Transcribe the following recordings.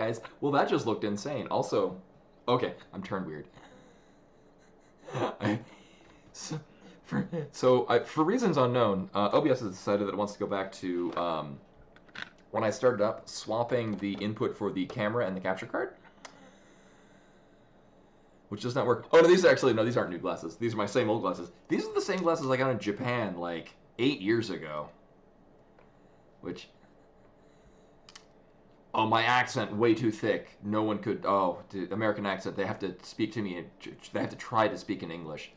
guys. Well, that just looked insane. Also, okay, I'm turned weird. For reasons unknown, OBS has decided that it wants to go back to when I started up, swapping the input for the camera and the capture card, which does not work. Oh, no, these aren't new glasses. These are my same old glasses. These are the same glasses I got in Japan like 8 years ago. Which, oh, my accent way too thick. No one could. Oh, the American accent. They have to speak to me. They have to try to speak in English.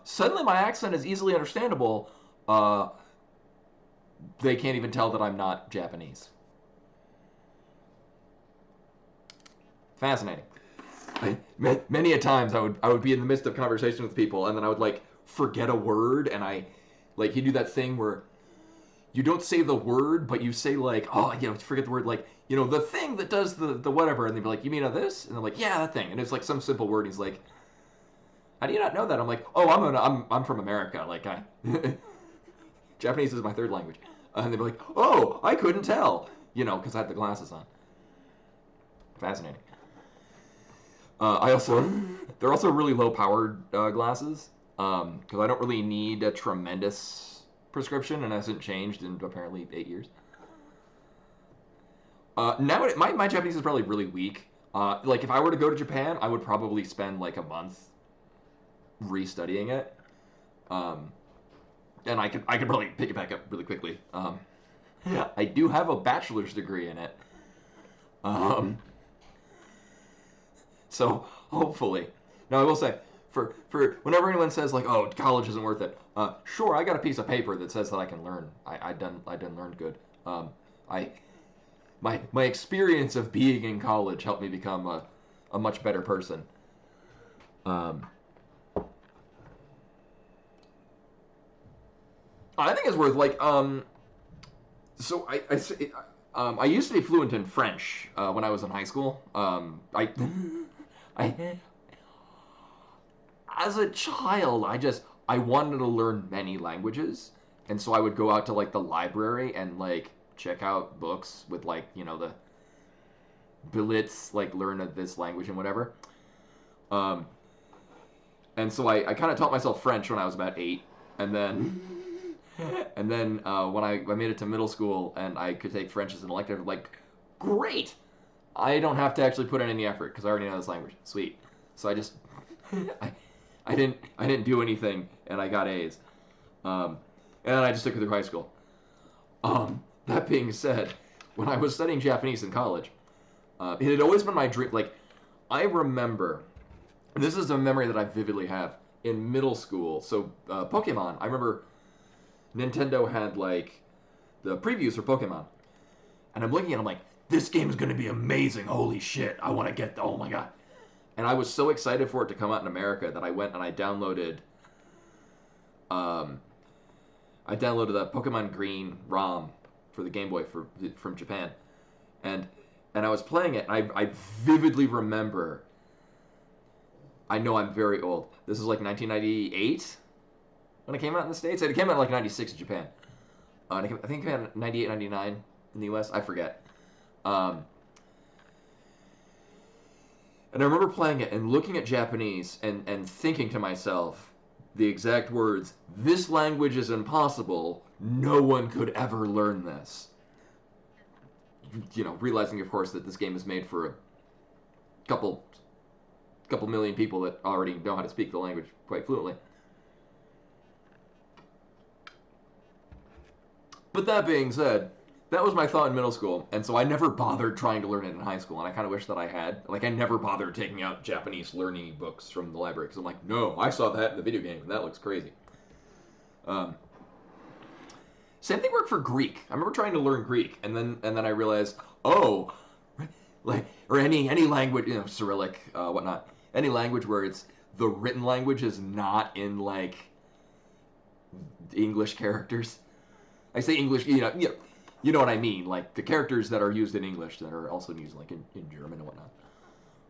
Suddenly, my accent is easily understandable. They can't even tell that I'm not Japanese. Fascinating. Many a times I would be in the midst of conversation with people, and then I would like forget a word, and you do that thing where you don't say the word, but you say like, oh, forget the word, like, the thing that does the whatever, and they'd be like, you mean this? And they're like, yeah, that thing, and it's like some simple word. And he's like, how do you not know that? I'm like, oh, I'm from America, like Japanese is my third language. And they'd be like, oh, I couldn't tell, because I had the glasses on. Fascinating. They're also really low-powered glasses, because I don't really need a tremendous prescription, and it hasn't changed in apparently 8 years. Now, my Japanese is probably really weak. Like, if I were to go to Japan, I would probably spend, like, a month restudying it. And I could probably pick it back up really quickly. I do have a bachelor's degree in it. So hopefully. Now I will say, for whenever anyone says like, oh, college isn't worth it, sure, I got a piece of paper that says that I can learn. I done learn good. My experience of being in college helped me become a much better person. I think it's worth like so I used to be fluent in French when I was in high school. I as a child I wanted to learn many languages, and so I would go out to like the library and like check out books with like the billets, like learn this language and whatever. And so I kind of taught myself French when I was about 8, and then. And then when I made it to middle school and I could take French as an elective, like, great! I don't have to actually put in any effort because I already know this language. Sweet. So I just, I didn't do anything and I got A's. And then I just took it through high school. That being said, when I was studying Japanese in college, it had always been my dream. Like, I remember, this is a memory that I vividly have in middle school. So Pokemon, I remember. Nintendo had, like, the previews for Pokemon. And I'm looking at it, I'm like, this game is going to be amazing. Holy shit. I want to get oh my god. And I was so excited for it to come out in America that I went and I downloaded the Pokemon Green ROM for the Game Boy from Japan. And I was playing it, and I vividly remember, I know I'm very old. This is like 1998? When it came out in the States? It came out in like 96 in Japan. I think it came out in 98, 99 in the US. I forget. And I remember playing it and looking at Japanese and thinking to myself the exact words, this language is impossible. No one could ever learn this. Realizing, of course, that this game is made for a couple million people that already know how to speak the language quite fluently. But that being said, that was my thought in middle school, and so I never bothered trying to learn it in high school, and I kind of wish that I had. Like, I never bothered taking out Japanese learning books from the library, because I'm like, no, I saw that in the video game, and that looks crazy. Same thing worked for Greek. I remember trying to learn Greek, and then I realized, or any language, Cyrillic, whatnot, any language where it's the written language is not in, like, English characters. I say English, you know what I mean, like the characters that are used in English that are also used like in German and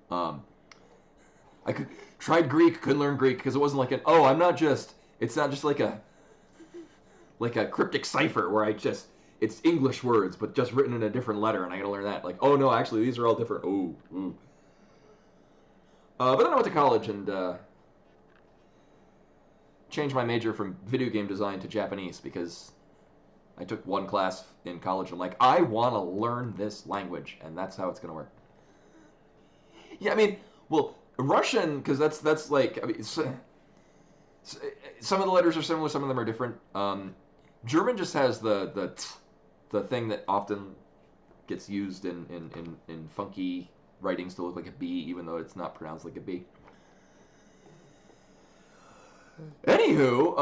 whatnot. I tried Greek, couldn't learn Greek because it wasn't like it's not just like a cryptic cipher where it's English words, but just written in a different letter, and I gotta learn that. Like, oh no, actually, these are all different. Ooh, ooh. But then I went to college and changed my major from video game design to Japanese because I took one class in college. I'm like, I want to learn this language, and that's how it's gonna work. Yeah, I mean, well, Russian, because that's like, I mean, some of the letters are similar, some of them are different. German just has the thing that often gets used in funky writings to look like a B, even though it's not pronounced like a B. Anywho,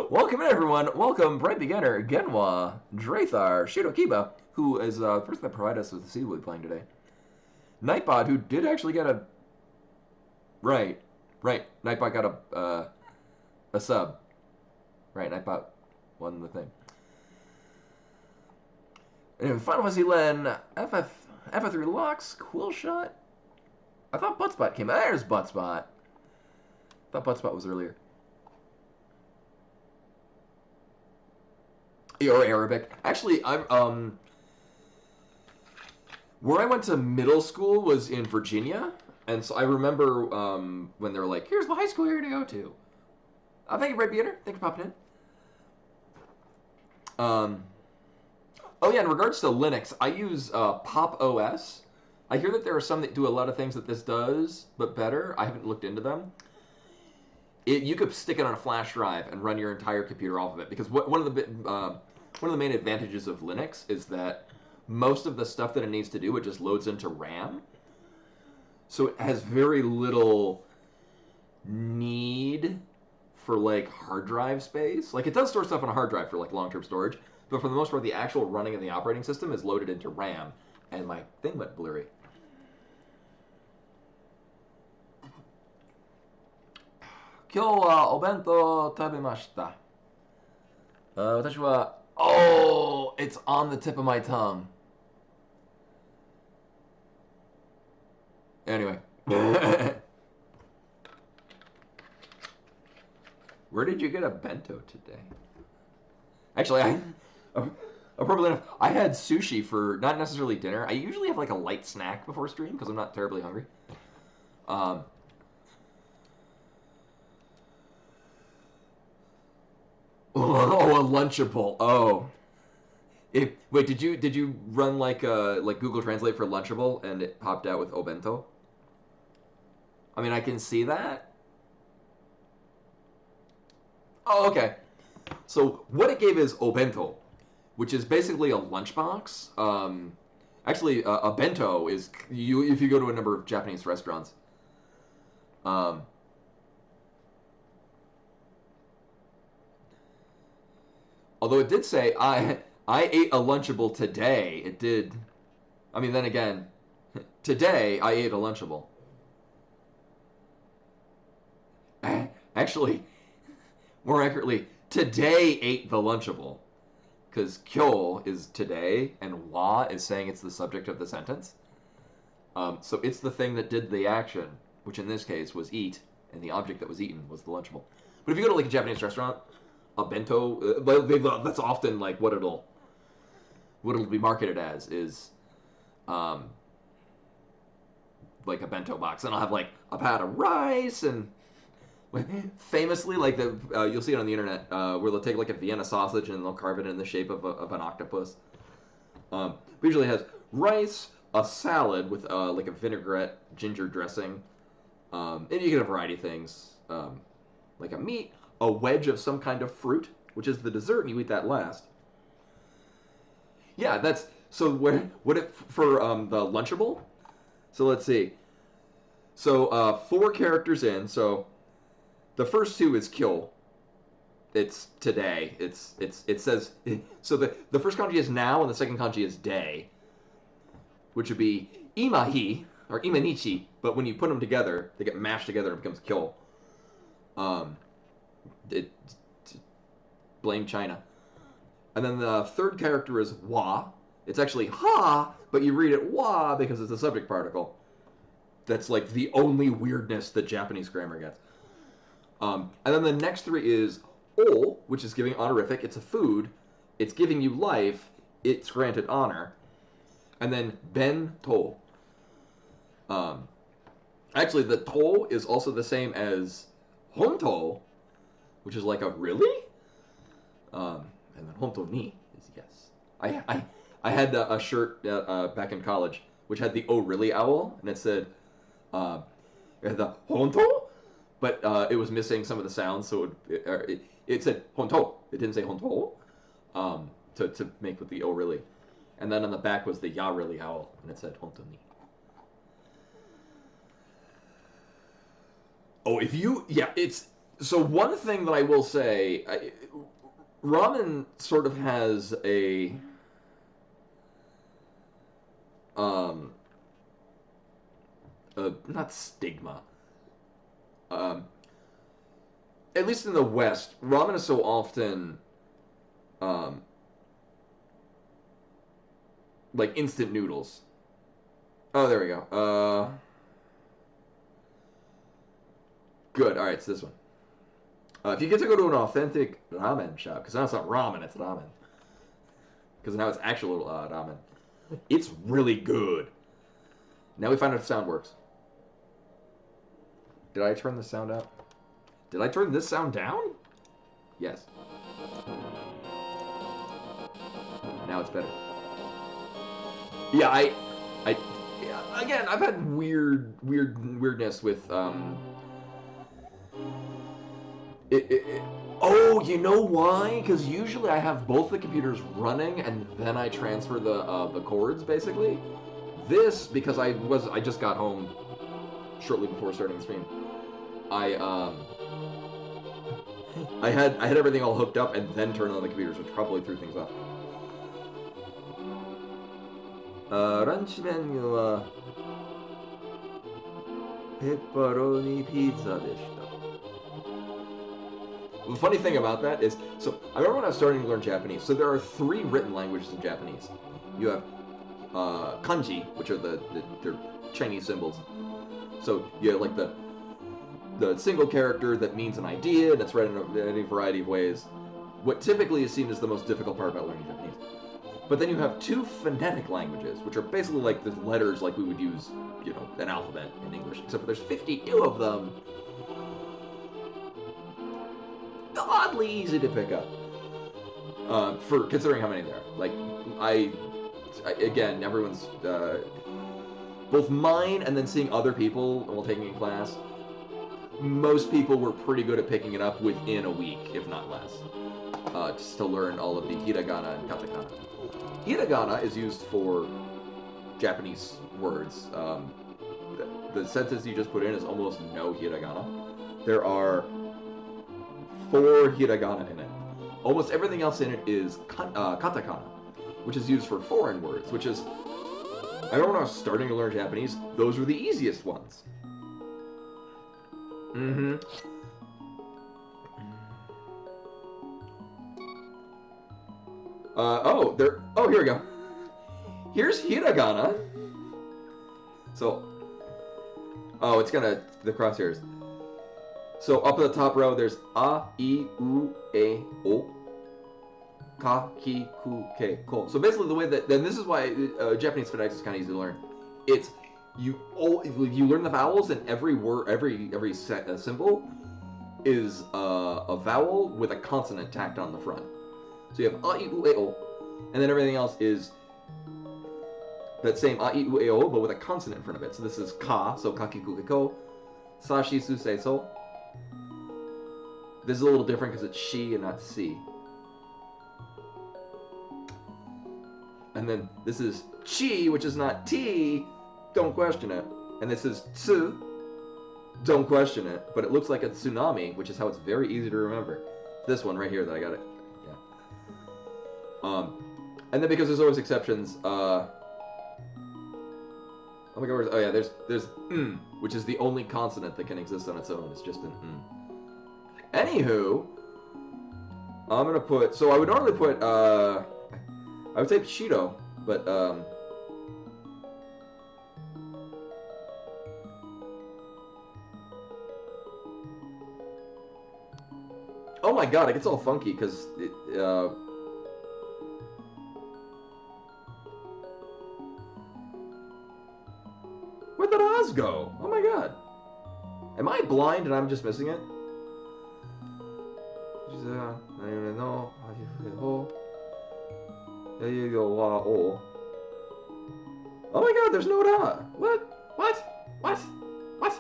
welcome in everyone. Welcome, Bright Beginner, Genwa, Drathar, Shidokiba, who is the person that provided us with the seed we'll be playing today. Nightbot, who did actually get a... Right. Nightbot got a sub. Right, Nightbot won the thing. Anyway, Final Fantasy Len, FF3 Locks, Quill Shot. I thought Buttspot came out. There's Buttspot. I thought Buttspot was earlier. Or Arabic. Actually, I'm where I went to middle school was in Virginia, and so I remember when they were like, "Here's the high school you're gonna go to." Thank you, Bright Beginner. Thanks for popping in. Oh yeah, in regards to Linux, I use Pop OS. I hear that there are some that do a lot of things that this does, but better. I haven't looked into them. You could stick it on a flash drive and run your entire computer off of it, because one of the main advantages of Linux is that most of the stuff that it needs to do, it just loads into RAM. So it has very little need for like hard drive space. Like, it does store stuff on a hard drive for like long-term storage, but for the most part, the actual running of the operating system is loaded into RAM. And my thing went blurry. Kyo wa obento tabemashita. Watashi wa... Oh, it's on the tip of my tongue. Anyway. Where did you get a bento today? Actually, appropriately enough, I had sushi for not necessarily dinner. I usually have like a light snack before stream because I'm not terribly hungry. Oh, a Lunchable. Oh. Wait, did you run like Google Translate for Lunchable and it popped out with obento? I mean, I can see that. Oh, okay. So what it gave is obento, which is basically a lunchbox. Actually, a bento is if you go to a number of Japanese restaurants. Although it did say I ate a Lunchable today. It did. I mean, then again, today I ate a Lunchable. Actually, more accurately, today ate the Lunchable. Because kyo is today, and wa is saying it's the subject of the sentence. So it's the thing that did the action, which in this case was eat, and the object that was eaten was the Lunchable. But if you go to like a Japanese restaurant, a bento, that's often like what it'll be marketed as is like a bento box, and I'll have like a pat of rice and famously, like you'll see it on the internet, where they'll take like a Vienna sausage and they'll carve it in the shape of an octopus. But usually it has rice, a salad with like a vinaigrette ginger dressing, and you get a variety of things, like a meat, a wedge of some kind of fruit, which is the dessert, and you eat that last. Yeah, that's so. For the Lunchable? So let's see. So 4 characters in. So the first 2 is kyo. It's today. It says so. The first kanji is now, and the second kanji is day, which would be imahi or imanichi. But when you put them together, they get mashed together and it becomes kyo. Blame China. And then the third character is wa. It's actually ha, but you read it wa because it's a subject particle. That's like the only weirdness that Japanese grammar gets. And then the next 3 is o, which is giving honorific. It's a food. it's giving you life, it's granted honor. And then ben-to. Actually, the to is also the same as honto, which is like a really? And then honto ni is yes. I had a shirt back in college which had the oh really owl, and it said the honto, but it was missing some of the sounds, so it said honto. It didn't say honto to make with the oh really. And then on the back was the ya really owl, and it said honto ni. Oh, it's... So one thing that I will say, ramen sort of has a... not stigma. At least in the West, ramen is so often... like instant noodles. Oh, there we go. Good. All right, it's this one. If you get to go to an authentic ramen shop, because now it's not ramen, it's ramen. Because now it's actual ramen. It's really good. Now we find out if the sound works. Did I turn the sound up? Did I turn this sound down? Yes. Now it's better. Yeah, again, I've had weirdness with oh, you know why? Because usually I have both the computers running and then I transfer the cords, basically. This, because I just got home shortly before starting the stream. I had everything all hooked up and then turned on the computers, which probably threw things off. ランチメニューはペパロニピザでした。The funny thing about that is, so I remember when I was starting to learn Japanese, so there are 3 written languages in Japanese. You have kanji, which are they're Chinese symbols. So you have like the single character that means an idea, and it's read in any variety of ways. What typically is seen as the most difficult part about learning Japanese. But then you have 2 phonetic languages, which are basically like the letters like we would use, you know, an alphabet in English, except for there's 52 of them. Oddly easy to pick up. For considering how many there are. Like, I again, everyone's, both mine and then seeing other people while taking a class, most people were pretty good at picking it up within a week, if not less. Just to learn all of the hiragana and katakana. Hiragana is used for Japanese words. The sentence you just put in is almost no hiragana. There are 4 hiragana in it. Almost everything else in it is katakana, which is used for foreign words, which is... I remember when I was starting to learn Japanese, those were the easiest ones. Mm-hmm. Oh, here we go. Here's hiragana. So, oh, it's gonna, the crosshairs. So up at the top row, there's a, I, U, E, O, ka, ki, ku, ke, ko. So basically the way that, then this is why Japanese phonetics is kind of easy to learn. It's, you learn the vowels, and every word, every symbol is a vowel with a consonant tacked on the front. So you have a, I, U, E, O, and then everything else is that same a, I, U, E, O, but with a consonant in front of it. So this is ka, so ka, ki, ku, ke, ko, sa, shi, su, se, so. This is a little different because it's she and not si. And then this is chi, which is not ti, don't question it. And this is tsu, don't question it. But it looks like a tsunami, which is how it's very easy to remember. This one right here that I got it. Yeah. And then because there's always exceptions, oh my god, oh yeah, there's which is the only consonant that can exist on its own. It's just an Anywho, I'm gonna put, so I would normally put, I would say Shido, but, oh my god, it gets all funky, because, Where'd that Oz go? Oh my god. Am I blind and I'm just missing it? Oh my god, there's no da. What? What? What? What?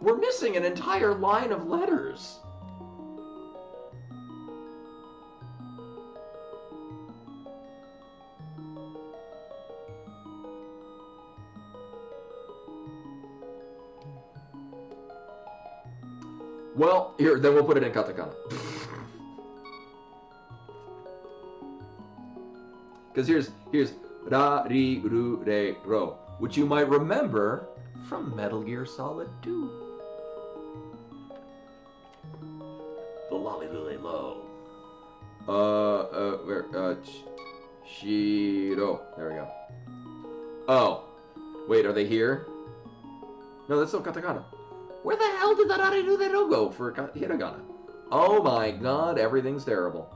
We're missing an entire line of letters. Well, here, then we'll put it in katakana. Because here's ra, ri, ru, re, ro, which you might remember from Metal Gear Solid 2. The lolly lily low. Shiro. There we go. Oh. Wait, are they here? No, that's still katakana. Where the hell did that ariru go for hiragana? Oh my god, everything's terrible.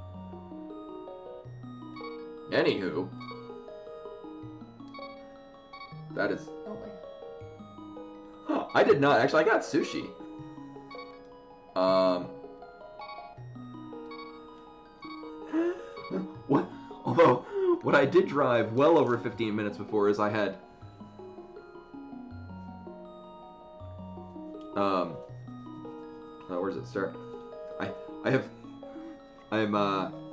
Anywho. That is... Oh my god. I did not. Actually, I got sushi. What? Although, what I did drive well over 15 minutes before is I had... where does it start? I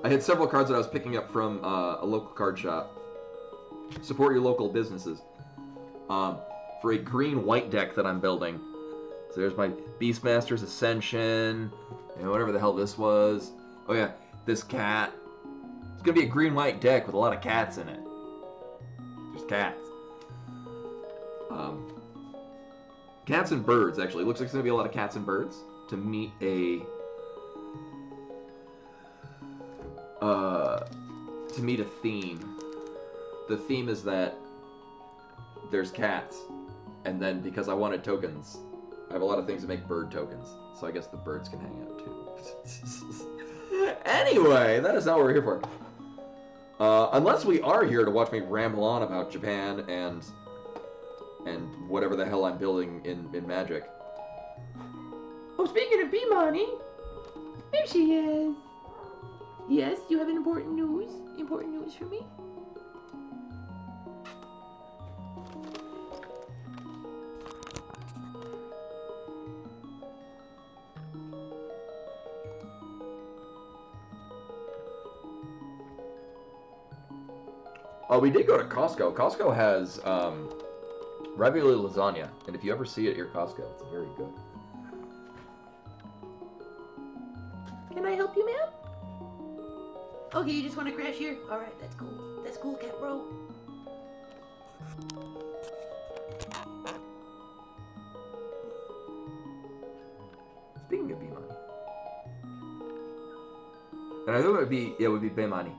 had several cards that I was picking up from a local card shop. Support your local businesses. For a green-white deck that I'm building. So there's my Beastmaster's Ascension, and whatever the hell this was. Oh yeah, this cat. It's gonna be a green-white deck with a lot of cats in it. There's cats. Cats and birds, actually. It looks like there's gonna be a lot of cats and birds to meet a theme. The theme is that there's cats, and then because I wanted tokens, I have a lot of things to make bird tokens, so I guess the birds can hang out too. Anyway, that is not what we're here for. Unless we are here to watch me ramble on about Japan and whatever the hell I'm building in Magic. Oh, speaking of Bimani, there she is. Yes, you have important news? Important news for me? Oh, we did go to Costco. Costco has ravioli lasagna, and if you ever see it at Costco, it's very good. Can I help you, ma'am? Okay, you just want to crash here? Alright, that's cool. That's cool, cat bro. Speaking of B-Money. And I think it would be B-Money.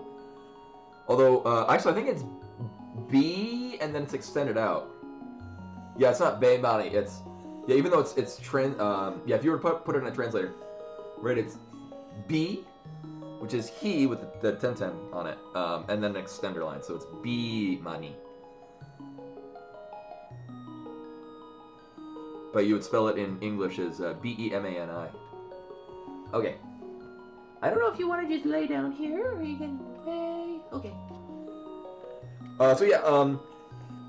Although, actually, I think it's B, and then it's extended out. Yeah, it's not B-Money, it's... Yeah, even though it's yeah, if you were to put it in a translator, right, it's B, which is he with the 1010 on it, and then an extender line, so it's B-Money. But you would spell it in English as B-E-M-A-N-I. Okay. I don't know if you want to just lay down here, or you can lay... Okay. So yeah, oh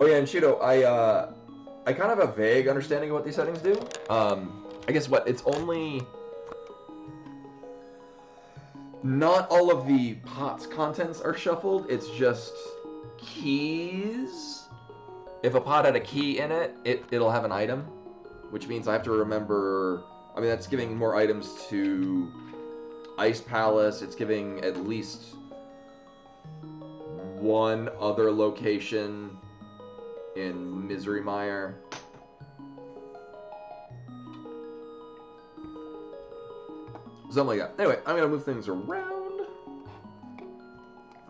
yeah, and Shido, I kind of have a vague understanding of what these settings do. I guess it's only... Not all of the pot's contents are shuffled, it's just keys. If a pot had a key in it, it'll have an item, which means I have to remember... I mean, that's giving more items to Ice Palace, it's giving at least one other location in Misery Mire. Something like that. Anyway, I'm gonna move things around.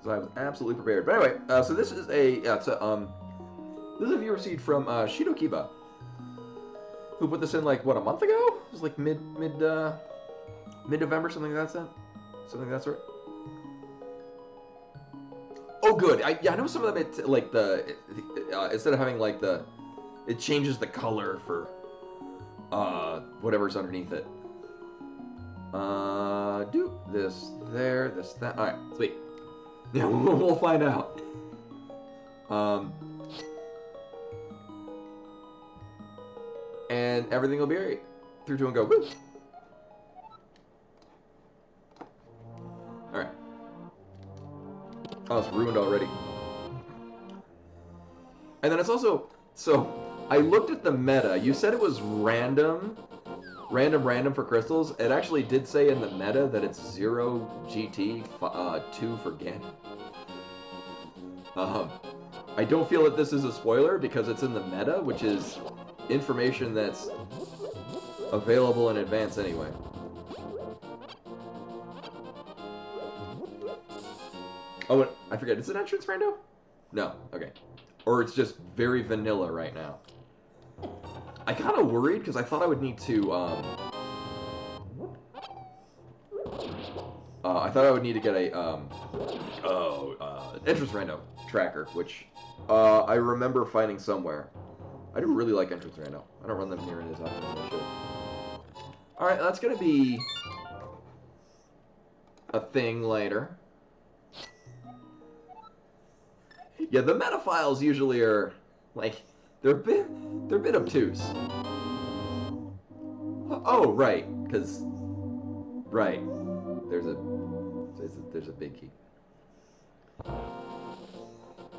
So I was absolutely prepared. But anyway, so this is a this is a view received from Shido Kiba, who put this in like what, a month ago? It was like mid November, something like that. Something of that sort. Oh, good. Yeah, I know some of them. It like instead of having like it changes the color for whatever's underneath it. Do this there, this that. All right, sweet. Yeah, we'll find out. And everything will be alright. 3, 2, 1, go. Woo! Alright. Oh, it's ruined already. And then it's also... So, I looked at the meta. You said it was random for crystals. It actually did say in the meta that it's 0 GT, 2 for Ganon. I don't feel that this is a spoiler because it's in the meta, which is information that's available in advance anyway. Oh, I forget. Is it entrance rando? No. Okay. Or it's just very vanilla right now. I kind of worried because I thought I would need to, I thought I would need to get a, entrance rando tracker, which, I remember finding somewhere. I do really like entrance rando. I don't run them near it as often as I should. Alright, that's gonna be a thing later. Yeah, the meta files usually are, like, they're a bit obtuse. Oh, right, because, right, there's a big key.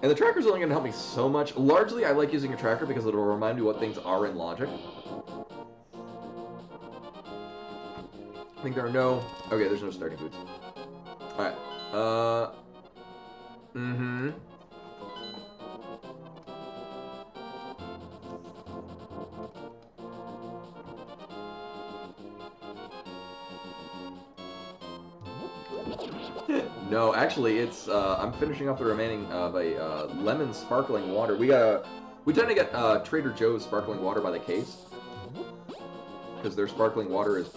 And the tracker's only going to help me so much. Largely, I like using a tracker because it'll remind me what things are in logic. I think there are no... Okay, there's no starting boots. Alright. No, actually, it's, I'm finishing off the remaining of a, lemon sparkling water. We tend to get, Trader Joe's sparkling water by the case. Because their sparkling water is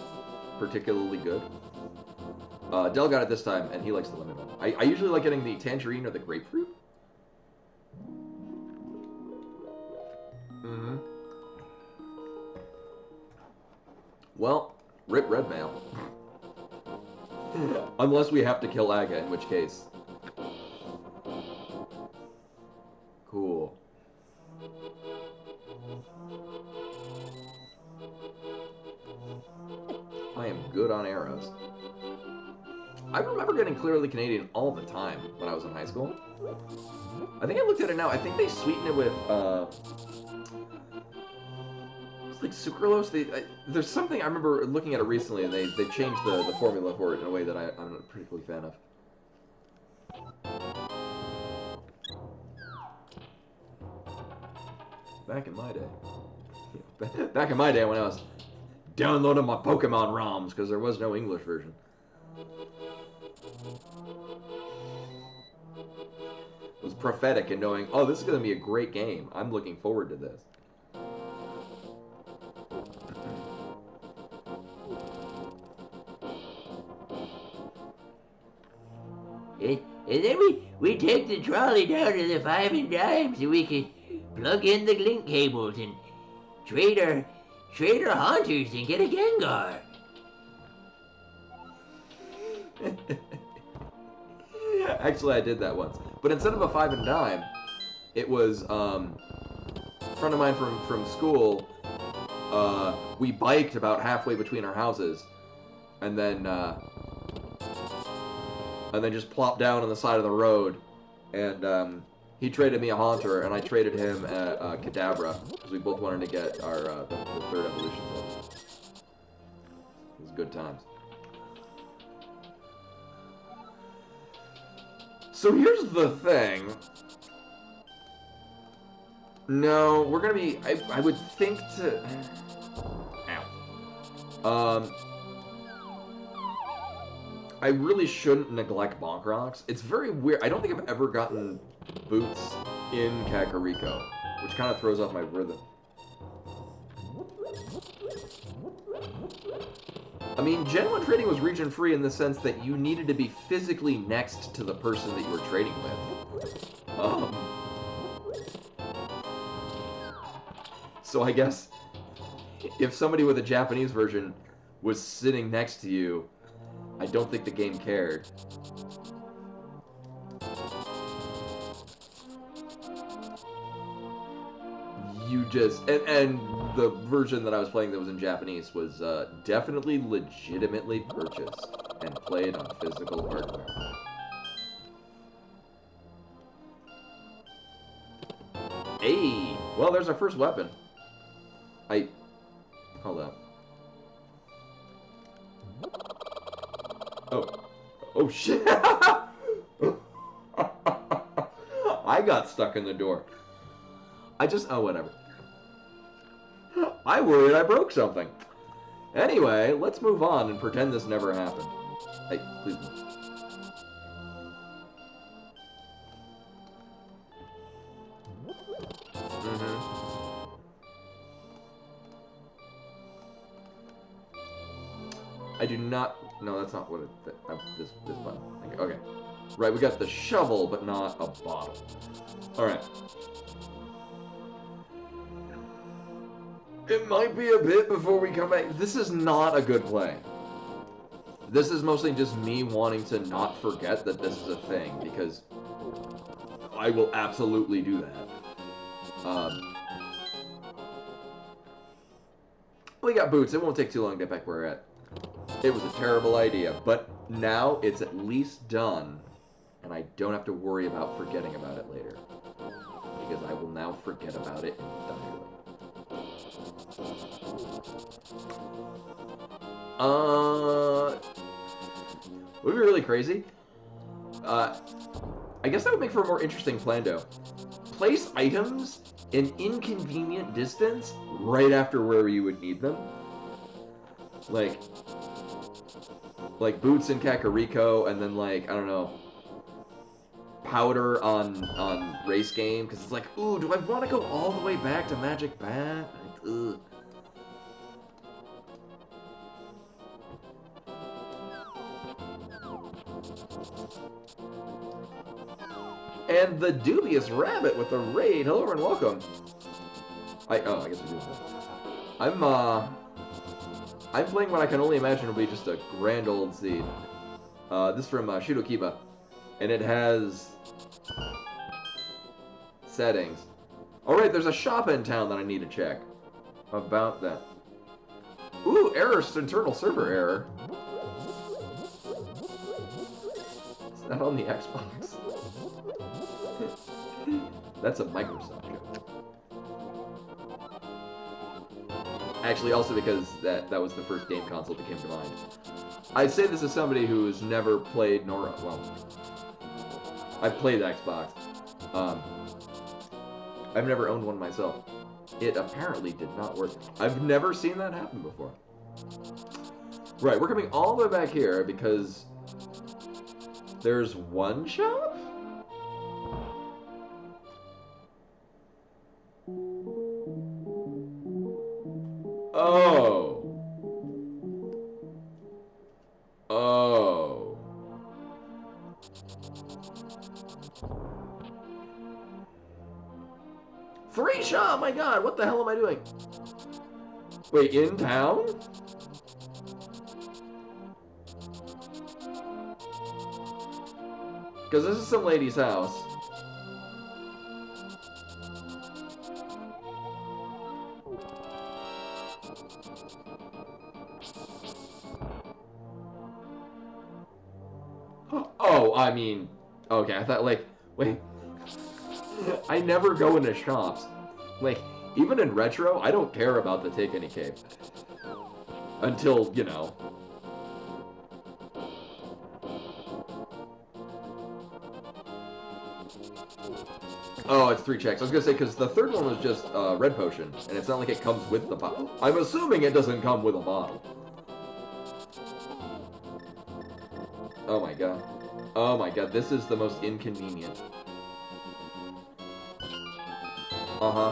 particularly good. Del got it this time, and he likes the lemon one. I usually like getting the tangerine or the grapefruit. Well, rip red mail. Unless we have to kill Aga, in which case. Cool. I am good on arrows. I remember getting Clearly Canadian all the time when I was in high school. I think I looked at it now. I think they sweeten it with, it's like sucralose. There's something I remember looking at it recently, and they changed the formula for it in a way that I'm a particularly fan of. Back in my day. Back in my day when I was downloading my Pokemon ROMs because there was no English version. It was prophetic in knowing, oh, this is going to be a great game. I'm looking forward to this. And then we take the trolley down to the Five and Dime so we can plug in the link cables and trade our haunters and get a Gengar. Actually, I did that once. But instead of a 5 and Dime, it was, a friend of mine from school, we biked about halfway between our houses, and then just plopped down on the side of the road, and, he traded me a Haunter, and I traded him a Kadabra, because we both wanted to get our, the third evolution. It was good times. So here's the thing. No, we're gonna be, I would think to, ow. I really shouldn't neglect Bonk Rocks. It's very weird. I don't think I've ever gotten boots in Kakariko, which kind of throws off my rhythm. I mean, Gen 1 trading was region-free in the sense that you needed to be physically next to the person that you were trading with. So I guess if somebody with a Japanese version was sitting next to you, I don't think the game cared. You just... And the version that I was playing that was in Japanese was definitely legitimately purchased and played on physical hardware. Hey! Well, there's our first weapon. Hold up. Oh shit! I got stuck in the door. Oh, whatever. I worried I broke something. Anyway, let's move on and pretend this never happened. Hey, please move. I do not... No, that's not what it... this button. Okay. Right, we got the shovel, but not a bottle. Alright. It might be a bit before we come back. This is not a good play. This is mostly just me wanting to not forget that this is a thing, because I will absolutely do that. We got boots. It won't take too long to get back where we're at. It was a terrible idea, but now it's at least done, and I don't have to worry about forgetting about it later, because I will now forget about it entirely. Would be really crazy. I guess that would make for a more interesting plan, though. Place items in inconvenient distance right after where you would need them. Like boots in Kakariko, and then I don't know, powder on race game, because it's like, ooh, do I want to go all the way back to Magic Bat? Ugh. And the dubious rabbit with the raid. Hello and welcome. I guess we do that. I'm playing what I can only imagine will be just a grand old seed. This is from Shidokiba. And it has settings. Alright, there's a shop in town that I need to check about that. Ooh, error, internal server error. Is that on the Xbox? That's a Microsoft joke. Actually, also because that was the first game console that came to mind. I say this as somebody who's never played I've played Xbox. I've never owned one myself. It apparently did not work. I've never seen that happen before. Right, we're coming all the way back here because there's one shop? Oh. Oh. Free shop! My god, what the hell am I doing? Wait, in town? Because this is some lady's house. Oh, I mean, okay, I thought, wait. I never go into shops. Even in retro, I don't care about the Take Any Cape. Until, you know. Oh, it's 3 checks. I was gonna say, because the third one was just red potion, and it's not like it comes with the bottle. I'm assuming it doesn't come with a bottle. Oh my god. Oh my god, this is the most inconvenient. Uh-huh.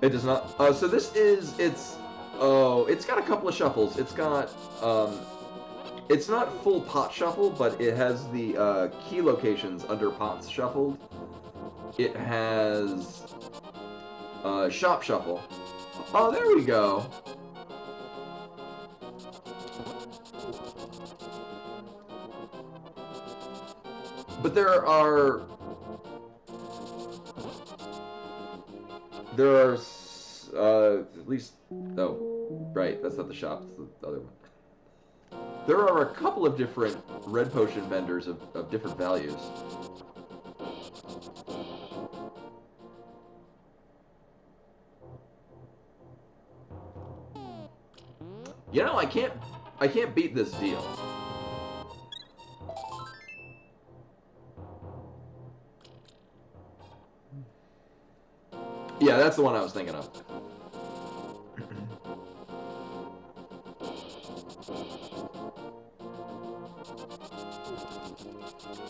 It does not... so this is... It's Oh, it's got a couple of shuffles. It's got, it's not full pot shuffle, but it has the key locations under pots shuffled. It has shop shuffle. Oh, there we go. But there are at least, oh, right, that's not the shop, that's the other one. There are a couple of different red potion vendors of different values. You know, I can't beat this deal. Yeah, that's the one I was thinking of.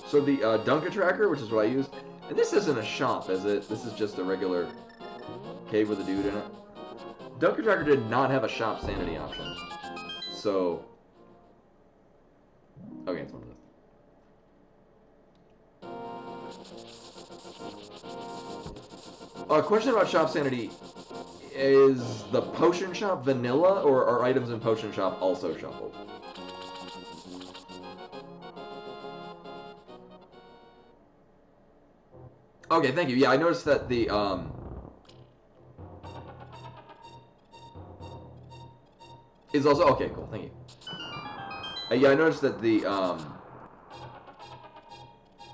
So the Dunka Tracker, which is what I used, and this isn't a shop, is it? This is just a regular cave with a dude in it. Dunka Tracker did not have a shop sanity option. So, okay, it's one of those. Question about shop sanity. Is the potion shop vanilla, or are items in potion shop also shuffled? Okay, thank you. Yeah, I noticed that the, is also, okay, cool, thank you. Yeah, I noticed that the,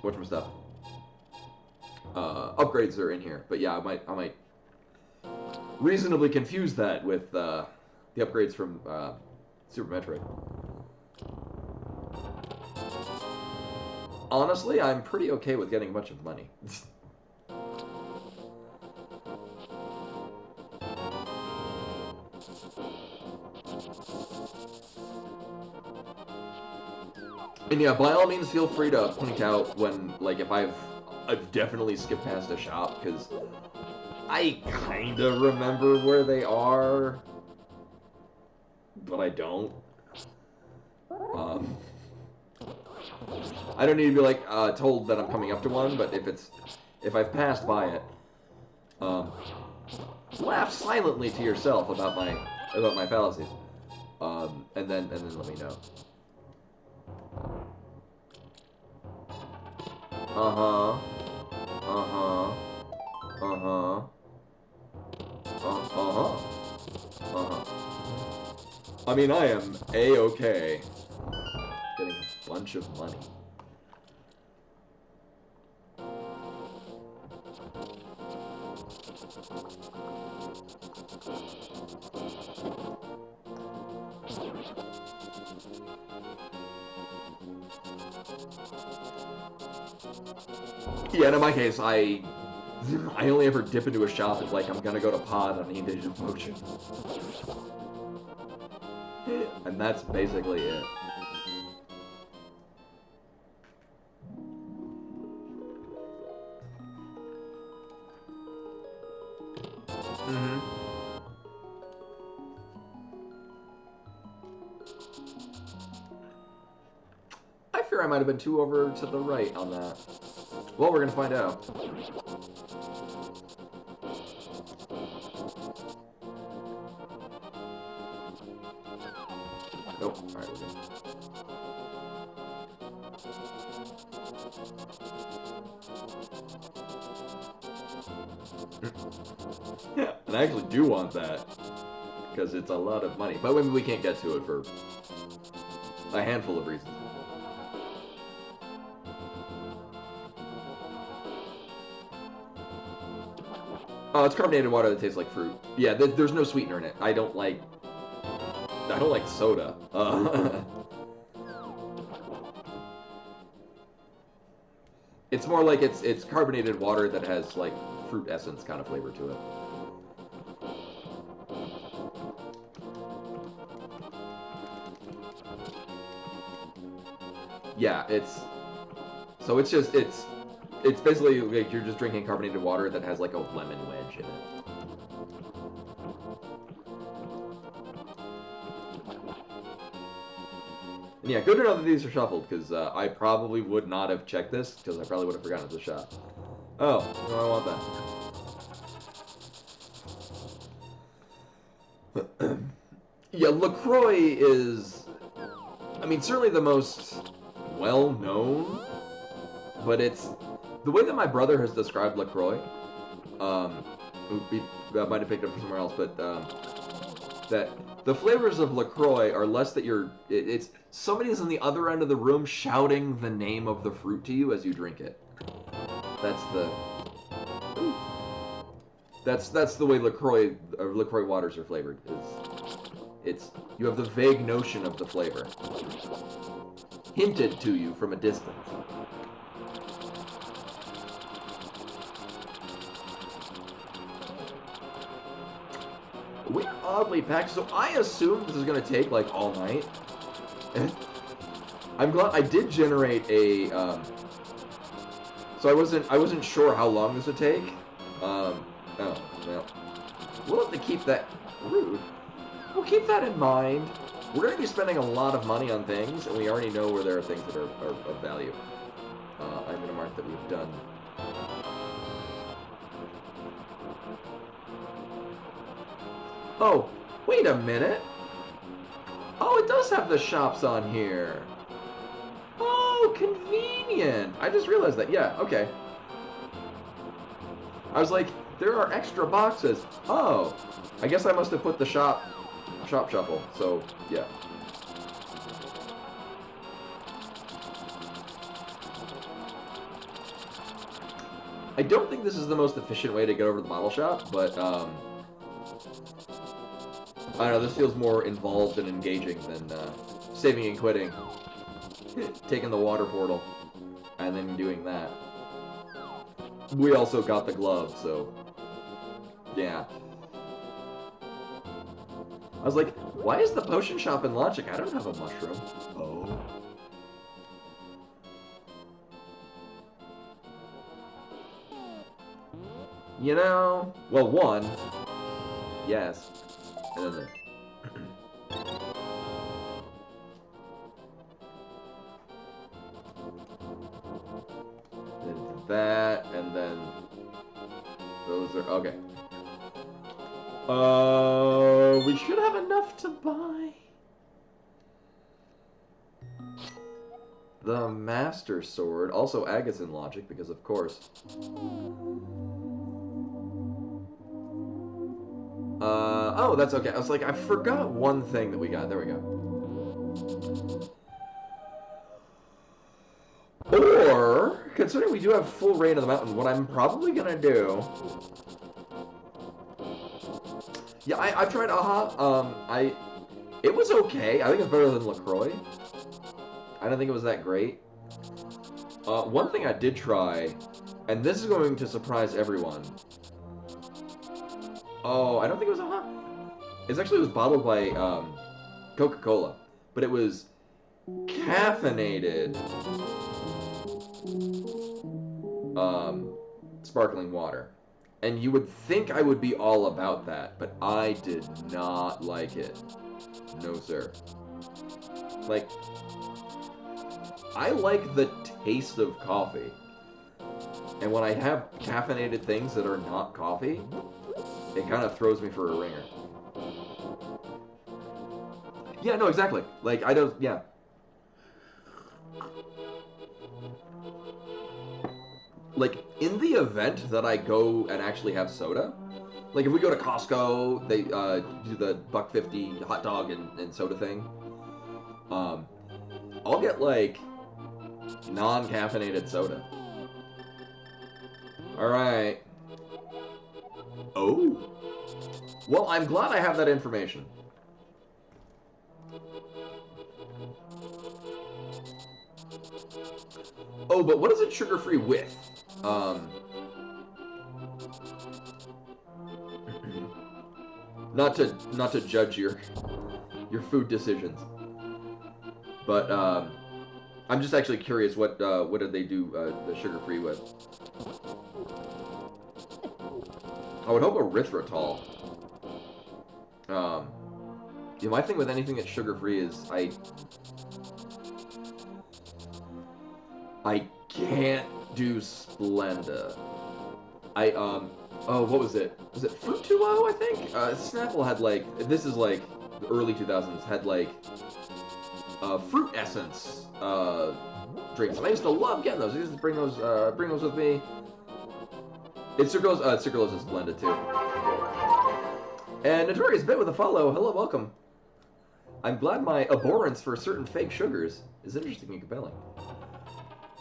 whatchamstuff, upgrades are in here, but yeah, I might reasonably confuse that with, the upgrades from, Super Metroid. Honestly, I'm pretty okay with getting a bunch of money. And yeah, by all means, feel free to point out when, like, if I've definitely skipped past a shop, because I kind of remember where they are, but I don't. I don't need to be, like, told that I'm coming up to one, but if I've passed by it, laugh silently to yourself about my fallacies, and then let me know. Uh-huh. Uh-huh. Uh-huh. Uh-huh. Uh-huh. I mean, I am A-okay. Getting a bunch of money. Yeah, and in my case, I only ever dip into a shop if, like, I'm gonna go to Pod and I need a potion. And that's basically it. Mm-hmm. I fear I might have been too over to the right on that. Well, we're gonna find out. Nope. Alright, we're good. And I actually do want that, because it's a lot of money. But maybe we can't get to it for a handful of reasons. Oh, it's carbonated water that tastes like fruit. Yeah, there's no sweetener in it. I don't like soda. It's more like it's carbonated water that has, like, fruit essence kind of flavor to it. Yeah, it's basically like you're just drinking carbonated water that has, like, a lemon wedge in it. And yeah, good to know that these are shuffled, because I probably would not have checked this, because I probably would have forgotten it was a shop. Oh, no, I want that. Yeah, LaCroix is, I mean, certainly the most well-known, but it's, the way that my brother has described LaCroix, I might have picked up from somewhere else, but, that the flavors of LaCroix are less that it's, somebody's on the other end of the room shouting the name of the fruit to you as you drink it. That's the way LaCroix waters are flavored. You have the vague notion of the flavor hinted to you from a distance. We're oddly packed, so I assume this is gonna take like all night. I'm glad I did generate a. So I wasn't sure how long this would take. Oh well, we'll have to keep that rude. We'll keep that in mind. We're gonna be spending a lot of money on things, and we already know where there are things that are of value. I'm gonna mark that we've done. Oh, wait a minute. Oh, it does have the shops on here. Oh, convenient. I just realized that. Yeah, okay. I was like, there are extra boxes. Oh, I guess I must have put the shop shuffle. So, yeah. I don't think this is the most efficient way to get over to the bottle shop, but, I don't know, this feels more involved and engaging than saving and quitting. Taking the water portal and then doing that. We also got the glove, so yeah. I was like, why is the potion shop in Logic? I don't have a mushroom. Oh. You know, well, one, yes. And then that, and then those are okay. We should have enough to buy the Master Sword. Also, Agate's in Logic because, of course. Oh, that's okay. I was like, I forgot one thing that we got. There we go. Or, considering we do have full reign of the mountain, what I'm probably gonna do... Yeah, I've tried AHA. It was okay. I think it's better than LaCroix. I don't think it was that great. One thing I did try, and this is going to surprise everyone. Oh, I don't think it was AHA. It was bottled by Coca-Cola, but it was caffeinated sparkling water. And you would think I would be all about that, but I did not like it. No, sir. Like, I like the taste of coffee. And when I have caffeinated things that are not coffee, it kind of throws me for a ringer. Yeah, no, exactly. Like, I don't, yeah. Like, in the event that I go and actually have soda, like if we go to Costco, they do the $1.50 hot dog and soda thing, I'll get like non-caffeinated soda. Alright. Oh. Well, I'm glad I have that information. Oh, but what is it sugar-free with? Not to judge your food decisions, but I'm just actually curious what did they do the sugar-free with? I would hope erythritol. Yeah, my thing with anything that's sugar-free is I can't do Splenda. Oh, what was it? Was it Fruit 2.0, I think? Snapple had, like, this is, like, the early 2000s, had, like, fruit essence, drinks. And I used to love getting those. I used to bring those with me. It's Sucralose is Splenda, too. And Notorious Bit with a follow. Hello, welcome. I'm glad my abhorrence for certain fake sugars is interesting and compelling.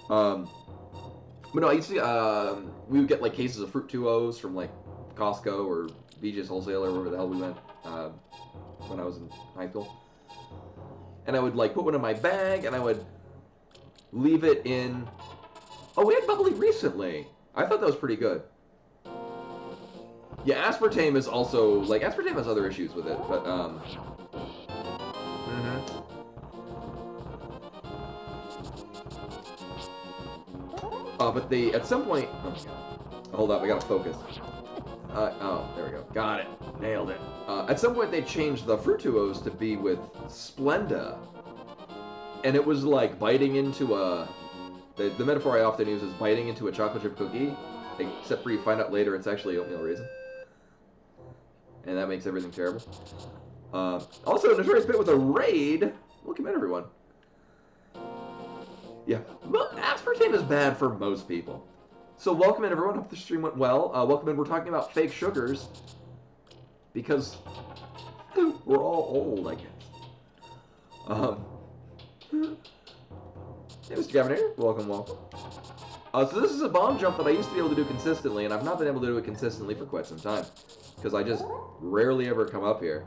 But no, I used to, we would get, like, cases of Fruit 2.0s from, like, Costco or BJ's Wholesale or wherever the hell we went, when I was in high school. And I would, like, put one in my bag, and I would leave it in... Oh, we had bubbly recently. I thought that was pretty good. Yeah, aspartame is also, like, aspartame has other issues with it, but, but they, at some point... Oh, hold up, I gotta focus. Oh, there we go. Got it. Nailed it. At some point, they changed the Fruit 2.0s to be with Splenda. And it was like biting into a... The metaphor I often use is biting into a chocolate chip cookie, except for you find out later it's actually oatmeal raisin. And that makes everything terrible. Also, Notorious Bit with a raid. Welcome in, everyone. Yeah, well, aspartame is bad for most people. So welcome in, everyone. Hope the stream went well. Welcome in. We're talking about fake sugars because we're all old, I guess. Hey, Mr. Gaviner. Welcome, welcome. So this is a bomb jump that I used to be able to do consistently, and I've not been able to do it consistently for quite some time because I just rarely ever come up here.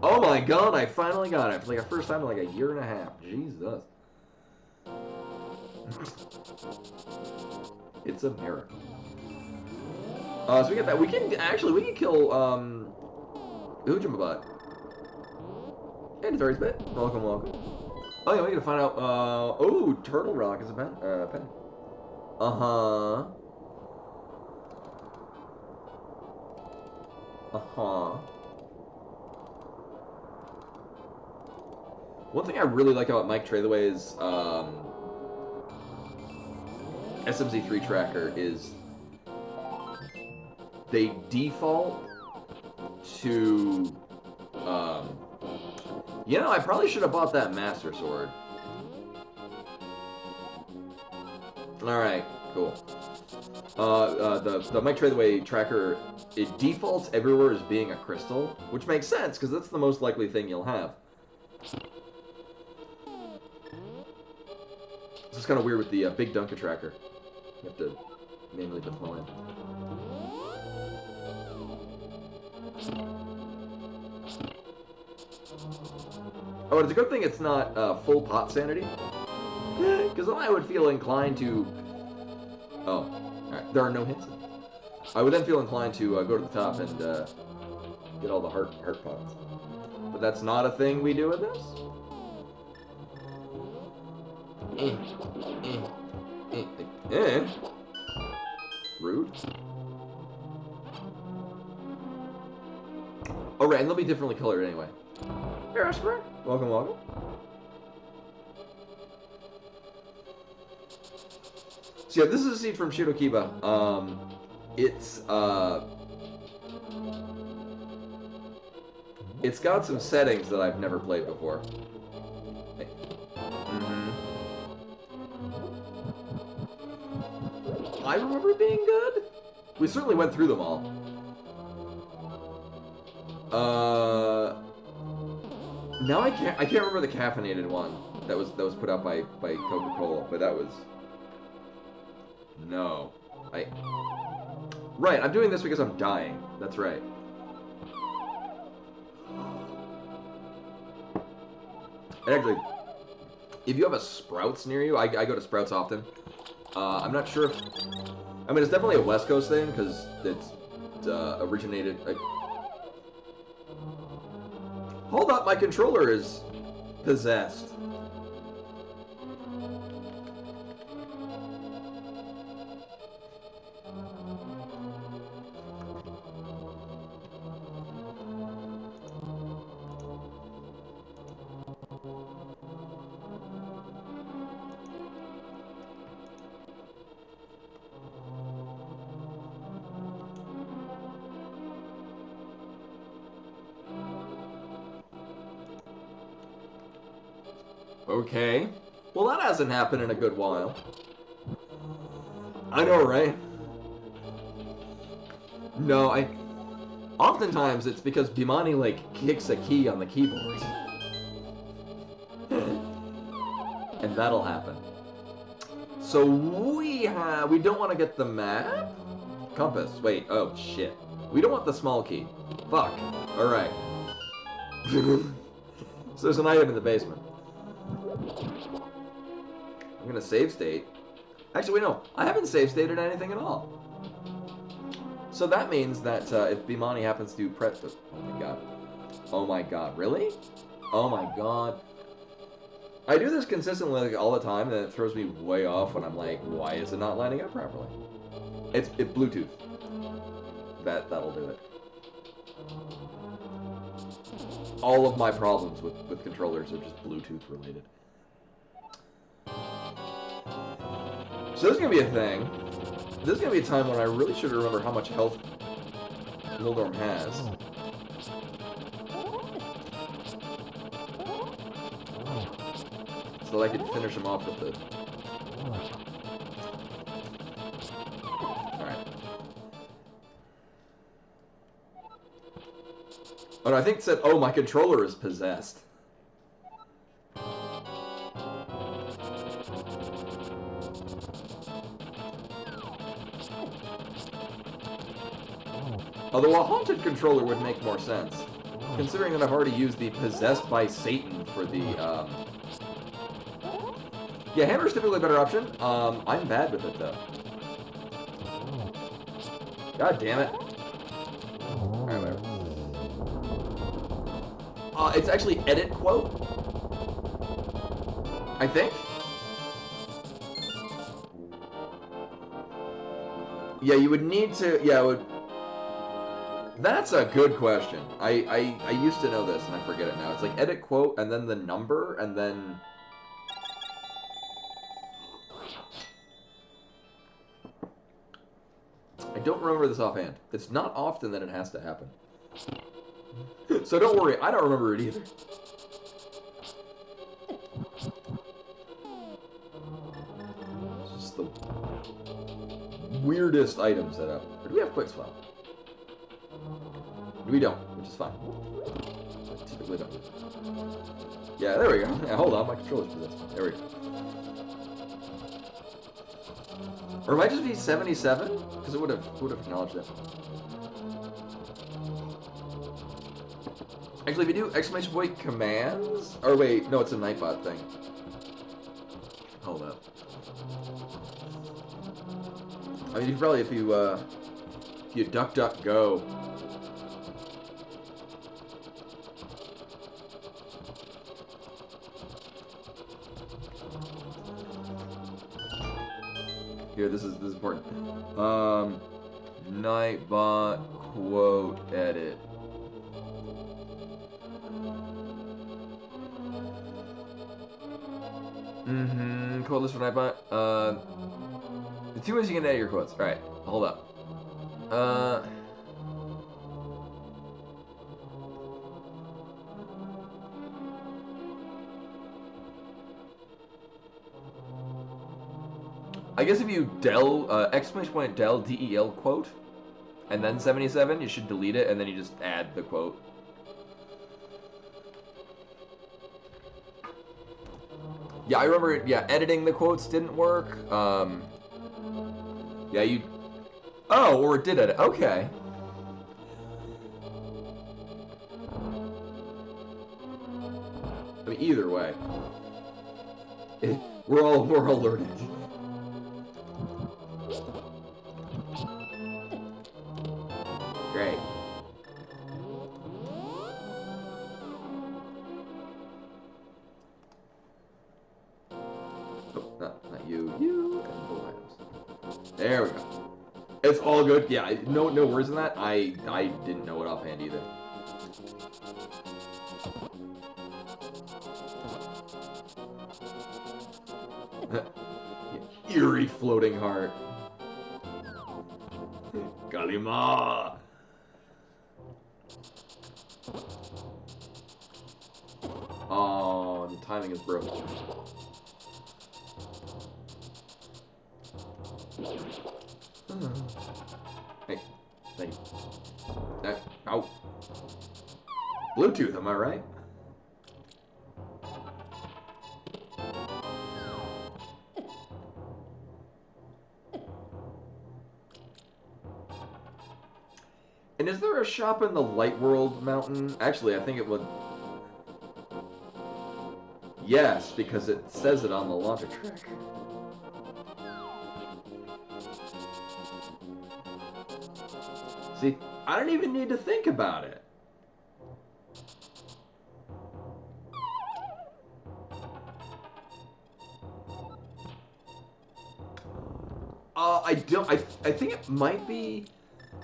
Oh my god, I finally got it. For like a first time in like a year and a half. Jesus. It's a miracle. So we get that. We can kill, Ujimabot. Hey, Notorious Bit. Welcome, welcome. Oh yeah, we gotta find out, oh, Turtle Rock is a pen. Uh-huh. Uh-huh. One thing I really like about Mike Trailaway's SMZ3 tracker is they default to, you know, I probably should have bought that Master Sword. Alright, cool. The Mike Trailaway tracker, it defaults everywhere as being a crystal, which makes sense, because that's the most likely thing you'll have. This is kind of weird with the Big Dunker tracker. You have to manually put them all in. Oh, it's a good thing it's not full pot sanity. Because then I would feel inclined to... Oh, alright. There are no hits. I would then feel inclined to go to the top and get all the heart pots. But that's not a thing we do with this. Rude. Oh, right, and they'll be differently colored anyway. Hey, Ashburn. Welcome, welcome. So yeah, this is a seed from Shidokiba. It's got some settings that I've never played before. Hey. I remember it being good. We certainly went through them all. Now I can't remember the caffeinated one that was put out by Coca-Cola, but that was no. Right, I'm doing this because I'm dying. That's right. And actually, if you have a Sprouts near you, I go to Sprouts often. I'm not sure if... I mean, it's definitely a West Coast thing, because it's originated... Hold up, my controller is possessed. Okay. Well, that hasn't happened in a good while. I know, right? No, oftentimes it's because Bimani, like, kicks a key on the keyboard. And that'll happen. So we don't want to get the map? Compass. Wait, oh, shit. We don't want the small key. Fuck. Alright. So there's an item in the basement. I'm gonna save state. Actually, wait, no. I haven't save stated anything at all. So that means that if Bimani happens to press... Oh my god. Oh my god. Really? Oh my god. I do this consistently, like, all the time, and it throws me way off when I'm like, why is it not lining up properly? It's Bluetooth. That'll do it. All of my problems with controllers are just Bluetooth related. So this is gonna be a thing. This is gonna be a time when I really should remember how much health Mildorm has. So that I could finish him off with the... Alright. Oh no, I think it said, oh, my controller is possessed. Although a haunted controller would make more sense, considering that I've already used the possessed by Satan for the, Yeah, hammer's typically a better option. I'm bad with it, though. God damn it. Alright, whatever. It's actually edit quote. I think. Yeah, you would need to... Yeah, it would... That's a good question. I used to know this, and I forget it now. It's like edit quote, and then the number, and then... I don't remember this offhand. It's not often that it has to happen. So don't worry, I don't remember it either. It's just the weirdest item setup. Or do we have quick swap? We don't, which is fine. I typically don't. Yeah, there we go. Yeah, hold on, my controller's possessed. There we go. Or it might just be 77? Because it would have acknowledged that. Actually, if you do exclamation point commands... Or wait, no, it's a Nightbot thing. Hold up. I mean, you probably, if you duck, duck, go. Here, this is important. Nightbot quote edit. Quote list for Nightbot. The two ways you can edit your quotes. Alright, hold up. I guess if you del, exclamation point del, D-E-L quote, and then 77, you should delete it, and then you just add the quote. Yeah, I remember, yeah, editing the quotes didn't work. Yeah, you... Oh, or it did edit. Okay. I mean, either way. We're all learning. Great. Oh, not you. You and both items. There we go. It's all good. Yeah, no worries in that. I didn't know it offhand either. Eerie floating heart. Kalima. Oh the timing is broken. Hey, thank you. Ow. Bluetooth, am I right? And is there a shop in the Light World Mountain? Actually, I think it would... Yes, because it says it on the logic track. See, I don't even need to think about it. I think it might be...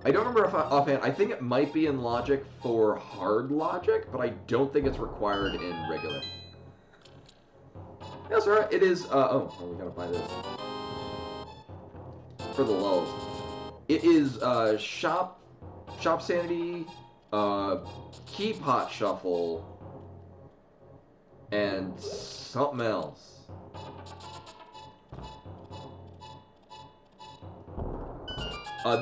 I don't remember if offhand. I think it might be in logic for hard logic, but I don't think it's required in regular. That's alright. It is, oh, well, we gotta buy this. For the lulz. It is, Shop Sanity, Key Pot Shuffle, and something else.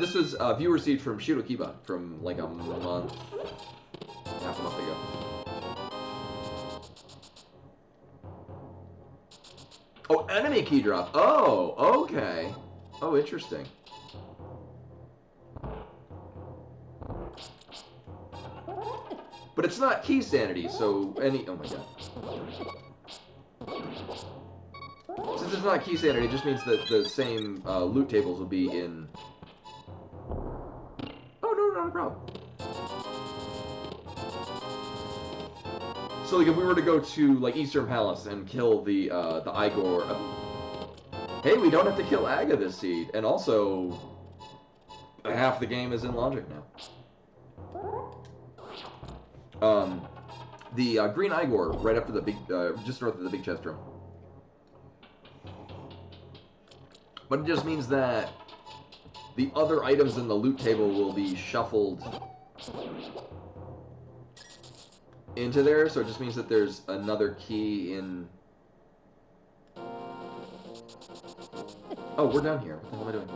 This was view received from Shiro Kiba from like half a month ago. Oh, enemy key drop. Oh, okay. Oh, interesting. But it's not key sanity, so any... Oh my god. Since it's not key sanity, it just means that the same loot tables will be in... Not a problem. So like if we were to go to like Eastern Palace and kill the Igor, hey, we don't have to kill Aga this seed, and also half the game is in logic now. The green Igor right after the big, just north of the big chest room. But it just means that the other items in the loot table will be shuffled into there, so it just means that there's another key in... Oh, we're down here. What the hell am I doing?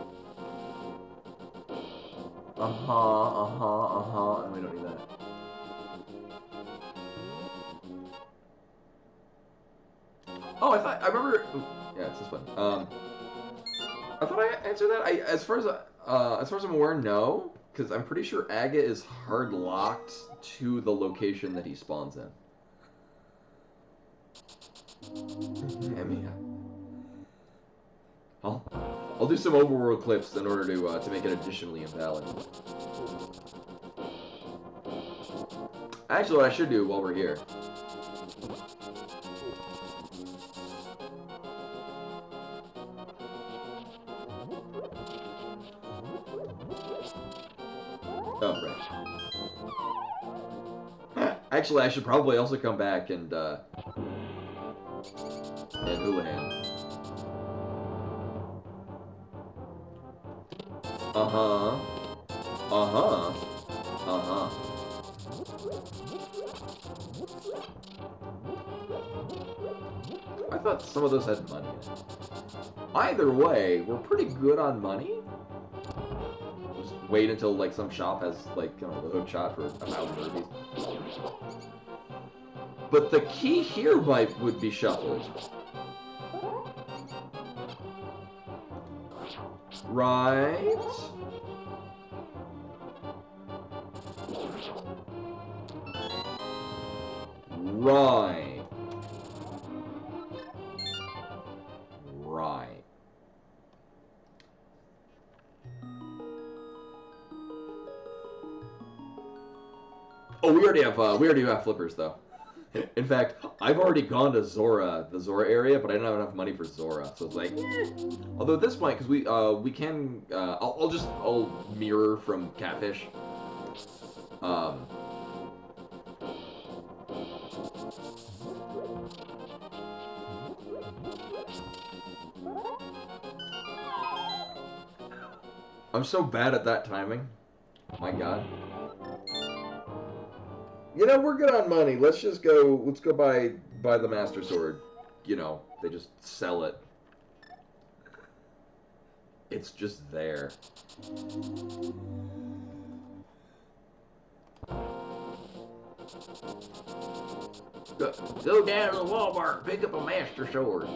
And we don't need that. Oh, I remember... Ooh, yeah, it's this one. I thought I answered that. As far as I'm aware, no, because I'm pretty sure Aga is hard locked to the location that he spawns in. I'll do some overworld clips in order to make it additionally invalid. Actually, what I should do while we're here. Oh, right. Actually, I should probably also come back and Houlihan. I thought some of those had money in it. Either way, we're pretty good on money. Just wait until like some shop has like, you know, the hook shot for 1,000 rupees. But the key here would be shuffled. Right? Right. Right. Oh, we already have flippers though. In fact, I've already gone to Zora, the Zora area, but I don't have enough money for Zora, so it's like, Although at this point, because we can, I'll mirror from Catfish. I'm so bad at that timing. My God. You know, we're good on money. Let's go buy buy the Master Sword, you know, they just sell it. It's just there. Go down to the Walmart and pick up a Master Sword.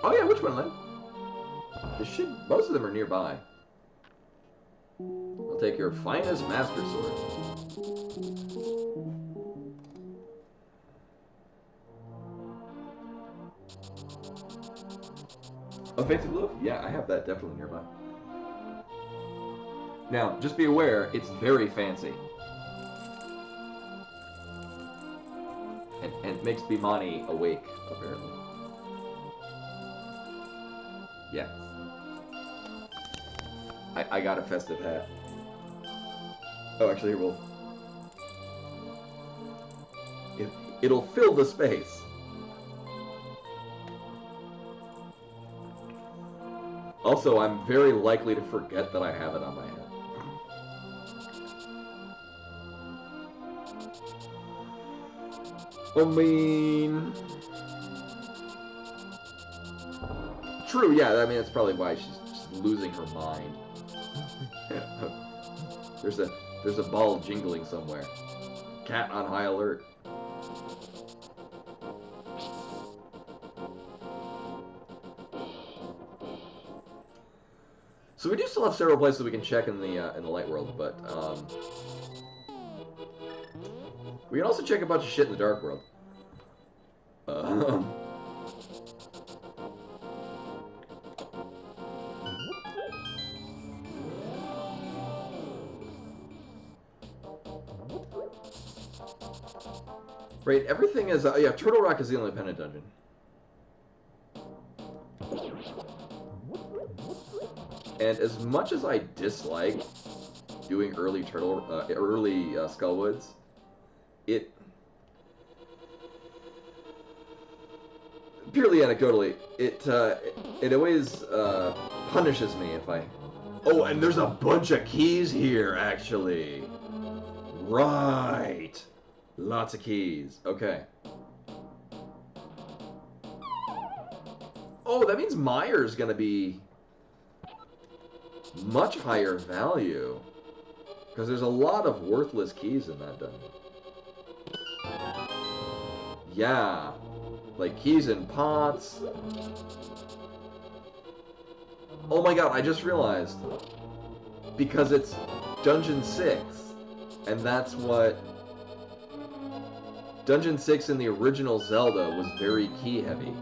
Oh yeah, which one, Len? Most of them are nearby. I'll take your finest Master Sword. A fancy glove? Yeah, I have that definitely nearby. Now, just be aware, it's very fancy. And it makes Bimani awake, apparently. Yeah. I got a festive hat. Oh, actually, here we'll... It'll fill the space. Also, I'm very likely to forget that I have it on my head. I mean... True, yeah, I mean, that's probably why she's just losing her mind. There's a ball jingling somewhere. Cat on high alert. So we do still have several places we can check in the light world, but we can also check a bunch of shit in the dark world. Right, everything is yeah. Turtle Rock is the only pendant dungeon. And as much as I dislike doing early Skullwoods, it purely anecdotally, it always punishes me if I. Oh, and there's a bunch of keys here, actually. Right, lots of keys. Okay. Oh, that means Meyer's gonna be much higher value, because there's a lot of worthless keys in that dungeon. Yeah, like keys in pots. Oh my god, I just realized, because it's Dungeon 6, and that's what Dungeon 6 in the original Zelda was very key heavy,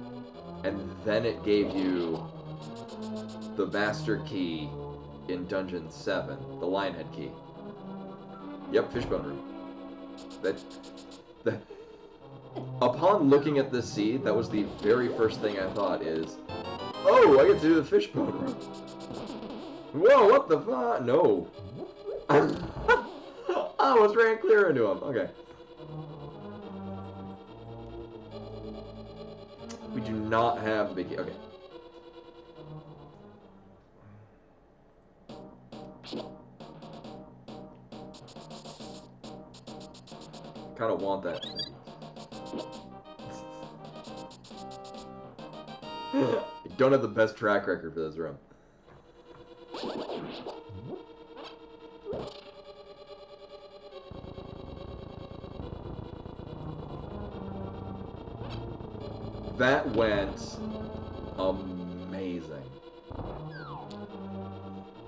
and then it gave you the Master Key in Dungeon 7, the Lionhead Key. Yep, Fishbone Room. Upon looking at this seed, that was the very first thing I thought is, oh, I get to do the Fishbone Room. Whoa, what the fuck? No. I almost ran clear into him. Okay. We do not have a big key. Okay. Kind of want that. I don't have the best track record for this room. That went amazing.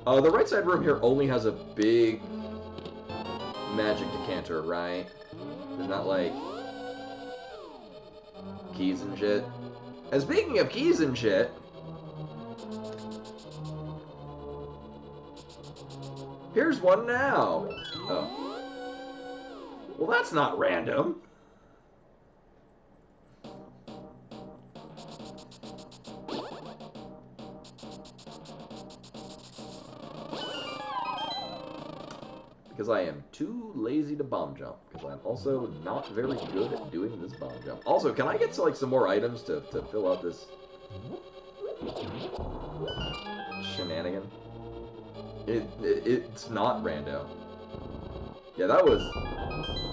The right side room here only has a big magic decanter, right? There's not, like, keys and shit. And speaking of keys and shit, here's one now. Oh. Well, that's not random. because I am too lazy to bomb jump, because I'm also not very good at doing this bomb jump. Also, can I get like some more items to fill out this shenanigan? It's not rando. Yeah, that was...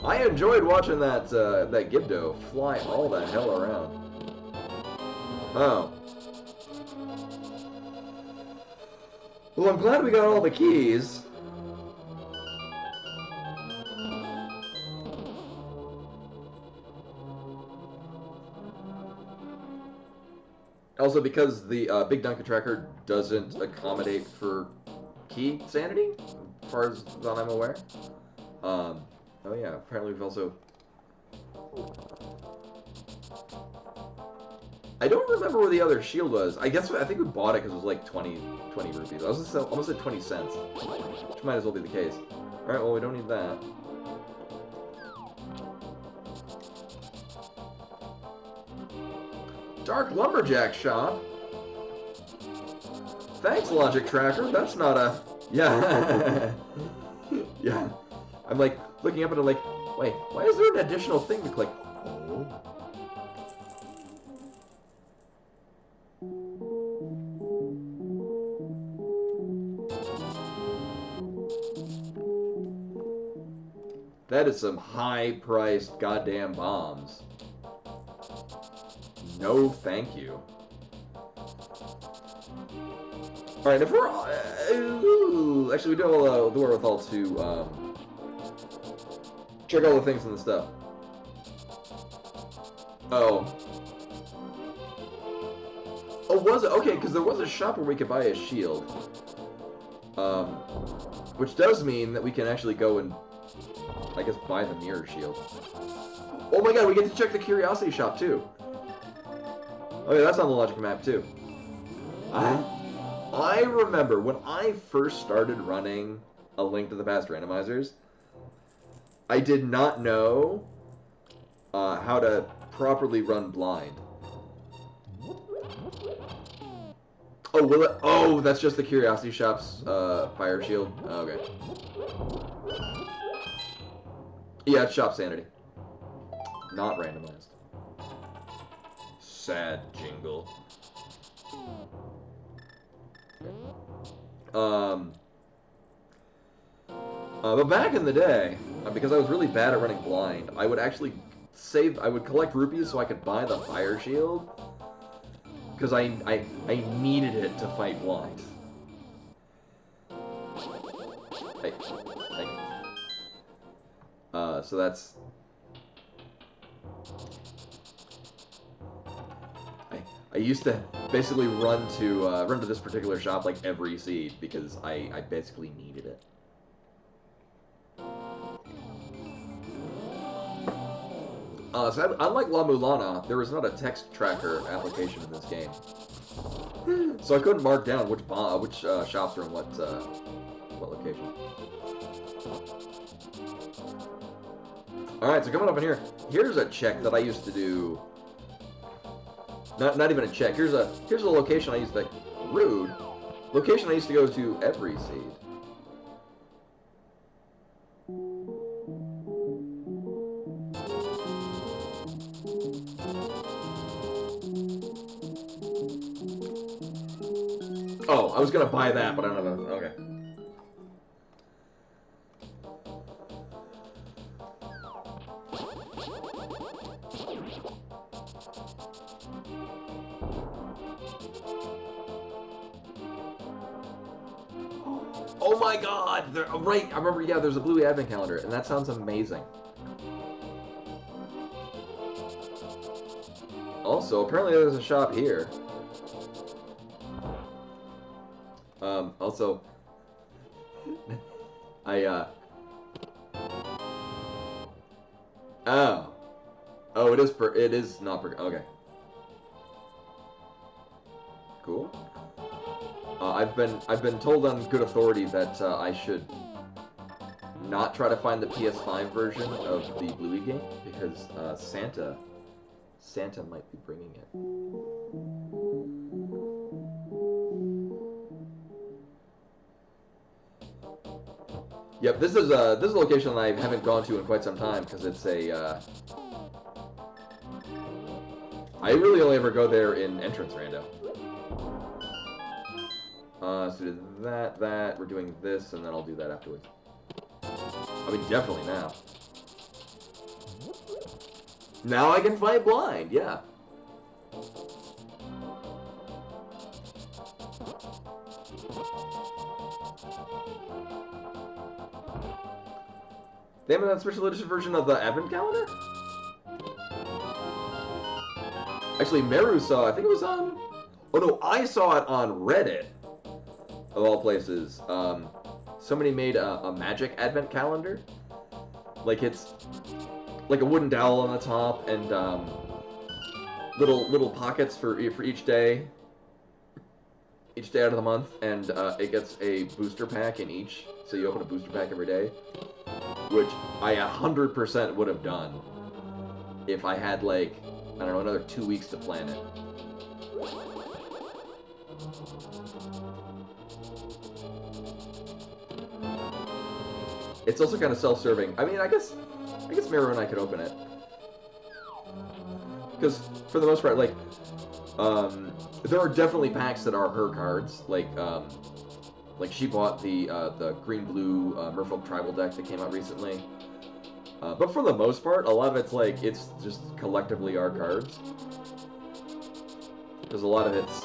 I enjoyed watching that Gibdo fly all the hell around. Oh. Well, I'm glad we got all the keys. Also, because the Big Dunkin' Tracker doesn't accommodate for key sanity, as far as I'm aware. Oh yeah, apparently we've also... I don't remember where the other shield was. I think we bought it because it was like 20 rupees. I was almost at 20 cents, which might as well be the case. Alright, well, we don't need that. Dark Lumberjack Shop? Thanks, Logic Tracker. That's not a... Yeah. Yeah. I'm like, looking up and I'm like, wait, why is there an additional thing to click? Oh. That is some high-priced goddamn bombs. No, thank you. Alright, if we're... actually, we do have the wherewithal to check all the things in the stuff. Oh. Oh, was it? Okay, because there was a shop where we could buy a shield. Which does mean that we can actually go and, I guess, buy the mirror shield. Oh my god, we get to check the curiosity shop, too. Oh yeah, that's on the logic map, too. I remember when I first started running A Link to the Past randomizers, I did not know how to properly run blind. Oh, will it? Oh, that's just the Curiosity Shop's fire shield. Oh, okay. Yeah, it's Shop Sanity. Not randomized. Sad jingle. But back in the day, because I was really bad at running blind, I would actually I would collect rupees so I could buy the fire shield, because I needed it to fight blind. Hey, thank you. So that's... I used to basically run to this particular shop like every seed because I basically needed it. So unlike La Mulana, there was not a text tracker application in this game, so I couldn't mark down which shops are in what location. All right, so coming up in here, here's a check that I used to do. Not even a check. Here's a location I used to... Rude. Location I used to go to every seed. Oh, I was gonna buy that, but I don't know. Okay. Oh my god! Right, I remember, yeah, there's a Blue Advent Calendar, and that sounds amazing. Also, apparently there's a shop here. Also... Oh. Oh, it is not per... Okay. Cool. I've been told on good authority that I should not try to find the PS5 version of the Bluey game because Santa might be bringing it. Yep, this is a location that I haven't gone to in quite some time because it's a. I really only ever go there in entrance rando. So that we're doing this, and then I'll do that afterwards. I mean, definitely now. Now I can fight blind, yeah. They have that special edition version of the Advent calendar? Actually, Meru saw, I think it was on... Oh no, I saw it on Reddit, of all places. Somebody made a magic Advent calendar. Like, it's like a wooden dowel on the top, and little pockets for each day. Each day out of the month, and it gets a booster pack in each. So you open a booster pack every day, which I 100% would have done if I had, like, I don't know, another 2 weeks to plan it. It's also kind of self-serving. I mean, I guess Meru and I could open it. Because, for the most part, like, there are definitely packs that are her cards. Like she bought the green-blue Merfolk Tribal deck that came out recently. But for the most part, a lot of it's like, it's just collectively our cards. Because a lot of it's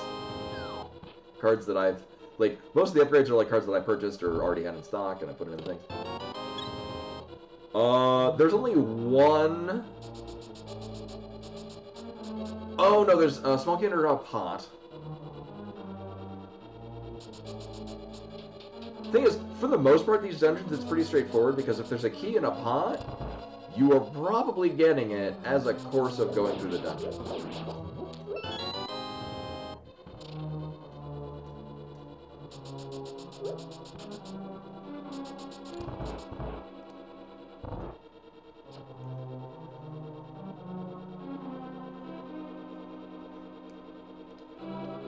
cards that I've, like, most of the upgrades are like cards that I purchased or already had in stock, and I put it in things. There's only one... Oh, no, there's a small cannon or a pot. Thing is, for the most part, these dungeons, it's pretty straightforward, because if there's a key in a pot, you are probably getting it as a course of going through the dungeon.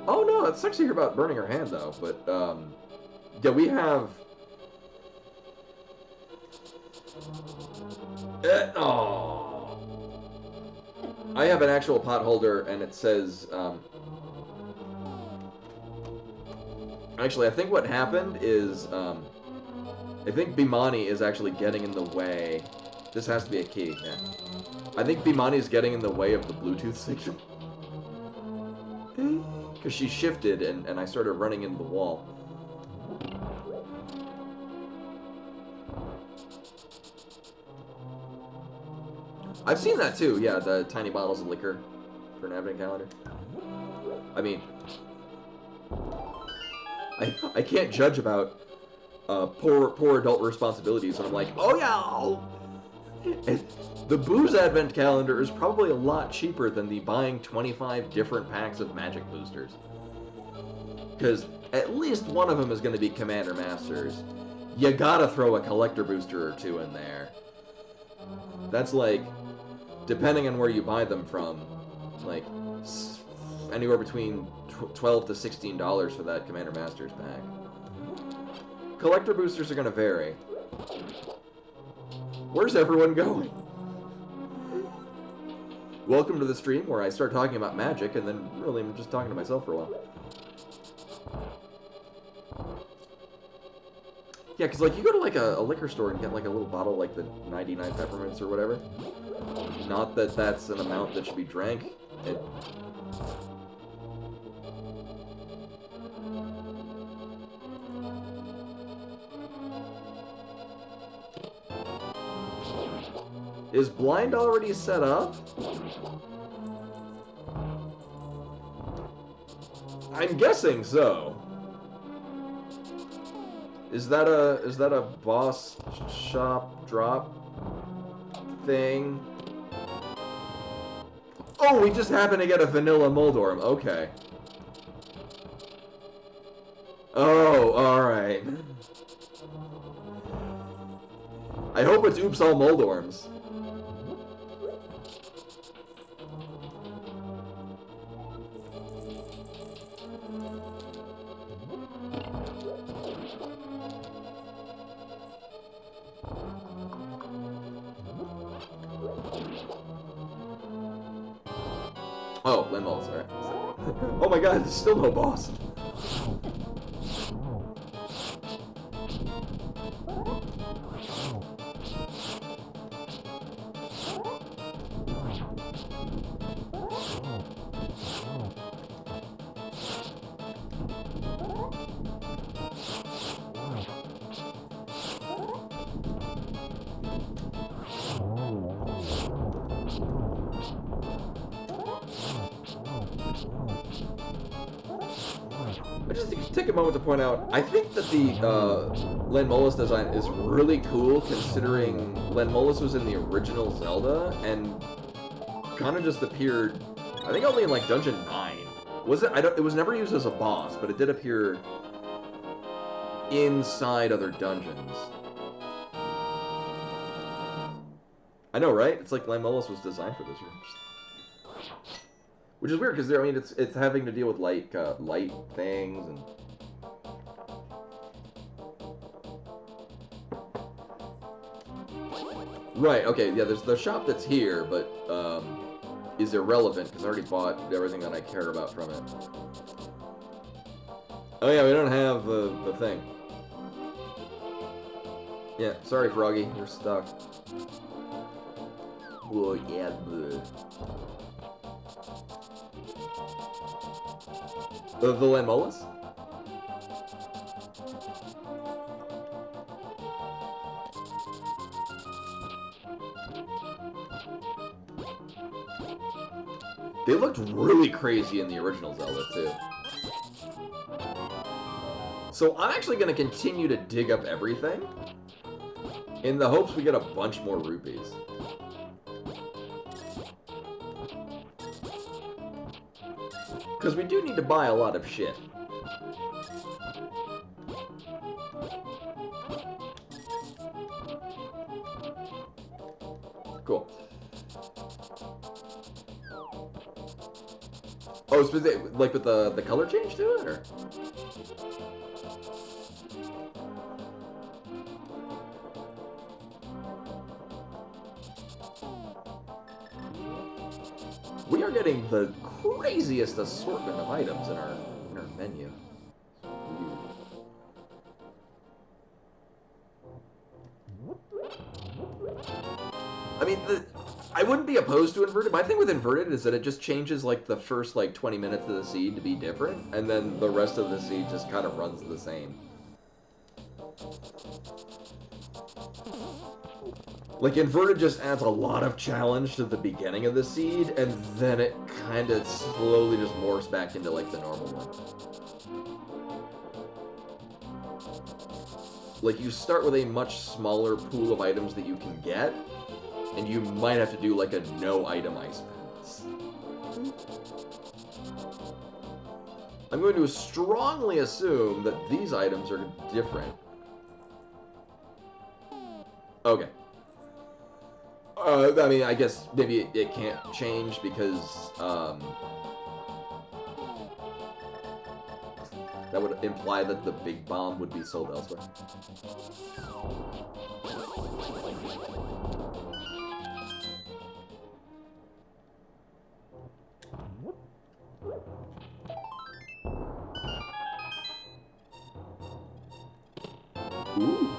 Oh no, it sucks to hear about burning her hand though, but yeah, we have oh, I have an actual pot holder, and it says actually, I think what happened is I think Bimani is actually getting in the way. This has to be a key, yeah. I think Bimani is getting in the way of the Bluetooth signal. Because she shifted, and I started running into the wall. I've seen that too, yeah, the tiny bottles of liquor for an advent calendar. I mean, I can't judge about poor adult responsibilities when I'm like, oh yeah, the booze advent calendar is probably a lot cheaper than the buying 25 different packs of magic boosters. Because at least one of them is going to be Commander Masters. You gotta throw a collector booster or two in there. That's like, depending on where you buy them from, like anywhere between $12 to $16 for that Commander Masters pack. Collector boosters are going to vary. Where's everyone going? Welcome to the stream where I start talking about magic, and then really I'm just talking to myself for a while. Yeah, because like you go to like a liquor store and get like a little bottle like the 99 peppermints or whatever. Not that that's an amount that should be drank. Is blind already set up? I'm guessing so. Is that a boss shop drop thing? Oh, we just happened to get a vanilla Moldorm. Okay. Oh, alright. I hope it's oops all Moldorms. Oh, Len Mullis, alright. Oh my god, there's still no boss. I just take a moment to point out, I think that the Len Mullis design is really cool, considering Len Mullis was in the original Zelda, and kind of just appeared, I think only in like Dungeon 9. Was it? It was never used as a boss, but it did appear inside other dungeons. I know, right? It's like Len Mullis was designed for this room. Which is weird, because I mean, it's having to deal with like light things and. Right. Okay. Yeah. There's the shop that's here, but is irrelevant because I already bought everything that I care about from it. Oh yeah, we don't have the thing. Yeah. Sorry, Froggy. You're stuck. Oh yeah. The Len Mullis? They looked really crazy in the original Zelda, too. So I'm actually going to continue to dig up everything in the hopes we get a bunch more rupees. Because we do need to buy a lot of shit. Cool. Oh, so like with the color change to it, or? We are getting the craziest assortment of items in our menu. I mean, I wouldn't be opposed to inverted. My thing with inverted is that it just changes like the first like 20 minutes of the seed to be different, and then the rest of the seed just kind of runs the same. Like, inverted just adds a lot of challenge to the beginning of the seed, and then it kind of slowly just morphs back into, like, the normal one. Like, you start with a much smaller pool of items that you can get, and you might have to do, like, a no-item ice pass. I'm going to strongly assume that these items are different. Okay. I mean, I guess maybe it can't change because, that would imply that the big bomb would be sold elsewhere. Ooh.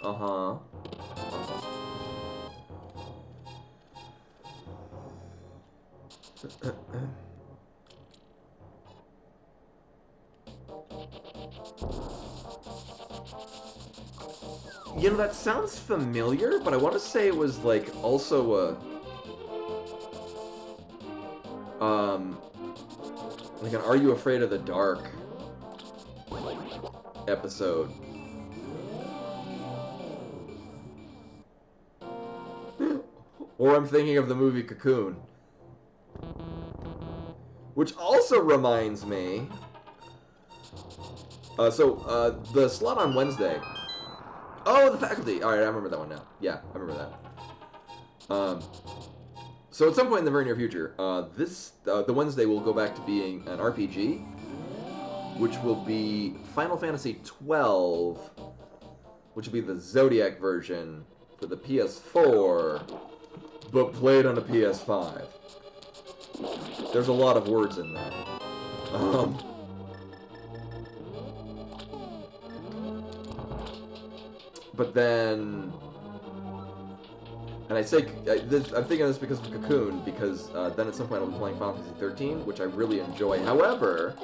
Uh-huh. You know, that sounds familiar, but I want to say it was, like, also like an Are You Afraid of the Dark episode. Or I'm thinking of the movie Cocoon. Which also reminds me... the slot on Wednesday... Oh, the faculty! Alright, I remember that one now. Yeah, I remember that. So at some point in the very near future, the Wednesday will go back to being an RPG, which will be Final Fantasy XII, which will be the Zodiac version for the PS4, but played on a PS5. There's a lot of words in that. But then, and I say, I'm thinking of this because of Cocoon, because then at some point I'll be playing Final Fantasy 13, which I really enjoy. However,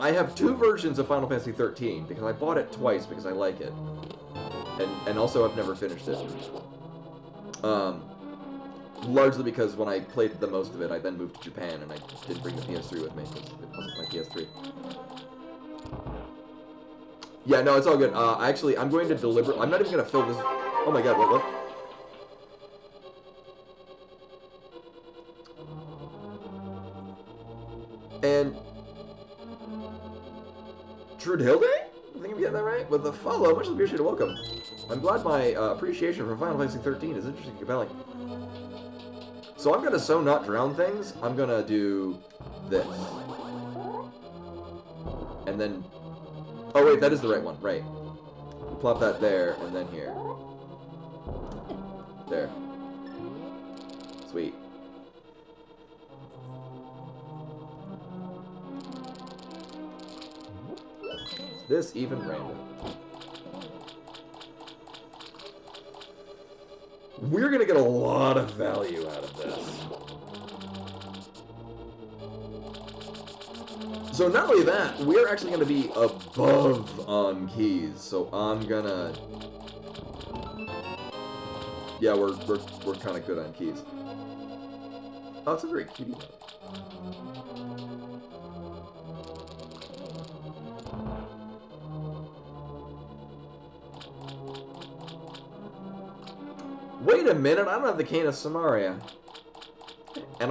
I have 2 versions of Final Fantasy 13, because I bought it twice because I like it. And also I've never finished it. Largely because when I played the most of it, I then moved to Japan, and I didn't bring the PS3 with me, because it wasn't my PS3. Yeah, no, it's all good. Actually, I'm going to deliberately... I'm not even going to fill this... Oh my god, what? And... Trudhilde? I think I'm getting that right? With the follow, much appreciated, welcome. I'm glad my appreciation for Final Fantasy 13 is interesting and compelling. So I'm gonna so not drown things, I'm gonna do this. And then... Oh wait, that is the right one, right. Plop that there, and then here. There. Sweet. Is this even random? We're gonna get a lot of value out of this. So not only that, we're actually gonna be above on keys. So I'm gonna... Yeah, we're kind of good on keys. Oh, it's a very cutie one. Wait a minute, I don't have the Cane of Samaria. And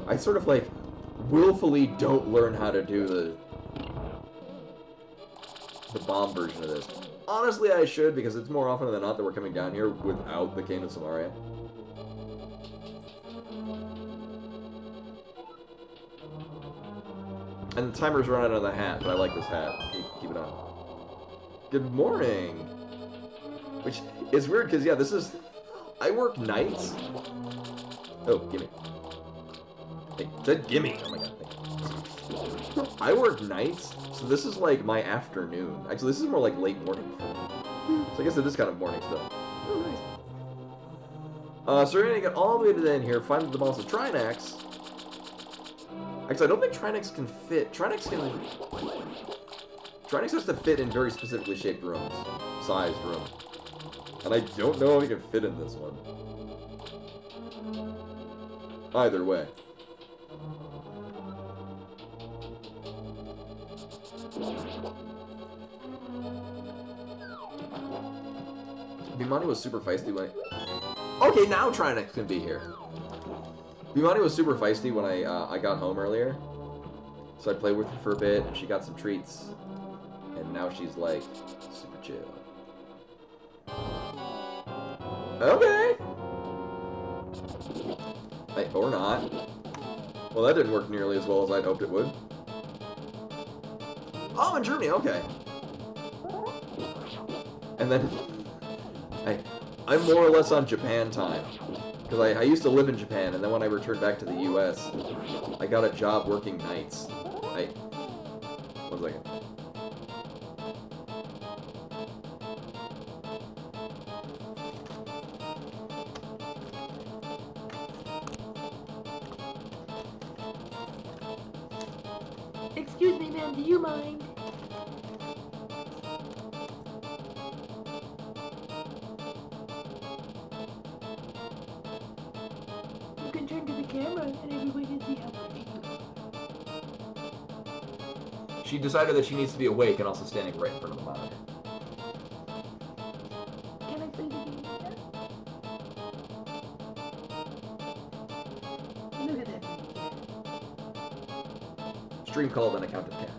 I sort of like willfully don't learn how to do the bomb version of this. Honestly, I should, because it's more often than not that we're coming down here without the Cane of Samaria. And the timer's run out of the hat, but I like this hat. Keep it on. Good morning! Which is weird, because, yeah, this is... I work nights. Oh, gimme. Hey, said gimme! Oh my god, thank you. I work nights, so this is like my afternoon. Actually, this is more like late morning for me. So I guess it is kind of morning still. Oh, nice. So we're gonna get all the way to the end here, find the boss of Trinax. Actually, I don't think Trinax can fit. Trinax has to fit in very specifically shaped rooms. Sized rooms. And I don't know if he can fit in this one. Either way. Bimani was super feisty when Okay, now Trinax can be here. Bimani was super feisty when I got home earlier. So I played with her for a bit, and she got some treats. And now she's like, super chill. Okay! Hey, or not. Well, that didn't work nearly as well as I'd hoped it would. Oh, in Germany, okay. And then... I'm more or less on Japan time. Because I used to live in Japan, and then when I returned back to the US, I got a job working nights. One second. Excuse me, ma'am, do you mind? You can turn to the camera and everyone can see how pretty you are. She decided that she needs to be awake and also standing right in front of the monitor. Can I play the game with that? Look at that pretty cat. Stream called an accountant cat.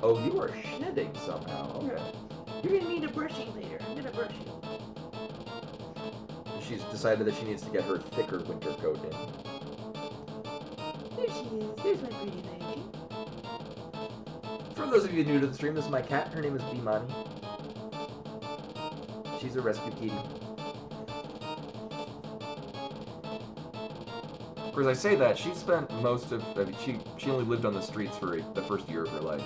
Oh, you are shedding somehow. Okay. You're gonna need a brushing later. I'm gonna brush you. She's decided that she needs to get her thicker winter coat in. There she There's my pretty lady. For those of you new to the stream, this is my cat. Her name is Bimani. She's a rescue kitty. Of course, I say that, she spent most of, I mean, she only lived on the streets for the first year of her life.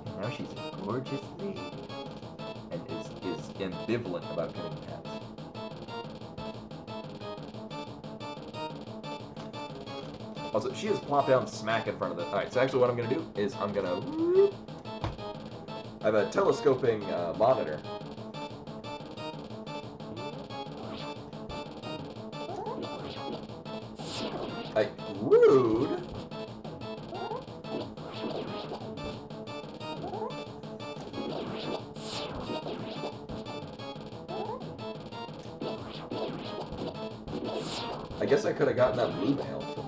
And now she's a gorgeous lady. And is ambivalent about getting cats. Also, she is plopped down smack in front of it. Alright, so actually what I'm going to do is I'm going to... I have a telescoping monitor. Rude. I guess I could have gotten that blue mail from...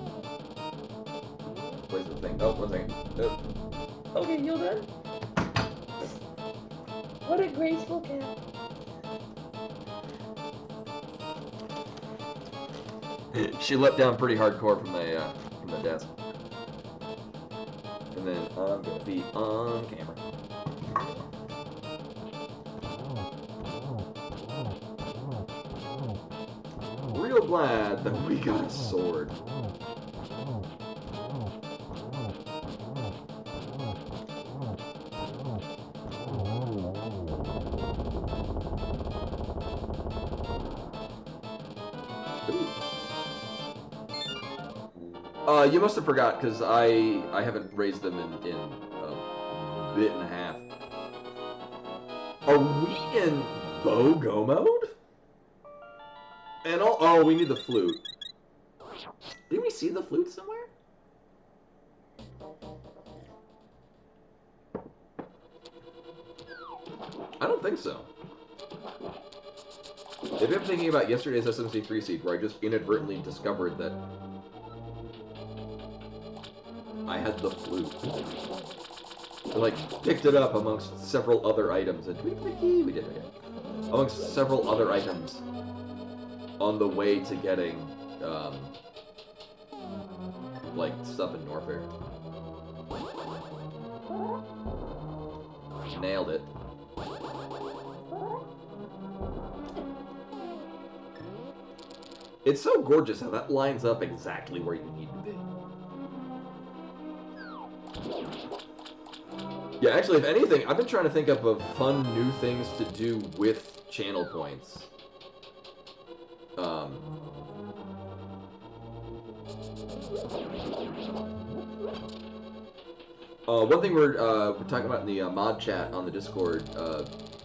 Where's the thing? Oh, one second. Oh. Okay, you're done. What a graceful cat. She let down pretty hardcore from the desk. And then I'm gonna be on camera. Real glad that we got a sword. You must have forgot, because I haven't raised them in a bit and a half. Are we in BOGO mode? And oh, we need the flute. Did we see the flute somewhere? I don't think so. Maybe I'm thinking about yesterday's SMC3 seed, where I just inadvertently discovered that I had the flute. I, like, picked it up amongst several other items, and we did, okay. Amongst several other items on the way to getting, like, stuff in Norfair. Nailed it. It's so gorgeous how that lines up exactly where you need to be. Yeah, actually, if anything, I've been trying to think up of fun new things to do with channel points. One thing we're talking about in the mod chat on the Discord,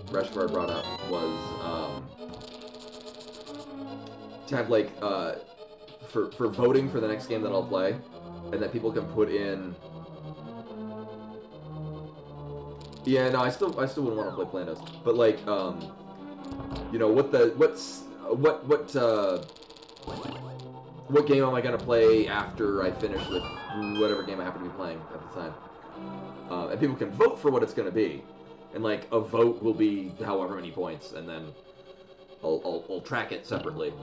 Rashvar brought up was to have, like, for voting for the next game that I'll play, and that people can put in. Yeah, no, I still wouldn't want to play Plandos, but like, you know, what game am I gonna play after I finish with whatever game I happen to be playing at the time, and people can vote for what it's gonna be, and like a vote will be however many points, and then I'll track it separately.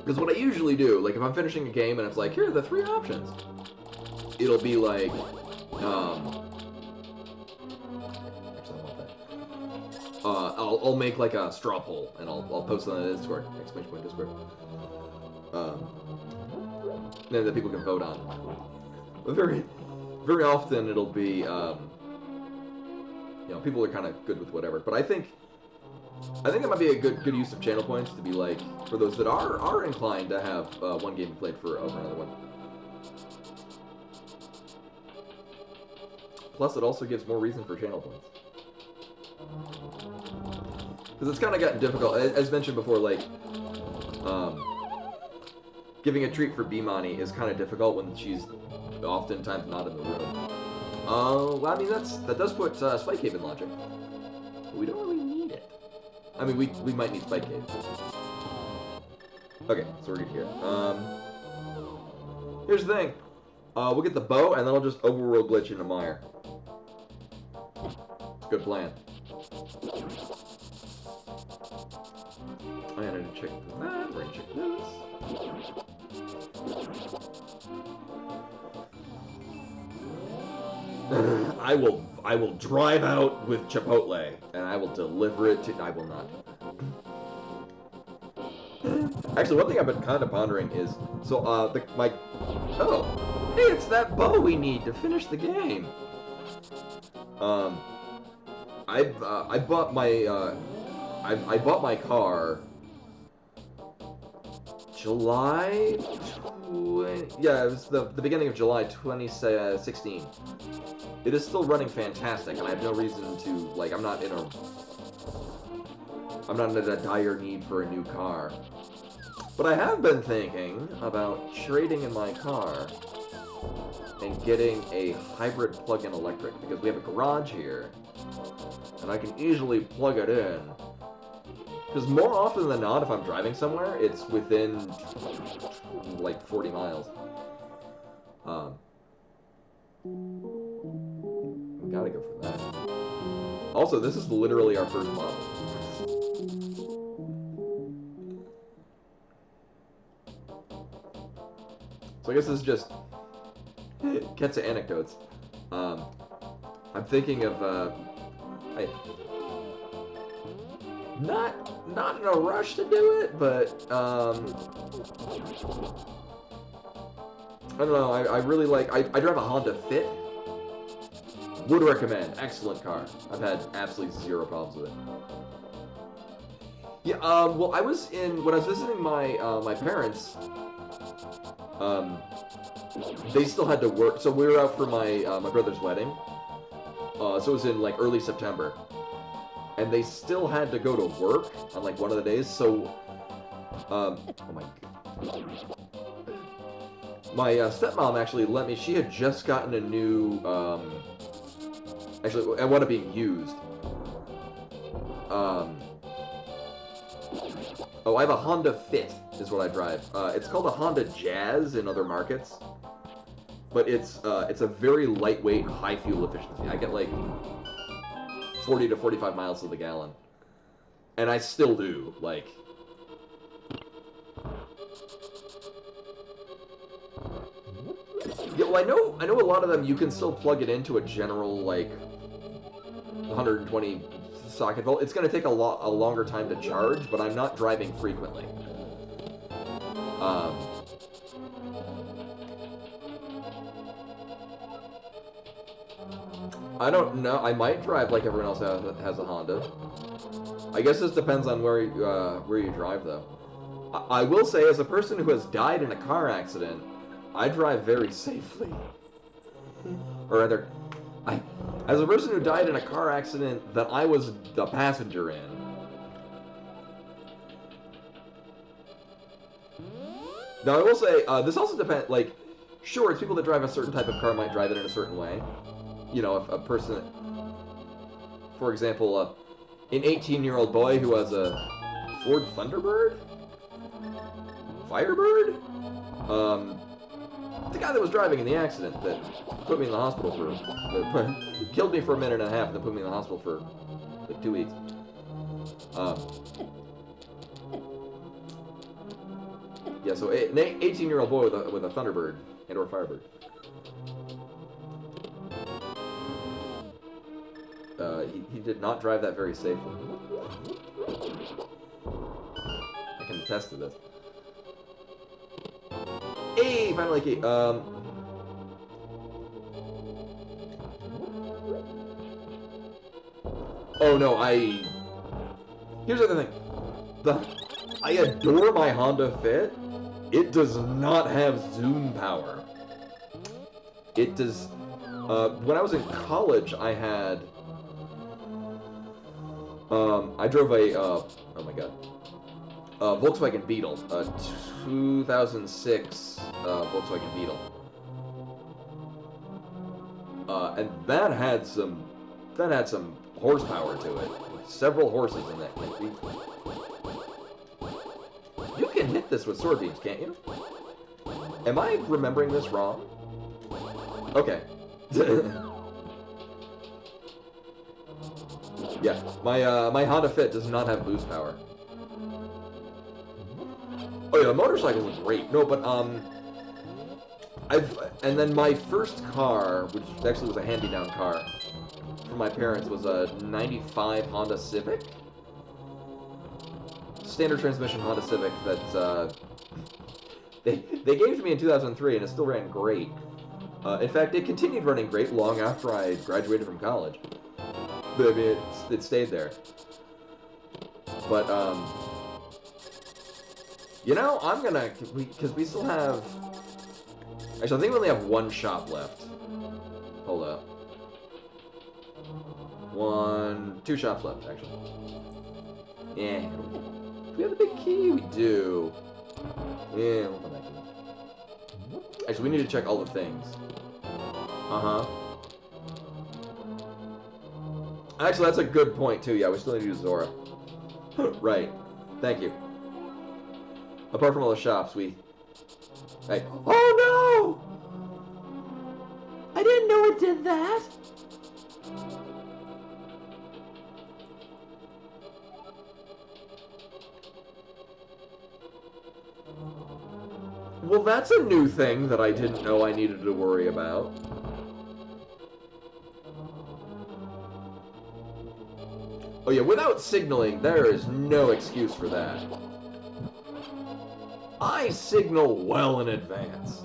Because what I usually do, like if I'm finishing a game and it's like, here are the 3 options. It'll be like, actually, I want that. I'll make like a straw poll, and I'll post it on the Discord, ! Discord. Then that people can vote on. But very often it'll be, you know, people are kind of good with whatever. But I think it might be a good use of channel points to be like, for those that are inclined to have one game played for over another one. Plus, it also gives more reason for channel points. Because it's kind of gotten difficult, as mentioned before, like, giving a treat for Bimani is kind of difficult when she's oftentimes not in the room. Well, I mean, that does put Spike Cave in logic. But we don't really need it. I mean, we might need Spike Cave. Okay, so we're good here. Here's the thing. We'll get the bow, and then I'll just overworld glitch into Mire. Good plan. I gotta check that range check this. I will drive out with Chipotle, and I will deliver it to... I will not. Actually, one thing I've been kind of pondering is... So, Oh! Hey, it's that bow we need to finish the game! I bought my car... July... Yeah, it was the beginning of July 2016. It is still running fantastic, and I have no reason to, like, I'm not in a dire need for a new car. But I have been thinking about trading in my car and getting a hybrid plug-in electric, because we have a garage here, and I can easily plug it in. Because more often than not, if I'm driving somewhere, it's within, like, 40 miles. Gotta go for that. Also, this is literally our first model. So I guess this is just Ketsa anecdotes. I'm thinking of not in a rush to do it, but I don't know. I really like. I drive a Honda Fit. Would recommend. Excellent car. I've had absolutely zero problems with it. Yeah. Well, when I was visiting my my parents. They still had to work, so we were out for my my brother's wedding. So it was in like early September, and they still had to go to work on like one of the days. So, oh my God. My stepmom actually let me. She had just gotten a new. Actually, I wound up being used. Oh, I have a Honda Fit, is what I drive. It's called a Honda Jazz in other markets, but it's a very lightweight, high fuel efficiency. I get like 40 to 45 miles to the gallon, and I still do like. Yeah, well, I know a lot of them you can still plug it into a general like 120 socket volt. It's going to take a longer time to charge, but I'm not driving frequently. I don't know. I might drive like everyone else has a Honda. I guess this depends on where you drive, though. I will say, as a person who has died in a car accident, I drive very safely. Or rather, as a person who died in a car accident that I was the passenger in. Now, I will say, this also depends, like, sure, it's people that drive a certain type of car might drive it in a certain way. You know, if a person, for example, an 18-year-old boy who has a Ford Thunderbird? Firebird? The guy that was driving in the accident that put me in the hospital killed me for a minute and a half and then put me in the hospital for like 2 weeks. Yeah, so an 18-year-old boy with a Thunderbird and or Firebird. He did not drive that very safely. I can attest to this. Hey, finally key. Oh no, here's the other thing. I adore my Honda Fit. It does not have zoom power. It does. When I was in college, I had. I drove a. Oh my god. Volkswagen Beetle, 2006 Volkswagen Beetle, and that had some horsepower to it. Several horses in that thing. You can hit this with sword beams, can't you? Am I remembering this wrong? Okay. Yeah, my Honda Fit does not have boost power. Oh yeah, the motorcycles are great. No, but and then my first car, which actually was a hand-me-down car from my parents, was a '95 Honda Civic, standard transmission Honda Civic that they gave to me in 2003, and it still ran great. In fact, it continued running great long after I graduated from college. But, I mean, it stayed there. But you know, I'm gonna because we still have. Actually, I think we only have one shop left. Hold up. Two shops left, actually. Yeah. Do we have the big key? We do. Yeah, we'll come back to it. Actually, we need to check all the things. Uh-huh. Actually, that's a good point, too. Yeah, we still need to use Zora. Right. Thank you. Apart from all the shops, we... Hey. Oh, no! I didn't know it did that! Well, that's a new thing that I didn't know I needed to worry about. Oh yeah, without signaling, there is no excuse for that. I signal well in advance.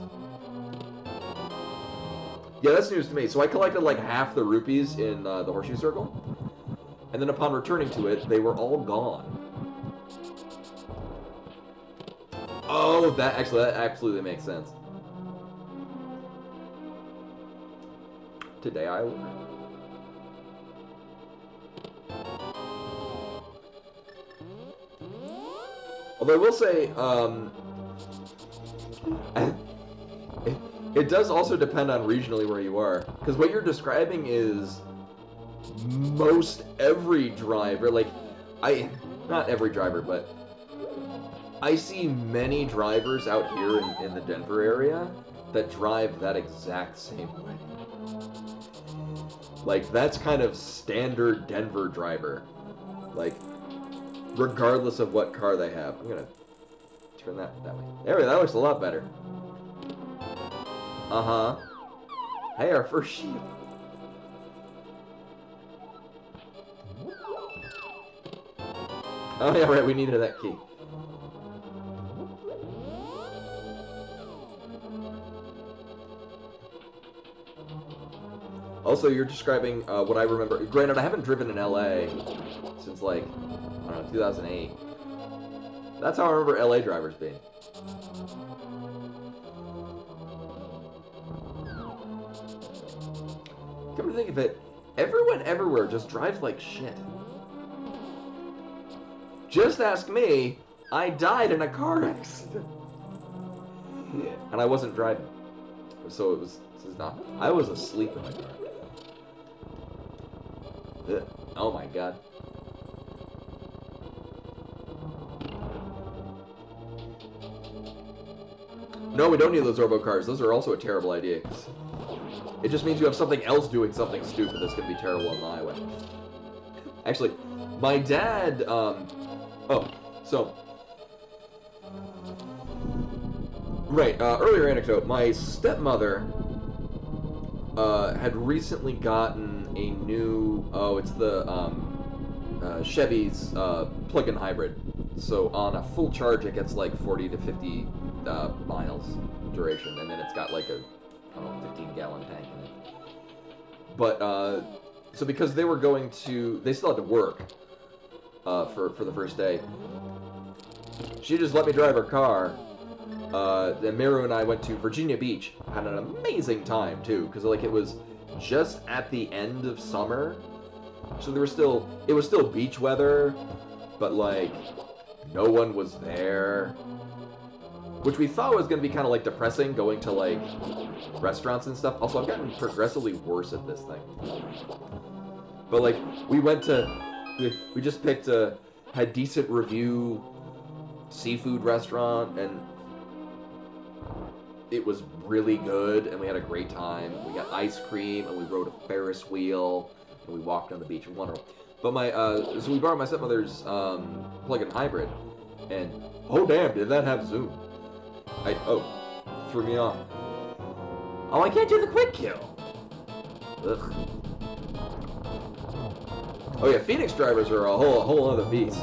Yeah, that's news to me. So I collected like half the rupees in the horseshoe circle, and then upon returning to it, they were all gone. Oh, that absolutely makes sense. Today I learned. Although I will say, it does also depend on regionally where you are, because what you're describing is most every driver. Like, not every driver, but I see many drivers out here in the Denver area that drive that exact same way. Like, that's kind of standard Denver driver. Like, regardless of what car they have. I'm gonna turn that way. There, that looks a lot better. Uh-huh. Hey, our first sheep. Oh yeah, right, we needed that key. Also, you're describing what I remember. Granted, I haven't driven in LA since, like, I don't know, 2008. That's how I remember LA drivers being. Come to think of it, everyone everywhere just drives like shit. Just ask me, I died in a car accident. And I wasn't driving. So it was not. I was asleep in my car. Oh my god. No, we don't need those Orbo cars. Those are also a terrible idea. It just means you have something else doing something stupid that's going to be terrible on the highway. Actually, my dad, earlier anecdote, my stepmother, had recently gotten a new, it's the, Chevy's, plug-in hybrid. So on a full charge, it gets like 40 to 50 miles duration, and then it's got like a, I don't know, 15-gallon tank in it. But, so because they were going to, they still had to work, for the first day, she just let me drive her car. Then Meru and I went to Virginia Beach, had an amazing time too, because like it was just at the end of summer, so it was still beach weather, but like no one was there, which we thought was going to be kind of like depressing, going to like restaurants and stuff. Also, I've gotten progressively worse at this thing, but like we just picked had decent review seafood restaurant, and it was really good, and we had a great time. We got ice cream, and we rode a Ferris wheel, and we walked on the beach. Wonderful. But so we borrowed my stepmother's plug-in hybrid, And oh damn, did that have zoom? Threw me off. Oh, I can't do the quick kill. Ugh. Oh yeah, Phoenix drivers are a whole other beast.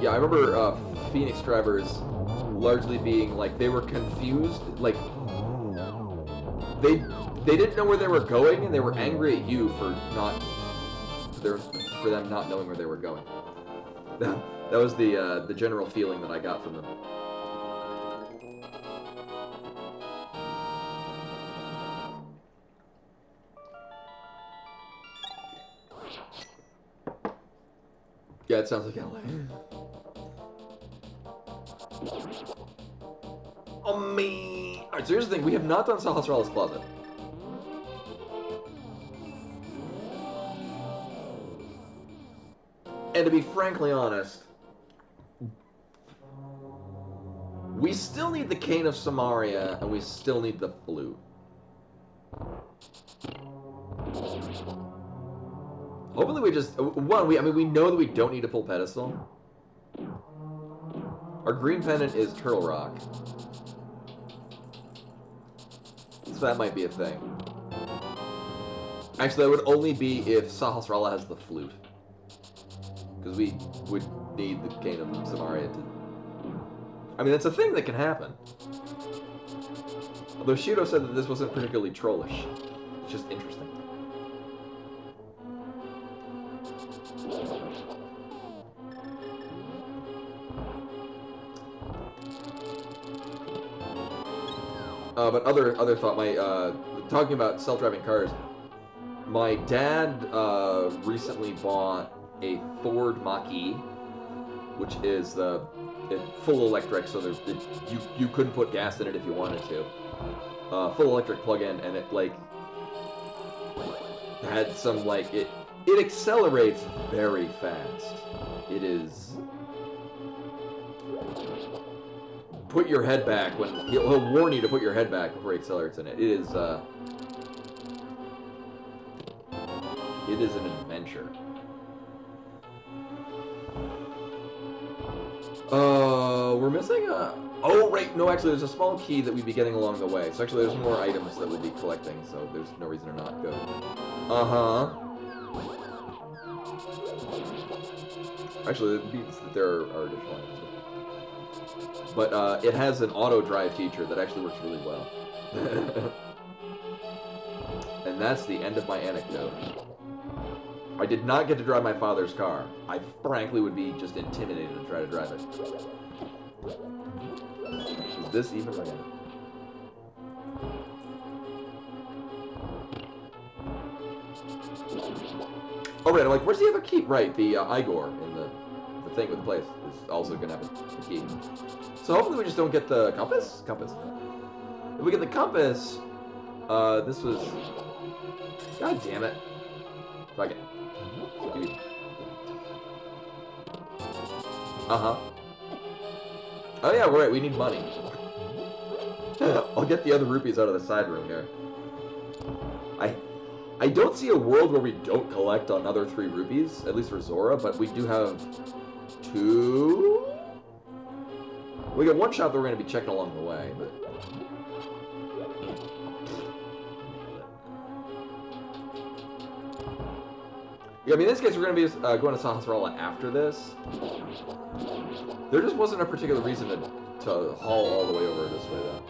I remember Phoenix drivers largely being like they were confused, like they didn't know where they were going, and they were angry at you for them not knowing where they were going. That was the general feeling that I got from them. Yeah, it sounds like LA. Oh me. Alright, so here's the thing. We have not done Sahasrara's Closet. And to be frankly honest, we still need the Cane of Samaria, and we still need the flute. Hopefully we just... we know that we don't need a full pedestal. Our green pendant is Turtle Rock. So that might be a thing. Actually, that would only be if Sahasrara has the flute. Because we would need the Cane of Samaria to... I mean, that's a thing that can happen. Although Shido said that this wasn't particularly trollish. It's just interesting. But other thought, talking about self-driving cars, my dad recently bought a Ford Mach-E, which is full electric, so you couldn't put gas in it if you wanted to. Full electric plug-in, and it had some it accelerates very fast. It is. Put your head back when he'll warn you to put your head back before he accelerates in it. It is an adventure. We're missing a... Oh, right, no, actually, there's a small key that we'd be getting along the way. So actually, there's more items that we'll be collecting, so there's no reason to not go. Uh-huh. Actually, it means that there are additional items. But it has an auto-drive feature that actually works really well. And that's the end of my anecdote. I did not get to drive my father's car. I frankly would be just intimidated to try to drive it. Is this even right? Oh, right, I'm like, where's the other key? Right, the Igor in the thing with the place is also gonna have a key. So hopefully we just don't get the compass? Compass. If we get the compass, this was... God damn it. Fuck it. Uh-huh. Oh yeah, we're right, we need money. I'll get the other rupees out of the side room here. I don't see a world where we don't collect another 3 rupees, at least for Zora, but we do have 2... We got one shop that we're going to be checking along the way, but... Yeah, I mean, in this case, we're going to be going to Sahasrara after this. There just wasn't a particular reason to haul all the way over this way, though.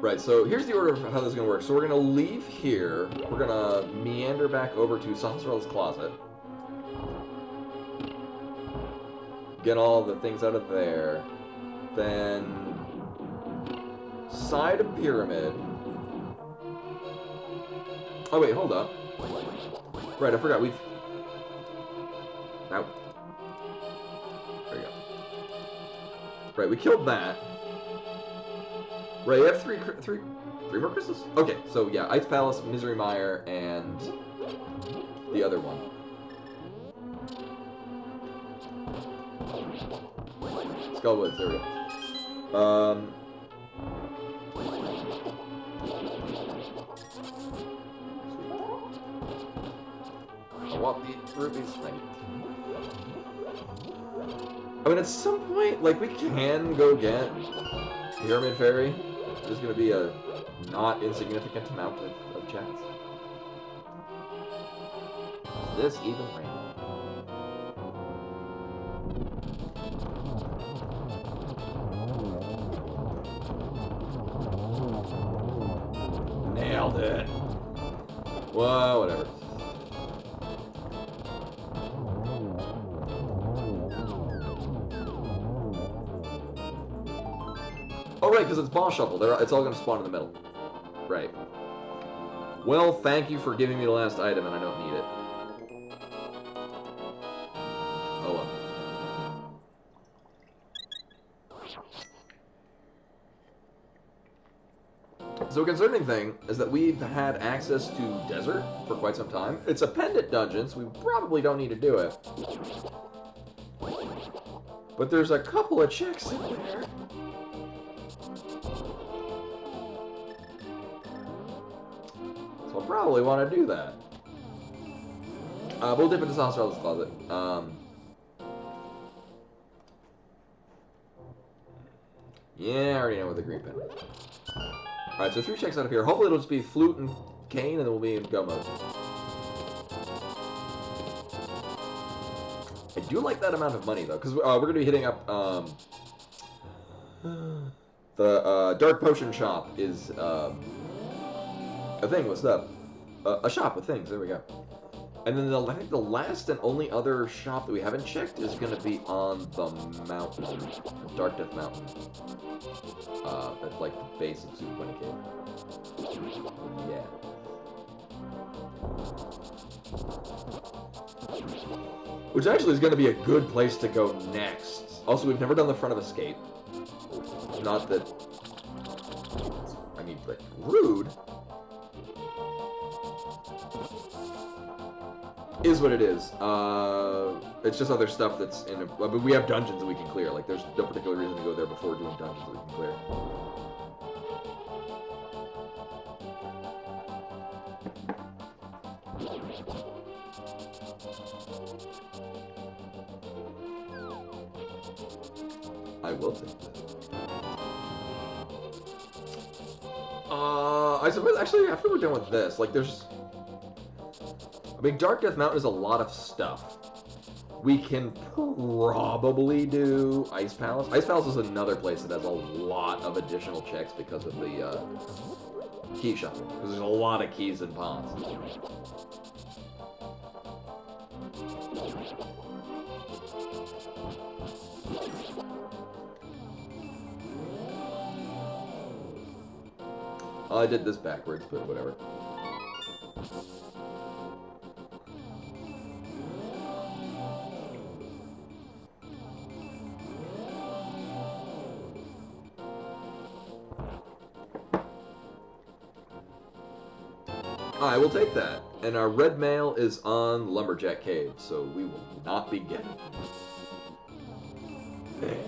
Right, so here's the order of how this is going to work. So we're going to leave here. We're going to meander back over to Sahasrara's closet. Get all the things out of there. Then... side of pyramid. Oh, wait, hold up. Right, I forgot. We've... Now. There you go. Right, we killed that. Right, you have three more crystals? Okay, so yeah, Ice Palace, Misery Mire, and the other one. Skullwoods, there we go. I want the rubies. I mean, at some point, like, we can go get Pyramid Fairy. There's going to be a not insignificant amount of checks. Is this even random? Nailed it. Well, whatever. Oh, right, because it's Boss Shuffle. It's all going to spawn in the middle. Right. Well, thank you for giving me the last item, and I don't need it. Oh, well. So a concerning thing is that we've had access to Desert for quite some time. It's a pendant dungeon, so we probably don't need to do it. But there's a couple of checks in there. So I'll probably want to do that. We'll dip into Saucer's Closet. Yeah, I already know what the green pen is. Alright, so 3 checks out of here. Hopefully it'll just be Flute and Cane, and then we'll be in go mode. I do like that amount of money, though, because we're going to be hitting up, the, Dark Potion Shop is, a thing, what's up? A shop with things, there we go. And then I think the last and only other shop that we haven't checked is going to be on the mountain, the Dark Death Mountain. At like the base of Super Bunny Cave. Yeah. Which actually is going to be a good place to go next. Also, we've never done the front of Escape. Not that... I mean, like, rude. Is what it is. It's just other stuff that's in... But we have dungeons that we can clear. Like, there's no particular reason to go there before doing dungeons that we can clear. I will take that. I suppose, actually, after we're done with this, like, there's... I mean, Dark Death Mountain is a lot of stuff. We can probably do Ice Palace. Ice Palace is another place that has a lot of additional checks because of the key shuffle. Because there's a lot of keys and pawns. I did this backwards, but whatever. I will take that. And our red mail is on Lumberjack Cave, so we will not be getting it.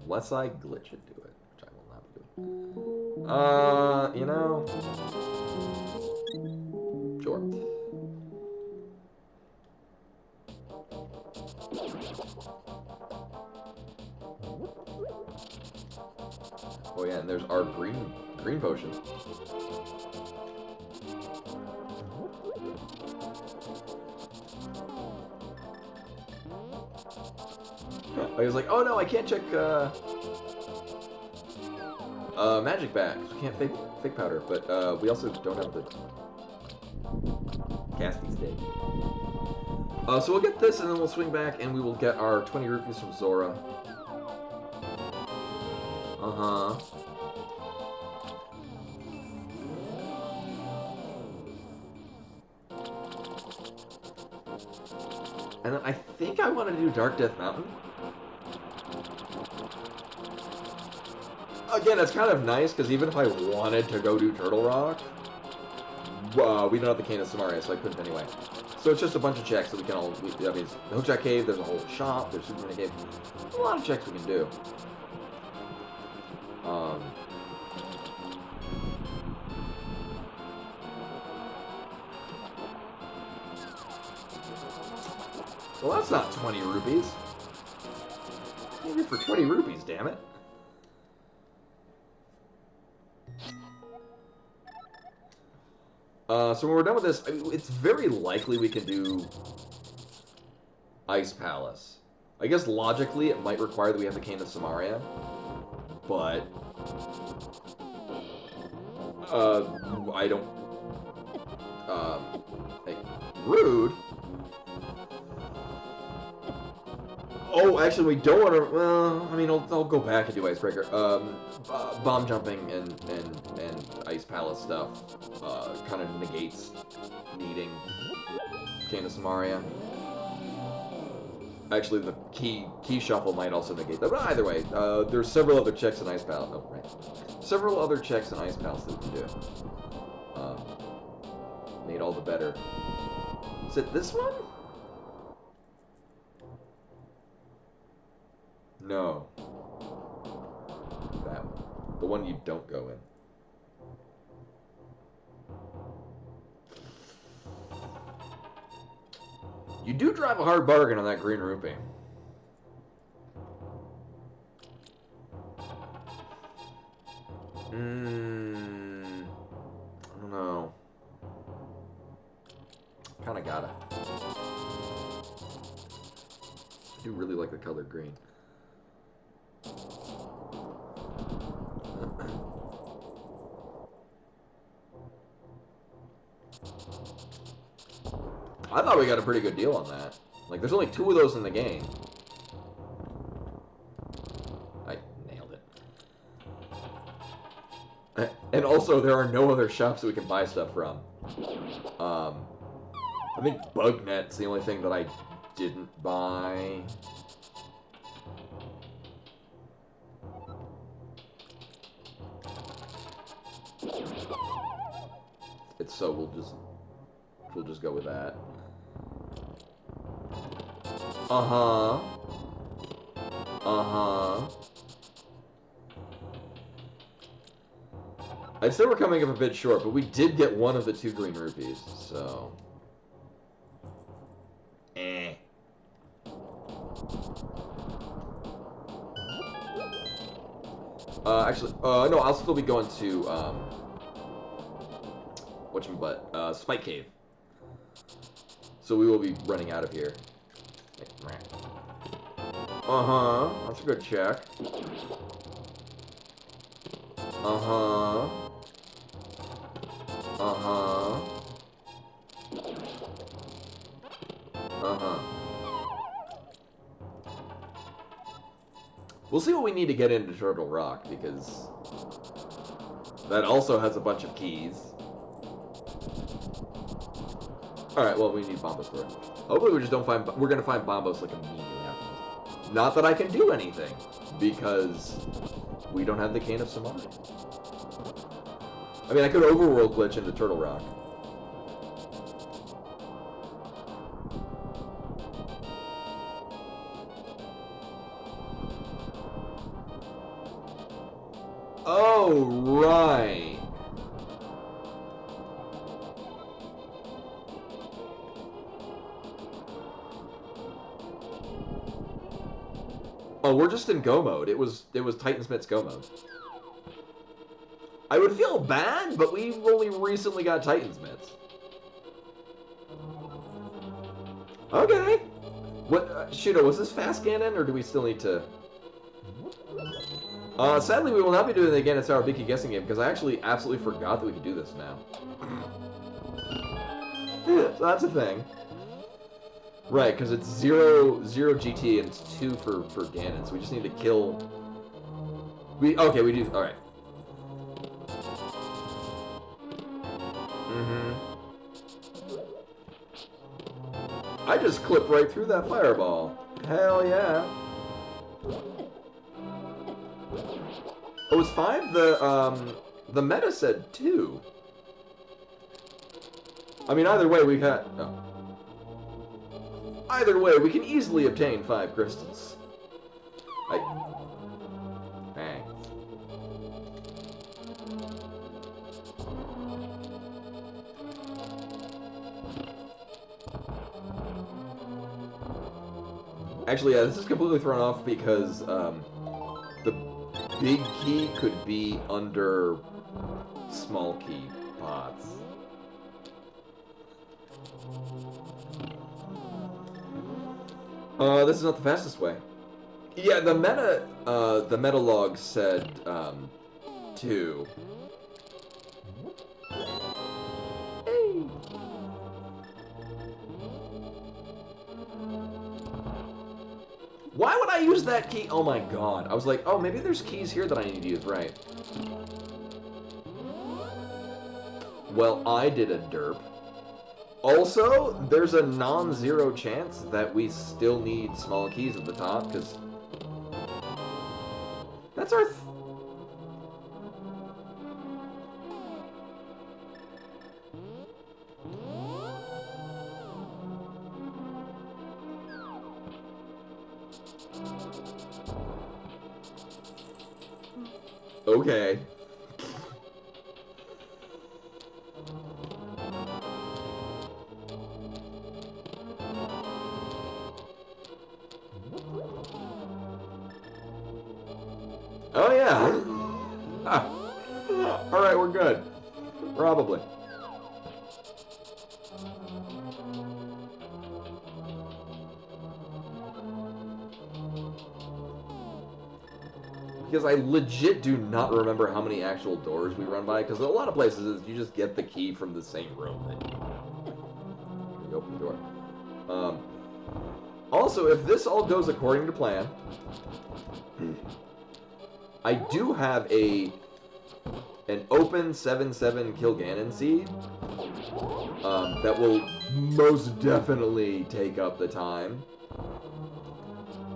Unless I glitch into it, which I will not be doing. You know... Sure. Oh yeah, and there's our green potion. I was like, oh no, I can't check magic back. We can't fake powder, but we also don't have the casting stage. So we'll get this, and then we'll swing back, and we will get our 20 rupees from Zora. Uh-huh. And then I think I want to do Dark Death Mountain. Again, it's kind of nice, because even if I wanted to go do Turtle Rock, we don't have the Cane of Samaria, so I couldn't anyway. So it's just a bunch of checks that we can all... I mean, the Hookjack Cave, there's a whole shop, there's Superman Cave. A lot of checks we can do. Well, that's not 20 rupees. I'm here for 20 rupees, damn it. So when we're done with this, I mean, it's very likely we can do Ice Palace. I guess logically it might require that we have the Cane of Samaria, but I don't. Hey, rude. Oh, actually, we don't want to. Well, I mean, I'll go back and do Icebreaker. Bomb jumping and Ice Palace stuff kind of negates needing Cane of Samaria. Actually, the key shuffle might also negate that. But either way, there's several other checks in Ice Palace. Oh, right. Several other checks in Ice Palace that we can do. Made all the better. Is it this one? No. That one. The one you don't go in. You do drive a hard bargain on that green rupee. I don't know. Kinda gotta. I do really like the color green. I thought we got a pretty good deal on that. Like, there's only 2 of those in the game. I nailed it. And also, there are no other shops that we can buy stuff from. I think Bugnet's the only thing that I didn't buy. It's so we'll just go with that. Uh-huh. I'd say we're coming up a bit short, but we did get one of the 2 green rupees, so... no, I'll still be going to, whatchambutt, Spike Cave. So we will be running out of here. Uh-huh, that's a good check. Uh-huh. Uh-huh. Uh-huh. We'll see what we need to get into Turtle Rock, because that also has a bunch of keys. Alright, well, we need Bombos for it. Hopefully we just don't find... We're gonna find Bombos like immediately after this. Not that I can do anything, because we don't have the Cane of Samaria. I mean, I could overworld glitch into Turtle Rock. Oh, right. Oh, we're just in go mode. It was Titansmith's go mode. I would feel bad, but we only recently got Titansmiths. Okay. What, Shudo, was this fast Ganon, or do we still need to... sadly, we will not be doing it again. It's our Biki guessing game, because I actually absolutely forgot that we could do this now. So that's a thing. Right, because it's 0 GT and it's 2 for Ganon, so we just need to kill... Okay, we do... Alright. I just clipped right through that fireball. Hell yeah. Oh, was 5? The meta said 2. I mean, either way, we got... Oh. Either way, we can easily obtain 5 crystals. Bang. Actually, yeah, this is completely thrown off because the big key could be under small key pots. This is not the fastest way. Yeah, the meta log said 2. Hey. Why would I use that key? Oh my god. I was like, oh, maybe there's keys here that I need to use, right? Well, I did a derp. Also, there's a non-zero chance that we still need small keys at the top, because... That's our... Okay. Oh yeah. All right, we're good. Probably. Because I legit do not remember how many actual doors we run by, because a lot of places you just get the key from the same room that you open the door. Also, if this all goes according to plan, I do have an open 7/7 Kilgannon seed that will most definitely take up the time.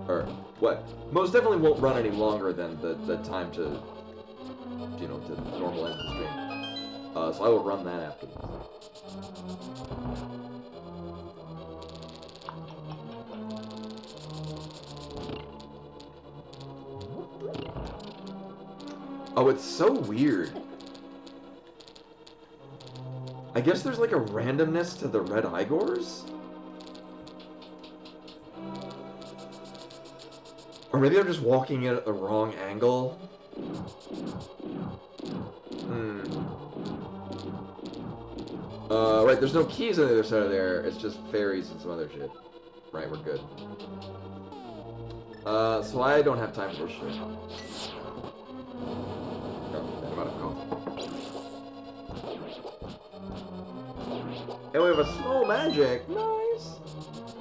Or what? Most definitely won't run any longer than the time to, you know, to normal end of the stream. So I will run that afterwards. Oh, it's so weird. I guess there's like a randomness to the red Igors? Or maybe I'm just walking in at the wrong angle? Right, there's no keys on the other side of there. It's just fairies and some other shit. Right, we're good. So I don't have time for this shit. And we have a small magic. Nice.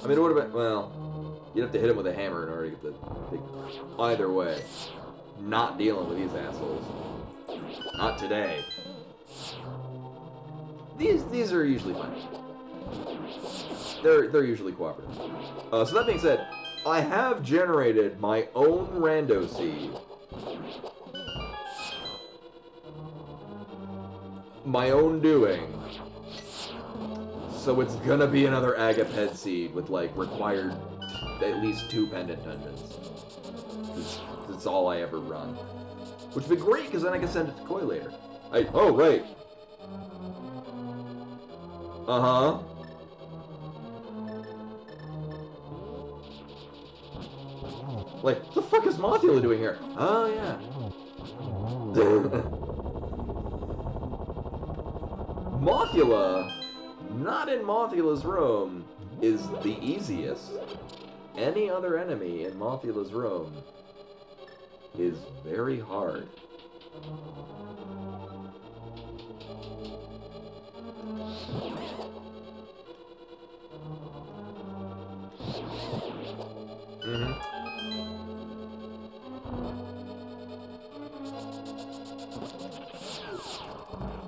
I mean, it would have been, well, you'd have to hit him with a hammer in order to get the big... Either way, not dealing with these assholes. Not today. These are usually fine. They're usually cooperative. So that being said, I have generated my own rando seed. My own doing. So it's gonna be another Agaped seed with, like, required at least 2 pendant dungeons. That's all I ever run. Which would be great, because then I can send it to Koi later. Oh, right. Uh-huh. Like, what the fuck is Mothula doing here? Oh, yeah. Mothula, not in Mothula's room, is the easiest. Any other enemy in Mothula's room is very hard.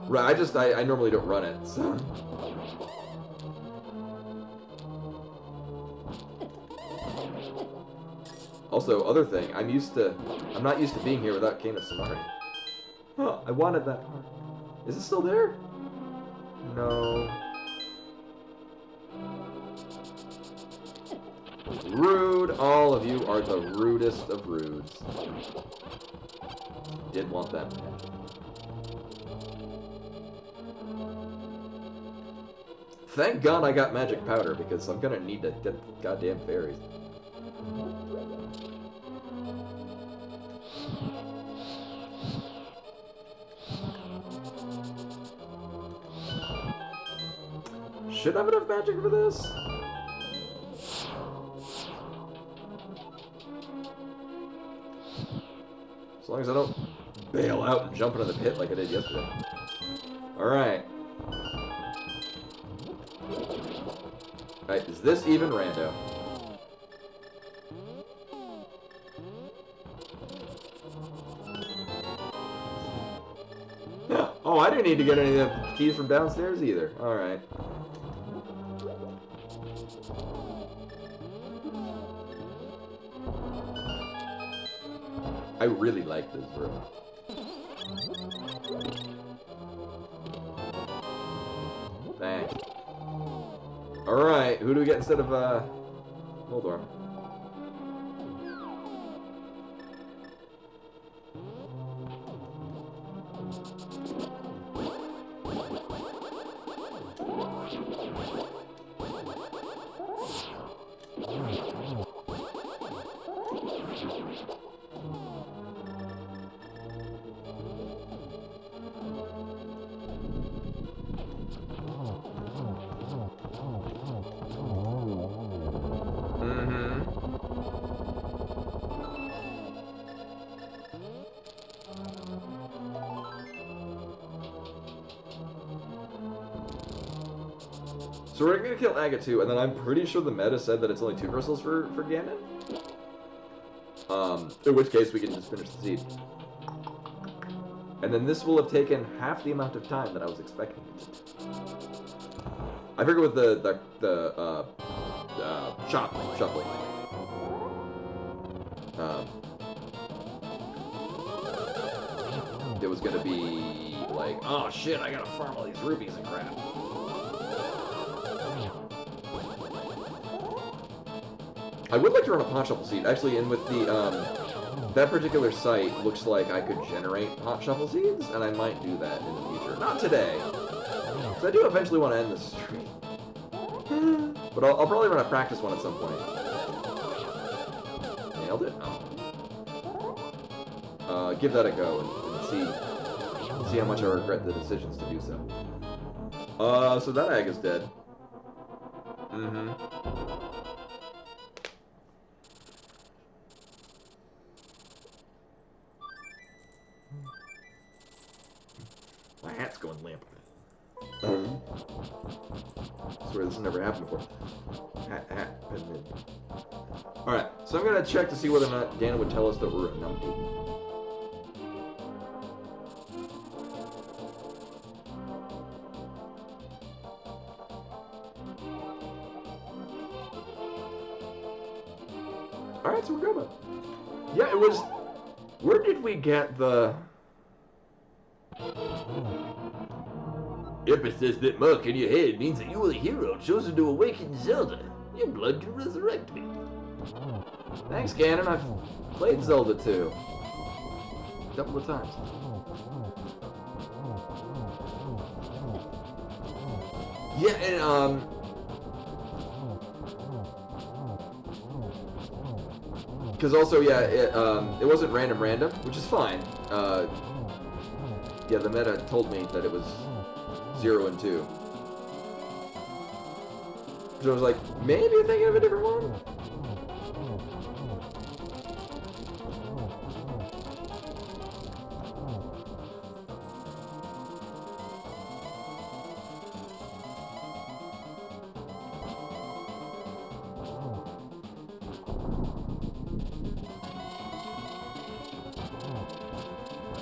Right, I normally don't run it, so... Also, other thing, I'm not used to being here without Kena Samari. Oh, I wanted that heart. Is it still there? No. Rude. All of you are the rudest of rudes. Did want that pet. Thank God I got magic powder, because I'm gonna need to get the goddamn fairies. Should I have enough magic for this? As long as I don't bail out and jump into the pit like I did yesterday. Alright. Alright, is this even rando? Oh, I didn't need to get any of the keys from downstairs either. Alright. I really like this room. Thanks. Alright, who do we get instead of, Moldorm? So we're gonna kill Aga 2, and then I'm pretty sure the meta said that it's only 2 crystals for Ganon. In which case we can just finish the seed. And then this will have taken half the amount of time that I was expecting it to. I figure with the shuffling. It was gonna be like, oh shit, I gotta farm all these rubies and crap. I would like to run a pot shuffle seed, actually, and with the, that particular site looks like I could generate pot shuffle seeds, and I might do that in the future. Not today, because I do eventually want to end this stream. But I'll probably run a practice one at some point. Nailed it? Oh. Give that a go and see how much I regret the decisions to do so. So that egg is dead. Mm-hmm. My hat's going limp. I swear this has never happened before. Hat. Alright, so I'm gonna check to see whether or not Dana would tell us that we're a numpty. Alright, so we're good. Yeah, it was... Where did we get the... Your persistent mark in your head means that you are the hero chosen to awaken Zelda. Your blood to resurrect me. Thanks, Ganon. I've played Zelda too. A couple of times. Yeah, and because also, yeah, it wasn't random, which is fine. Yeah, the meta told me that it was 0 and 2. So I was like, maybe you're thinking of a different one?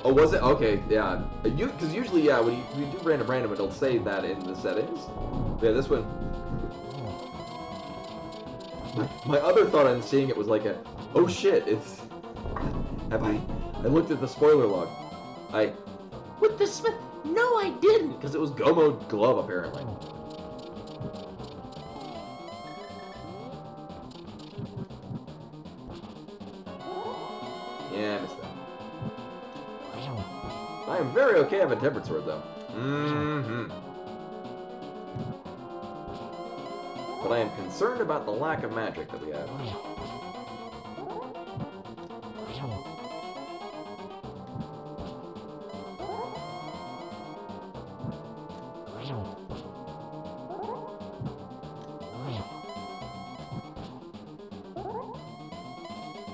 Oh, was it? Okay, yeah. Because usually, yeah, when you do random, it'll say that in the settings. Yeah, this one. My other thought on seeing it was like a, oh shit, it's... I looked at the spoiler log. With the Smith? No, I didn't, because it was Gomo Glove, apparently. Yeah, I missed that. I am very okay having Tempered Sword, though. Mm-hmm. But I am concerned about the lack of magic that we have.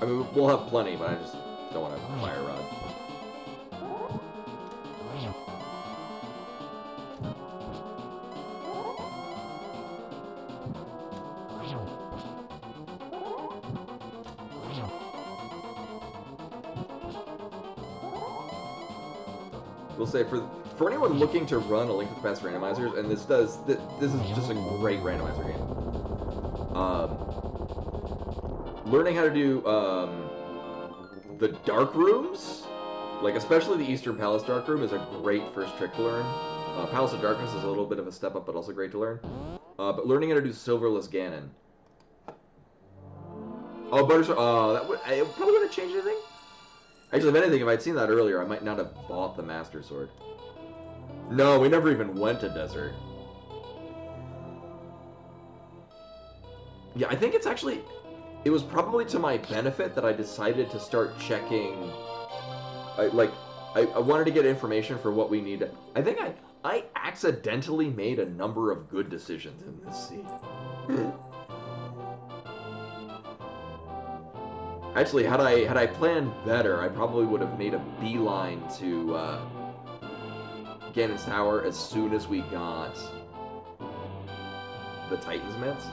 I mean, we'll have plenty, but I just don't want to Fire Rod. We'll say for anyone looking to run a Link to the Past randomizers, and this is just a great randomizer game. Learning how to do the dark rooms, like especially the Eastern Palace dark room, is a great first trick to learn. Palace of Darkness is a little bit of a step up, but also great to learn. But learning how to do Silverless Ganon. Oh, Buttersword. It probably wouldn't have changed anything. Actually, if anything, if I'd seen that earlier, I might not have bought the Master Sword. No, we never even went to Desert. Yeah, I think it's actually... It was probably to my benefit that I decided to start checking... I wanted to get information for what we need. I think I accidentally made a number of good decisions in this scene. Actually, had I planned better, I probably would have made a beeline to Ganon's Tower as soon as we got the Titan's Mitts.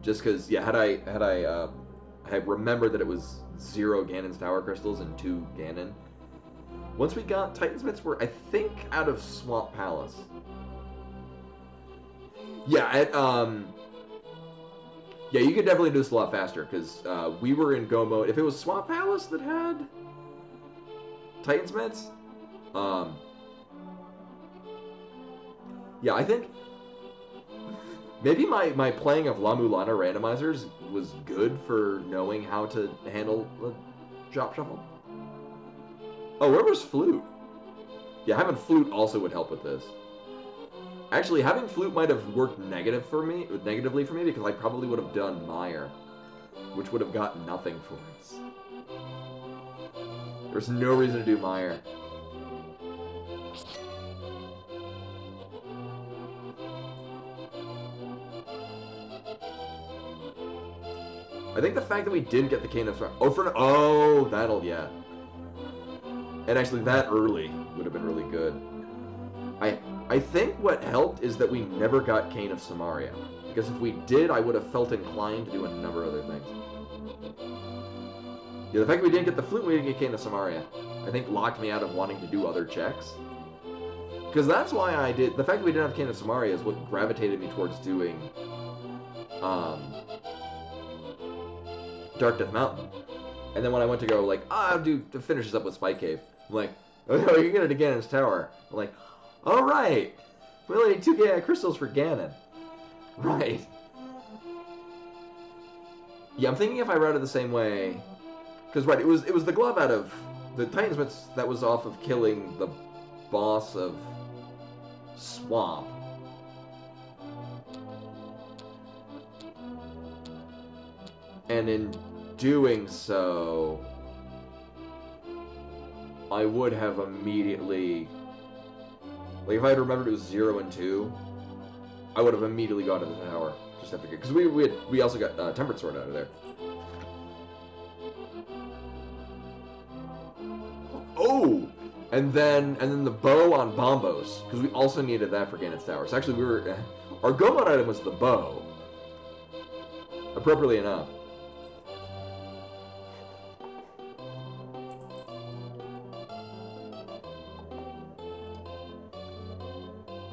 Just because, yeah, had I remembered that it was 0 Ganon's Tower crystals and 2 Ganon. Once we got Titan's Mitts, we're, I think, out of Swamp Palace. Yeah, yeah, you could definitely do this a lot faster, because we were in go mode. If it was Swamp Palace that had Titan's Mitts, yeah, I think maybe my playing of La Mulana randomizers was good for knowing how to handle a Drop Shuffle. Oh, where was Flute? Yeah, having Flute also would help with this. Actually, having Flute might have worked negatively for me because I probably would have done Mire, which would have got nothing for us. There's no reason to do Mire. I think the fact that we didn't get the Cane of... Oh, that'll... yeah. And actually, that early would have been really good. I think what helped is that we never got Cane of Samaria. Because if we did, I would have felt inclined to do a number of other things. Yeah, the fact that we didn't get the Flute and we didn't get Cane of Samaria, I think locked me out of wanting to do other checks. Because that's why I did... The fact that we didn't have Cane of Samaria is what gravitated me towards doing... Dark Death Mountain. And then when I went to go, like, I'll to finish this up with Spike Cave, I'm like, oh, you can get it again in Ganon's Tower. I'm like, alright! We only need 2 crystals for Ganon. Right. Yeah, I'm thinking if I route it the same way... Because, right, it was the glove out of... The Titan's Mitts that was off of killing the boss of Swamp. And in doing so, I would have immediately... Like, if I had remembered it was 0 and 2, I would have immediately gone to the tower. Just have to get... Because we also got Tempered Sword out of there. Oh! And then the bow on Bombos, because we also needed that for Ganon's Tower. So actually, our go mode item was the bow. Appropriately enough.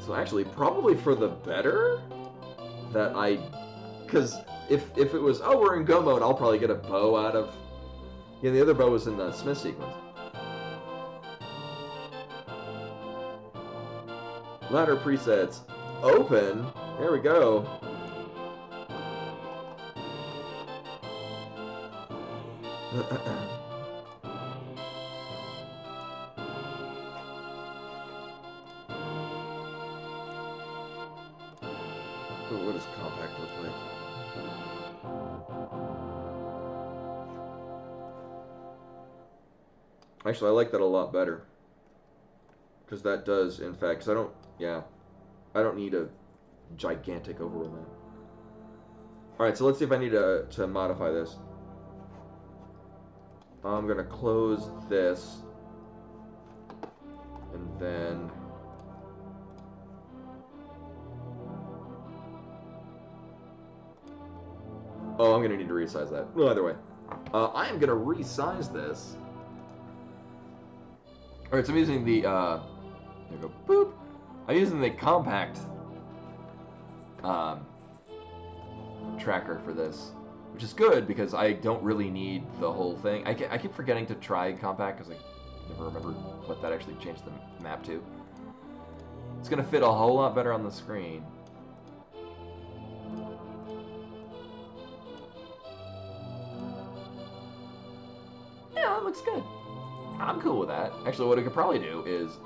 So actually, probably for the better that I Because if it was, oh, we're in go mode, I'll probably get a bow out of... Yeah, the other bow was in the Smith sequence. Ladder presets. Open. There we go. What does compact look like? Actually, I like that a lot better. Because that does, in fact, because I don't need a gigantic overall map. Alright, so let's see if I need to modify this. I'm going to close this. And then... Oh, I'm going to need to resize that. Well, either way. I am going to resize this. Alright, so I'm using the, there we go, boop. I'm using the compact, tracker for this, which is good because I don't really need the whole thing. I keep forgetting to try compact because I never remember what that actually changed the map to. It's going to fit a whole lot better on the screen. Yeah, that looks good. I'm cool with that. Actually, what I could probably do is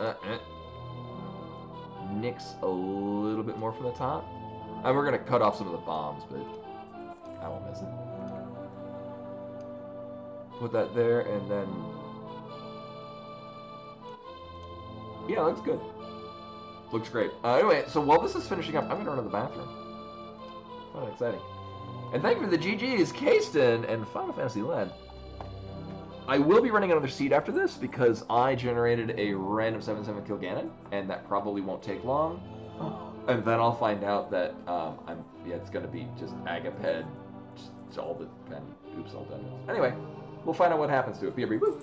nix a little bit more from the top. And we're going to cut off some of the bombs, but I won't miss it. Put that there, and then... Yeah, looks good. Looks great. Anyway, so while this is finishing up, I'm going to run to the bathroom. Fun and exciting. And thank you for the GGs, Kasten and Final Fantasy Led. I will be running another seed after this because I generated a random 7/7 kill Ganon, and that probably won't take long. And then I'll find out that it's gonna be just Agaped, just all the pen. Oops, all done. Anyway, we'll find out what happens to it. BRB, woo.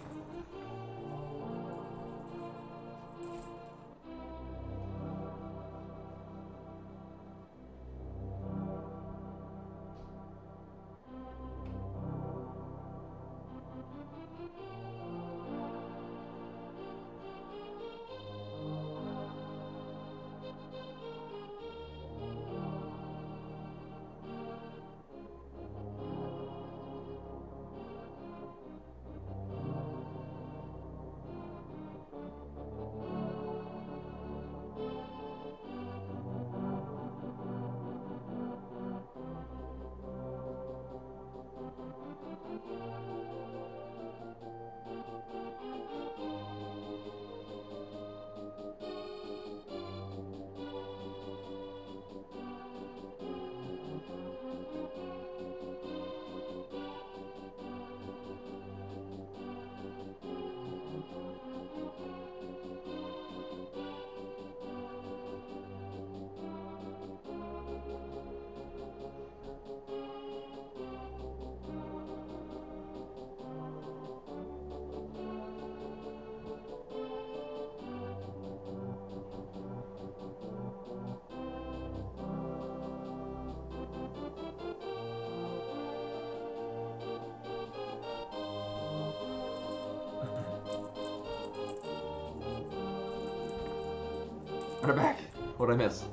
Put it back. What'd I miss?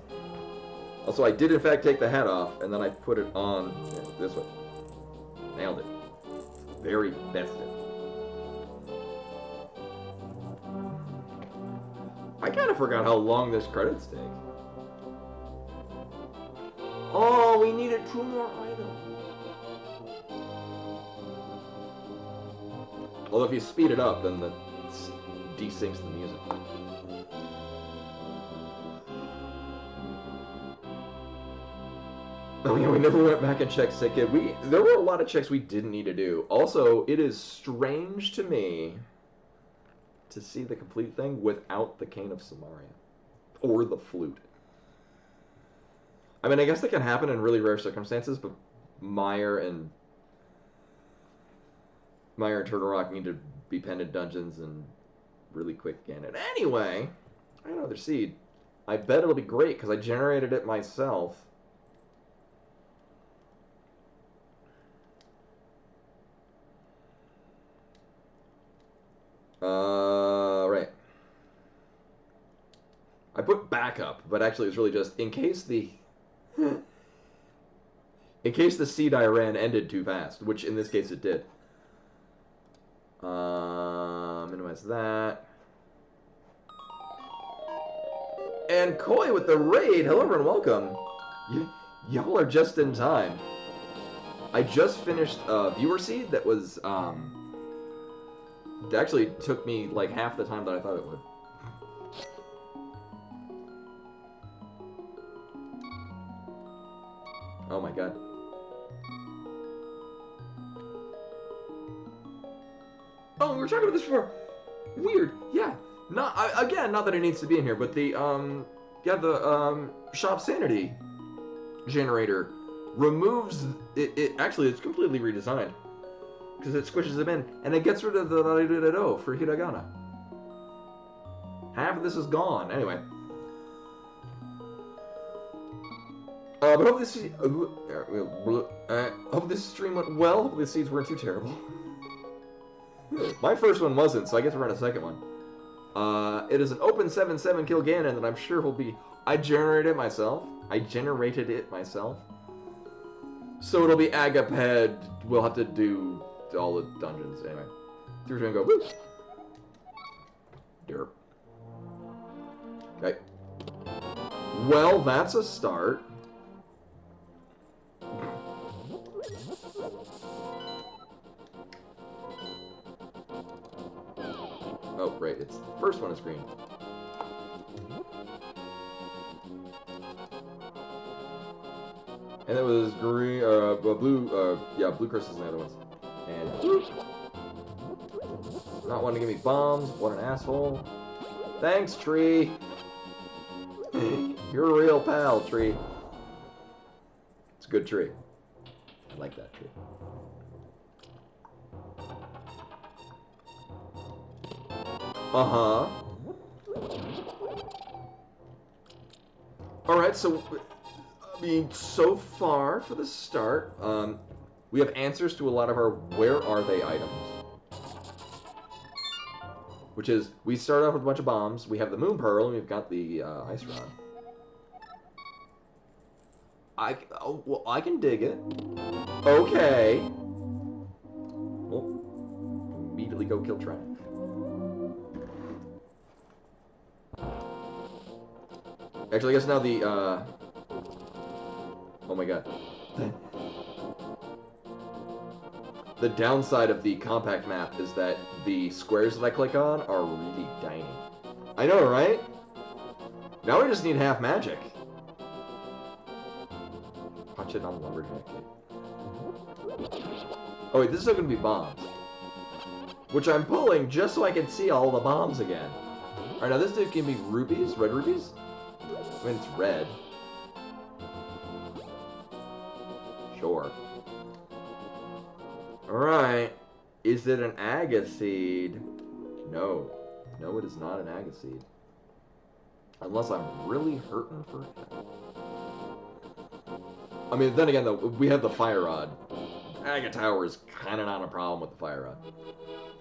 Also, I did in fact take the hat off, and then I put it on this way. Nailed it. Very festive. I kind of forgot how long this credits take. Oh, we needed 2 more items. Well, if you speed it up, then it desyncs the music. Oh yeah, we never went back and checked sick kid. There were a lot of checks we didn't need to do. Also, it is strange to me to see the complete thing without the Cane of Samaria. Or the flute. I mean, I guess that can happen in really rare circumstances, but Meyer and Turtle Rock need to be penned in dungeons and really quick Ganon. Anyway, I got another seed. I bet it'll be great, because I generated it myself. Right. I put backup, but actually it's really just in case the in case the seed I ran ended too fast, which in this case it did. Minimize that. And Koi with the raid. Hello everyone, welcome. Y'all are just in time. I just finished viewer seed that was it actually took me like half the time that I thought it would. Oh my god. Oh, we were talking about this before. Weird. Yeah. Again, not that it needs to be in here, but the shop sanity generator removes it. Actually, it's completely redesigned because it squishes them in, and it gets rid of the da-da-da-da-do for hiragana. Half of this is gone. Anyway. But hope this hope this stream went well. Hope the seeds weren't too terrible. My first one wasn't, so I get to run a second one. It is an open 7/7 kill Ganon that I'm sure will be. I generated it myself. So it'll be Agaped. We'll have to do all the dungeons anyway. So we're gonna go. Woo! Derp. Okay. Well, that's a start. Oh, right, it's the first one is green. And it was green, blue, yeah, blue crystals and the other ones. And, not wanting to give me bombs, what an asshole. Thanks, tree. You're a real pal, tree. It's a good tree. I like that tree. Uh-huh. Alright, so, I mean, so far for the start, we have answers to a lot of our where are they items. Which is, we start off with a bunch of bombs, we have the Moon Pearl, and we've got the Ice Rod. Well, I can dig it. Okay. Well, immediately go kill Trent. Actually, I guess now the, oh my god. The downside of the compact map is that the squares that I click on are really tiny. I know, right? Now we just need half magic. Punch it on Lumberjack. Oh wait, this is still gonna be bombs. Which I'm pulling just so I can see all the bombs again. Alright, now this dude can be rubies, red rubies? I mean, it's red. Sure. Alright. Is it an Agaseed? No. No, it is not an Agaseed. Unless I'm really hurting for it. I mean, then again, though, we have the Fire Rod. Aga Tower is kind of not a problem with the Fire Rod.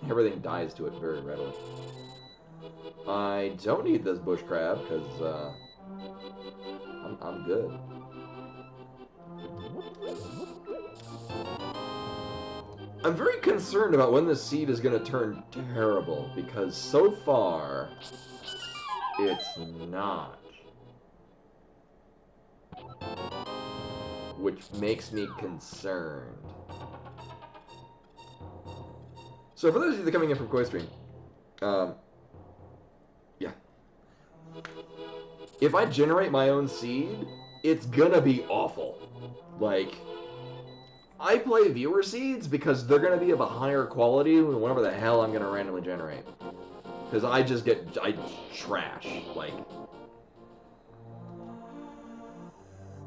Everything dies to it very readily. I don't need this bush crab, because, I'm good. I'm very concerned about when this seed is going to turn terrible, because so far, it's not. Which makes me concerned. So for those of you that are coming in from Koi Stream, yeah. If I generate my own seed, it's gonna be awful. Like, I play viewer seeds because they're gonna be of a higher quality than whatever the hell I'm gonna randomly generate. Because I trash, like.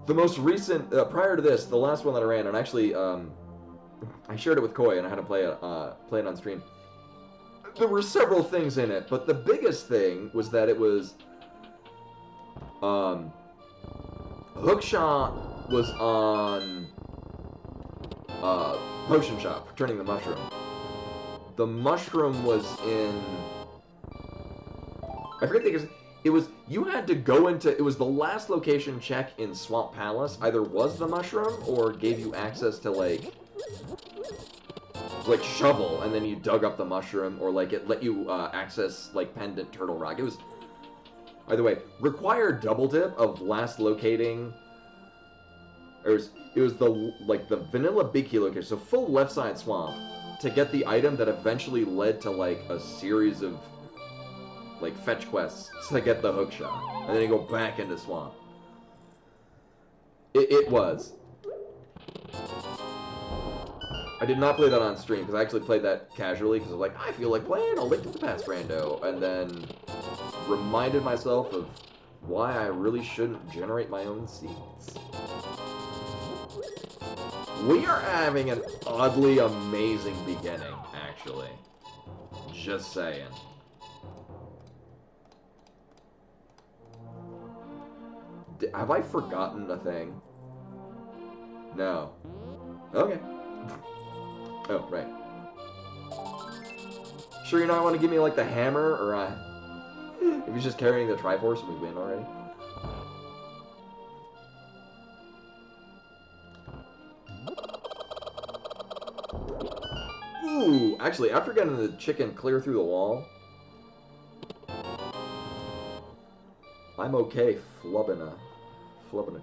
The most recent, prior to this, the last one that I ran, and actually, I shared it with Koi and I had to play it on stream. There were several things in it, but the biggest thing was that it was, Hookshot was on, Potion Shop for turning the mushroom. the mushroom was in... I forget because it was... You had to go into... It was the last location check in Swamp Palace. Either was the mushroom or gave you access to, like shovel, and then you dug up the mushroom, or, like, it let you access, like, Pendant Turtle Rock. It was... Either way, required double dip of last locating... It was the, like, the vanilla Big Key location, so full left side swamp, to get the item that eventually led to, like, a series of, like, fetch quests to get the hook shot. And then you go back into swamp. It was. I did not play that on stream, because I actually played that casually, because I was like, I feel like playing a Link to the Past rando, and then reminded myself of why I really shouldn't generate my own seeds. We are having an oddly amazing beginning, actually. Just saying. Have I forgotten a thing? No. Okay. Oh, right. Sure you not want to give me, like, the hammer, or, if he's just carrying the Triforce and we win already? Ooh, actually, after getting the chicken clear through the wall, I'm okay flubbing a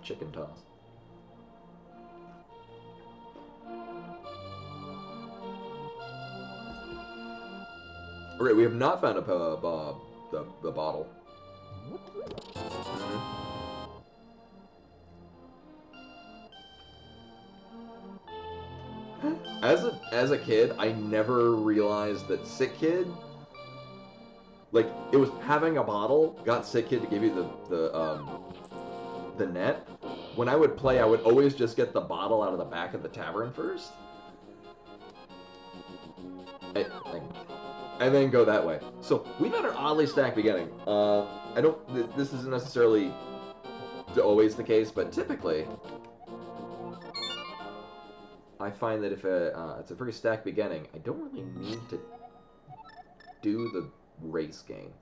chicken toss. Okay, we have not found the bottle. As a kid, I never realized that Sick Kid, like, it was having a bottle got Sick Kid to give you the net. When I would play, I would always just get the bottle out of the back of the tavern first, and then go that way. So we've had an oddly stacked beginning. This isn't necessarily always the case, but typically, I find that if it's a pretty stacked beginning, I don't really need to do the race game.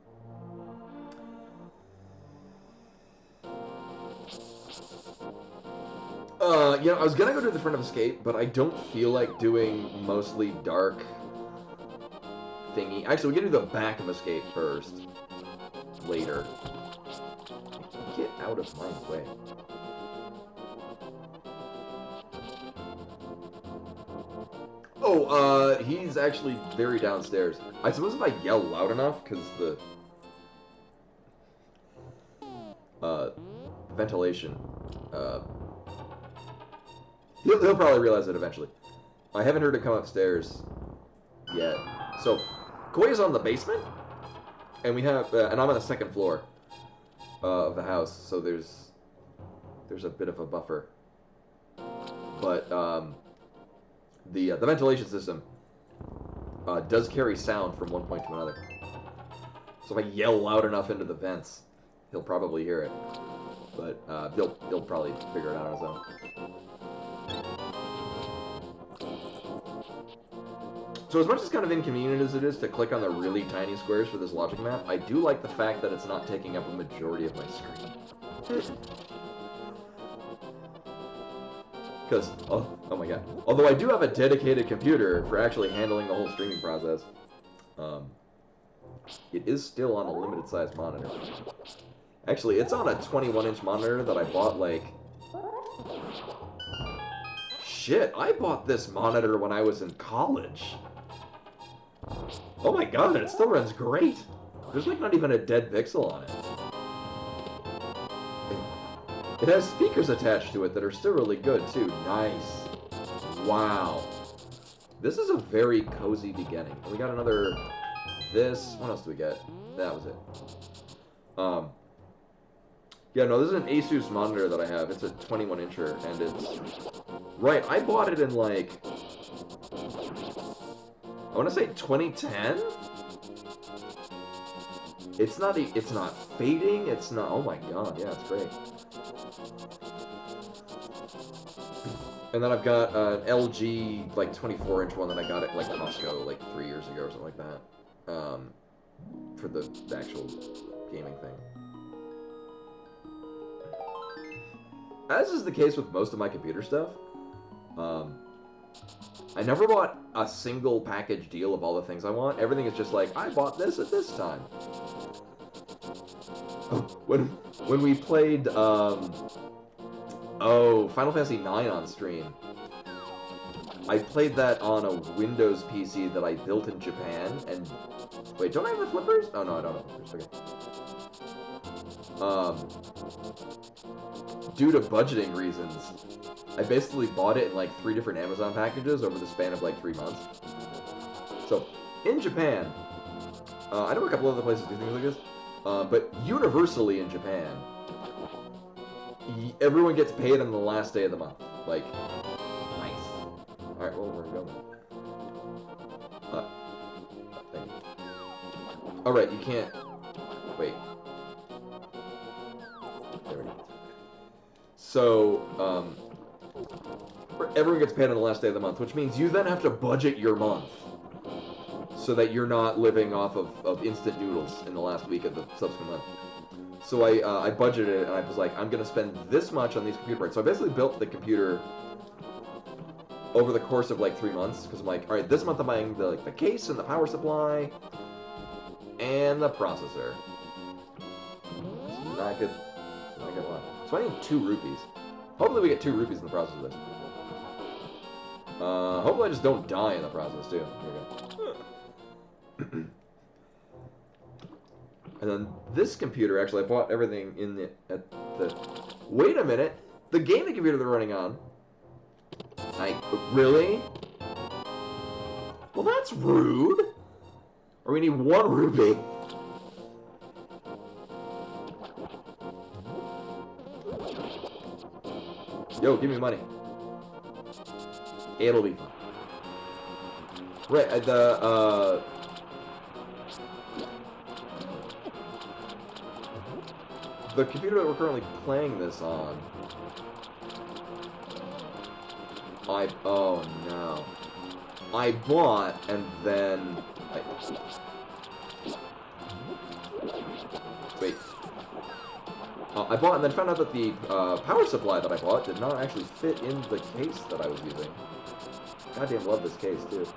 You know, I was gonna go to the Front of Escape, but I don't feel like doing mostly dark thingy. Actually, we can do the back of Escape first. Later. Get out of my way. Oh, he's actually very downstairs. I suppose if I yell loud enough, because the ventilation, he'll probably realize it eventually. I haven't heard it come upstairs yet. So, Koya's on the basement, and we have, and I'm on the second floor of the house, so there's a bit of a buffer. But, the ventilation system does carry sound from one point to another. So if I yell loud enough into the vents, he'll probably hear it. But he'll probably figure it out on his own. So as much as kind of inconvenient as it is to click on the really tiny squares for this logic map, I do like the fact that it's not taking up a majority of my screen. Because, oh my god. Although I do have a dedicated computer for actually handling the whole streaming process, it is still on a limited size monitor. Actually, it's on a 21-inch monitor that I bought, like... Shit, I bought this monitor when I was in college. Oh my god, it still runs great. There's like not even a dead pixel on it. It has speakers attached to it that are still really good, too. Nice. Wow. This is a very cozy beginning. And we got another... This... What else do we get? That was it. Yeah, no, this is an Asus monitor that I have. It's a 21-incher, and it's... Right, I bought it in, like... I want to say 2010? It's not fading, it's not... Oh my god, yeah, it's great. And then I've got an LG like 24-inch one that I got at like Costco like 3 years ago or something like that. For the actual gaming thing. As is the case with most of my computer stuff, I never bought a single package deal of all the things I want. Everything is just like, I bought this at this time. When we played, Final Fantasy IX on stream, I played that on a Windows PC that I built in Japan, and... Wait, don't I have the flippers? Oh, no, I don't have flippers. Okay. Due to budgeting reasons, I basically bought it in like 3 different Amazon packages over the span of like 3 months. So, in Japan, I know a couple other places do things like this, but universally in Japan, everyone gets paid on the last day of the month. Like, nice. Alright, well, we're going. Thank you. Alright, you can't... Wait. There we go. So, everyone gets paid on the last day of the month, which means you then have to budget your month so that you're not living off of instant noodles in the last week of the subsequent month. So I budgeted it, and I was like, I'm going to spend this much on these computer parts. So I basically built the computer over the course of like 3 months, because I'm like, all right, this month I'm buying the case and the power supply and the processor. It's not good. Not good one. So I need 2 rupees. Hopefully we get 2 rupees in the process of this. Hopefully I just don't die in the process, too. Here we go. And then this computer, actually, I bought everything in the... Wait a minute! The gaming computer they're running on... Really? Well, that's rude! Or we need 1 rupee. Yo, give me money. It'll be fun. Right, the computer that we're currently playing this on... Oh no. I bought, and then... Wait. I bought and then found out that the power supply that I bought did not actually fit in the case that I was using. Goddamn love this case, too.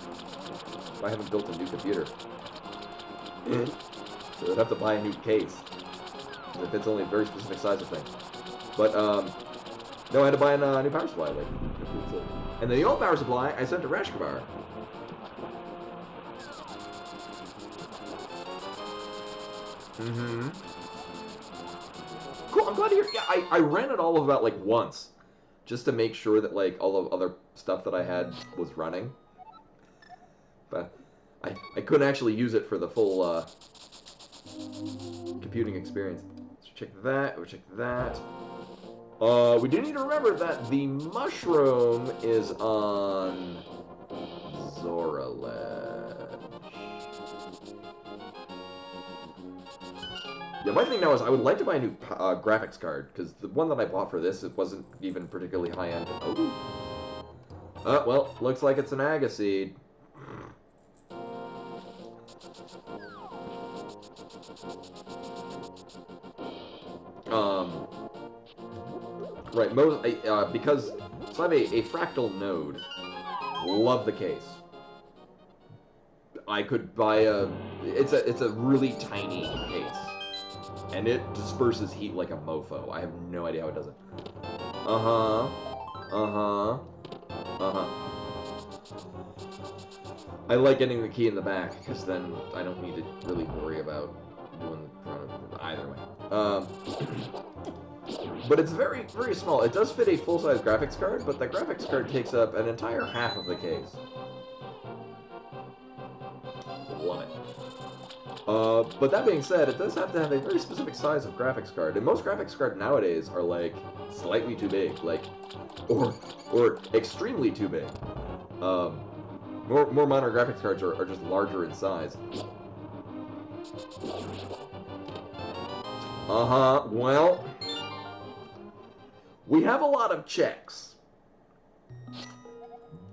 I haven't built a new computer. So I'd have to buy a new case. If it's only a very specific size of thing. But, no, I had to buy a new power supply, like. And the old power supply, I sent to Rashkabar. Mm-hmm. Cool, I'm glad to hear. Yeah, I ran it all about, like, once. Just to make sure that, like, all the other stuff that I had was running. But I couldn't actually use it for the full, computing experience. So check that, we'll check that. We do need to remember that the mushroom is on Zora Ledge. Yeah, my thing now is I would like to buy a new graphics card, because the one that I bought for this, it wasn't even particularly high-end. Oh. Well, looks like it's an Agaseed. Right, because, so I have a fractal node. Love the case. I could buy it's a really tiny case. And it disperses heat like a mofo. I have no idea how it does it. I like getting the key in the back, because then I don't need to really worry about doing the front of it either way. But it's very, very small. It does fit a full-size graphics card, but the graphics card takes up an entire half of the case. Love it. But that being said, it does have to have a very specific size of graphics card, and most graphics cards nowadays are, like, slightly too big, like, or extremely too big. More modern graphics cards are just larger in size. Well, we have a lot of checks.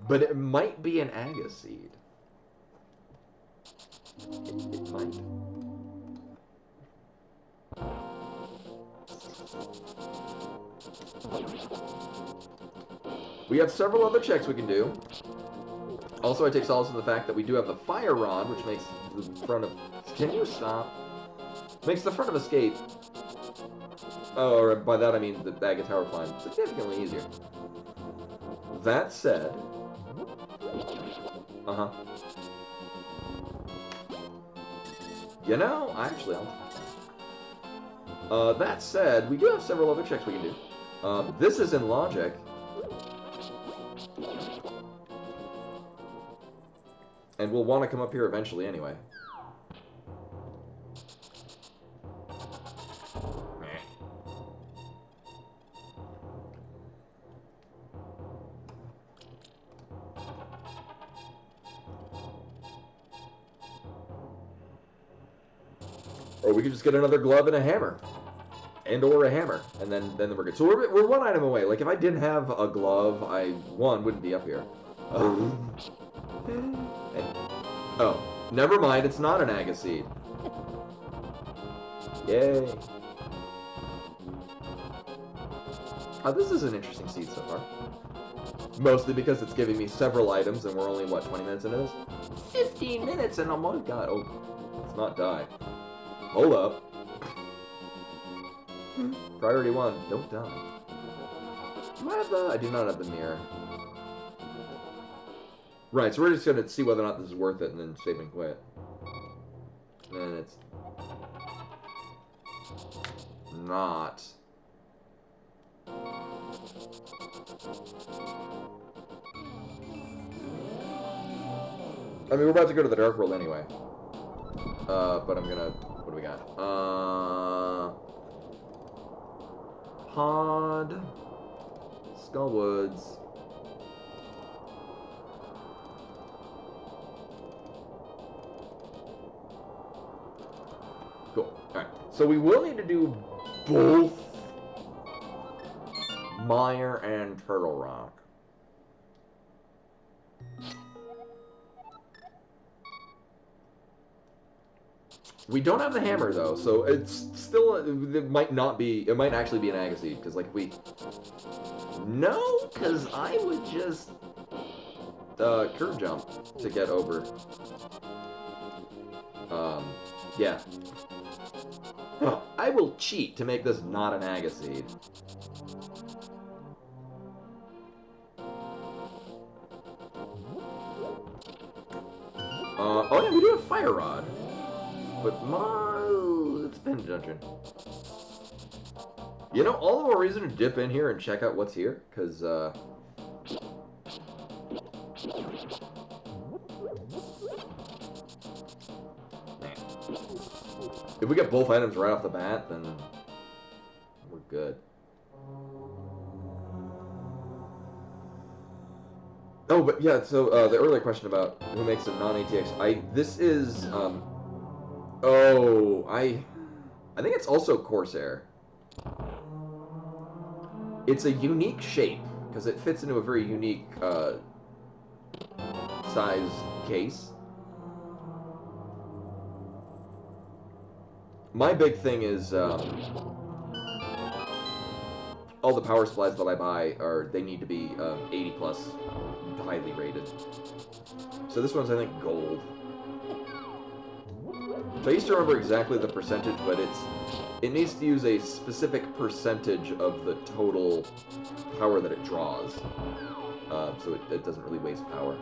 But it might be an Aga seed. It might. We have several other checks we can do. Also, I take solace in the fact that we do have the fire rod, which makes the front of... Can you stop? Makes the front of escape... Oh, or by that I mean the Aga Tower climb significantly easier. That said... Uh-huh. You know, actually, that said, we do have several other checks we can do. This is in logic. And we'll want to come up here eventually anyway. Or we could just get another glove and a hammer. And or a hammer. And then we're good. So we're one item away. Like, if I didn't have a glove, I, wouldn't be up here. Oh, never mind. It's not an Aga seed. Yay. Oh, this is an interesting seed so far. Mostly because it's giving me several items, and we're only, what, 20 minutes into this? 15 minutes, and oh my god. Oh, let's not die. Hold up. Priority 1, don't die. Do I have the... I do not have the mirror. Right, so we're just gonna see whether or not this is worth it and then save and quit. And it's... not. I mean, we're about to go to the Dark World anyway. But I'm gonna... What do we got? Pod... Skullwoods... Cool. Alright. So we will need to do both Mire and Turtle Rock. We don't have the hammer though, so it's still, it might not be, it might actually be an Aga seed, because like if we, no, because I would just curve jump to get over. Yeah. I will cheat to make this not an Aga seed. Oh yeah, we do have Fire Rod. But it's been a dungeon. You know, all the more reason to dip in here and check out what's here, because, if we get both items right off the bat, then we're good. Oh, but yeah, so, the earlier question about who makes a non-ATX, this is, I think it's also Corsair. It's a unique shape, because it fits into a very unique, size case. My big thing is, all the power supplies that I buy they need to be, 80 plus, highly rated. So this one's, I think, gold. So I used to remember exactly the percentage, but it needs to use a specific percentage of the total power that it draws. So it doesn't really waste power.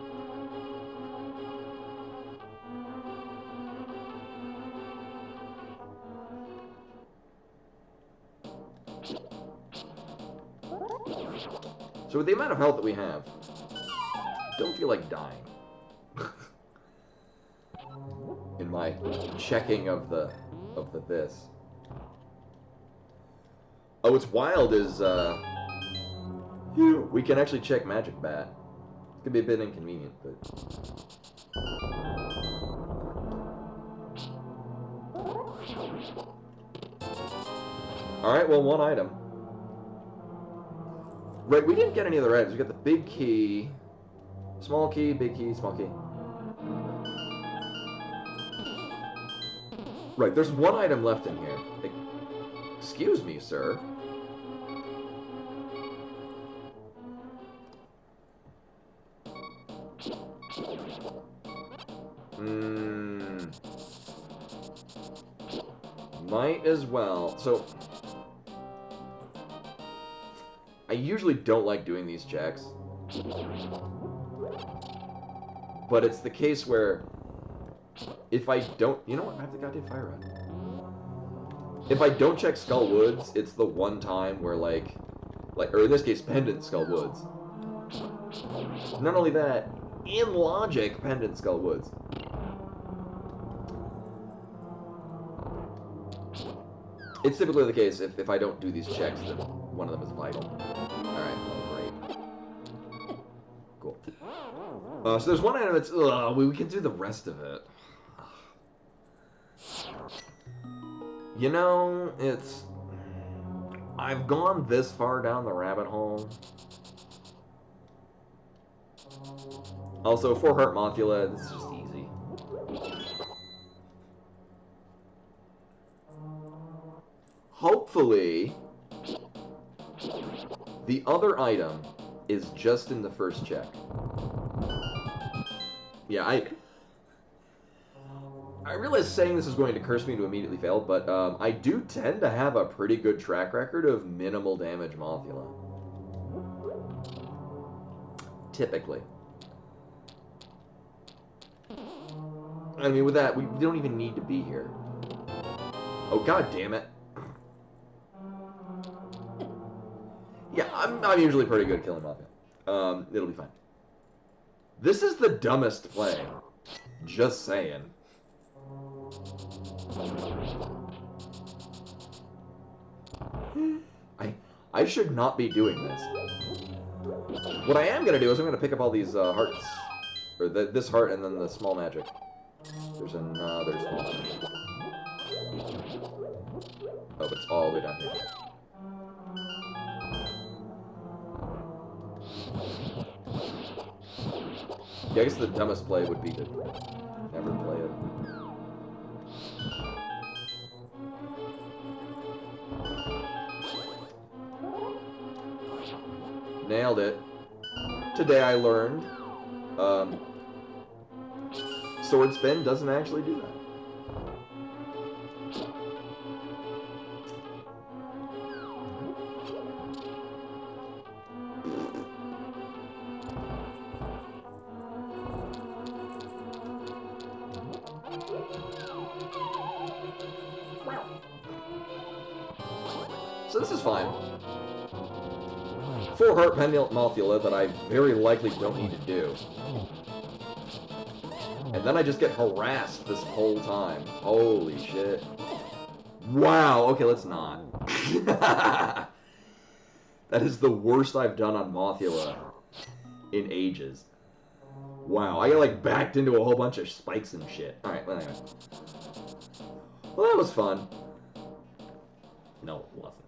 So with the amount of health that we have, don't feel like dying. In my checking of the this. Oh, what's wild is we can actually check Magic Bat. It could be a bit inconvenient, but alright, well, one item. Right, we didn't get any other items. We got the big key. Small key, big key, small key. Right, there's one item left in here. Excuse me, sir. Might as well. So, I usually don't like doing these checks. But it's the case where if I don't... You know what? I have the goddamn fire rod. If I don't check Skull Woods, it's the one time where, like, or in this case, Pendant Skull Woods. Not only that, in logic, Pendant Skull Woods. It's typically the case if I don't do these checks, then one of them is vital. Alright, well, great. Cool. So there's one item that's... we can do the rest of it. You know, it's... I've gone this far down the rabbit hole. Also, 4 Heart Mothula, this is just easy. Hopefully, the other item is just in the first check. Yeah, I realize saying this is going to curse me to immediately fail, but I do tend to have a pretty good track record of minimal damage Mothula. Typically. I mean, with that, we don't even need to be here. Oh, god damn it. Yeah, I'm usually pretty good at killing Mothula. It'll be fine. This is the dumbest play. Just saying. I should not be doing this. What I am gonna do is I'm gonna pick up all these hearts. Or this heart and then the small magic. There's another small magic. Oh, but it's all the way down here. Yeah, I guess the dumbest play would be to never play it. Nailed it. Today I learned, sword spin doesn't actually do that. So this is fine. 4 Heart Pendant Mothula that I very likely don't need to do. And then I just get harassed this whole time. Holy shit. Wow, okay, let's not. That is the worst I've done on Mothula in ages. Wow, I got like backed into a whole bunch of spikes and shit. Alright, well anyway. Well, that was fun. No, it wasn't.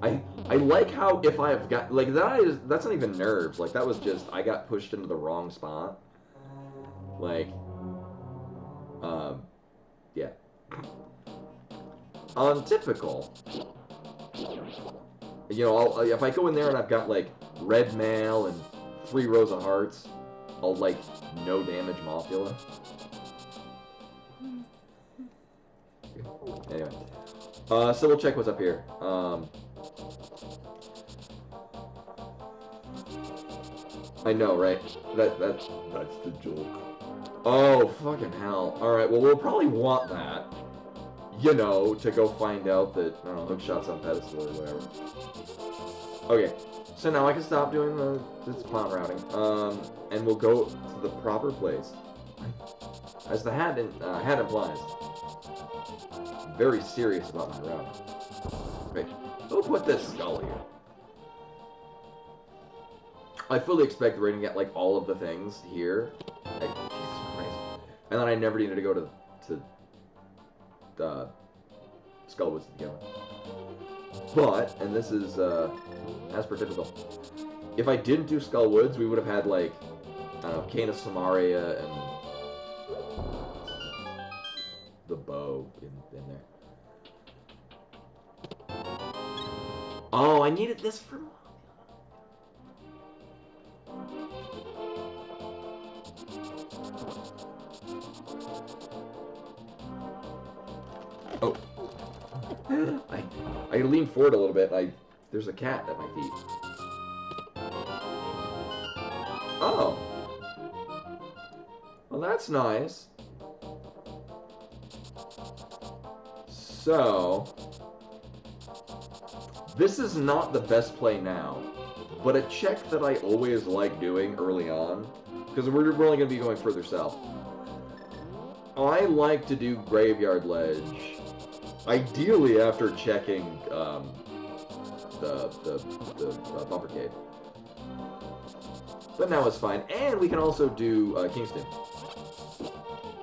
I like how if I have got, like, that's not even nerves, like, that was just, I got pushed into the wrong spot. Like, yeah. On typical, you know, if I go in there and I've got, like, red mail and 3 rows of hearts, I'll, like, no damage Mothula. Anyway. So we'll check what's up here. I know, right? That's the joke. Oh, fucking hell. Alright, well, we'll probably want that. You know, to go find out that, I don't know, hookshot's on pedestal or whatever. Okay, so now I can stop doing this pawn routing. And we'll go to the proper place. As the hat implies. Very serious about my routing. Wait, who put this skull here? I fully expect we're gonna get like all of the things here. Like, Jesus Christ. And then I never needed to go to Skullwoods to begin with. But, and this is as per typical, if I didn't do Skull Woods, we would have had, like, I don't know, Cane of Samaria and the bow in there. Oh, I needed this for... Oh. I leaned forward a little bit. There's a cat at my feet. Oh. Well, that's nice. So, this is not the best play now, but a check that I always like doing early on, because we're only going to be going further south. I like to do Graveyard Ledge, ideally after checking the Bumper Cave. But now it's fine. And we can also do Kingston.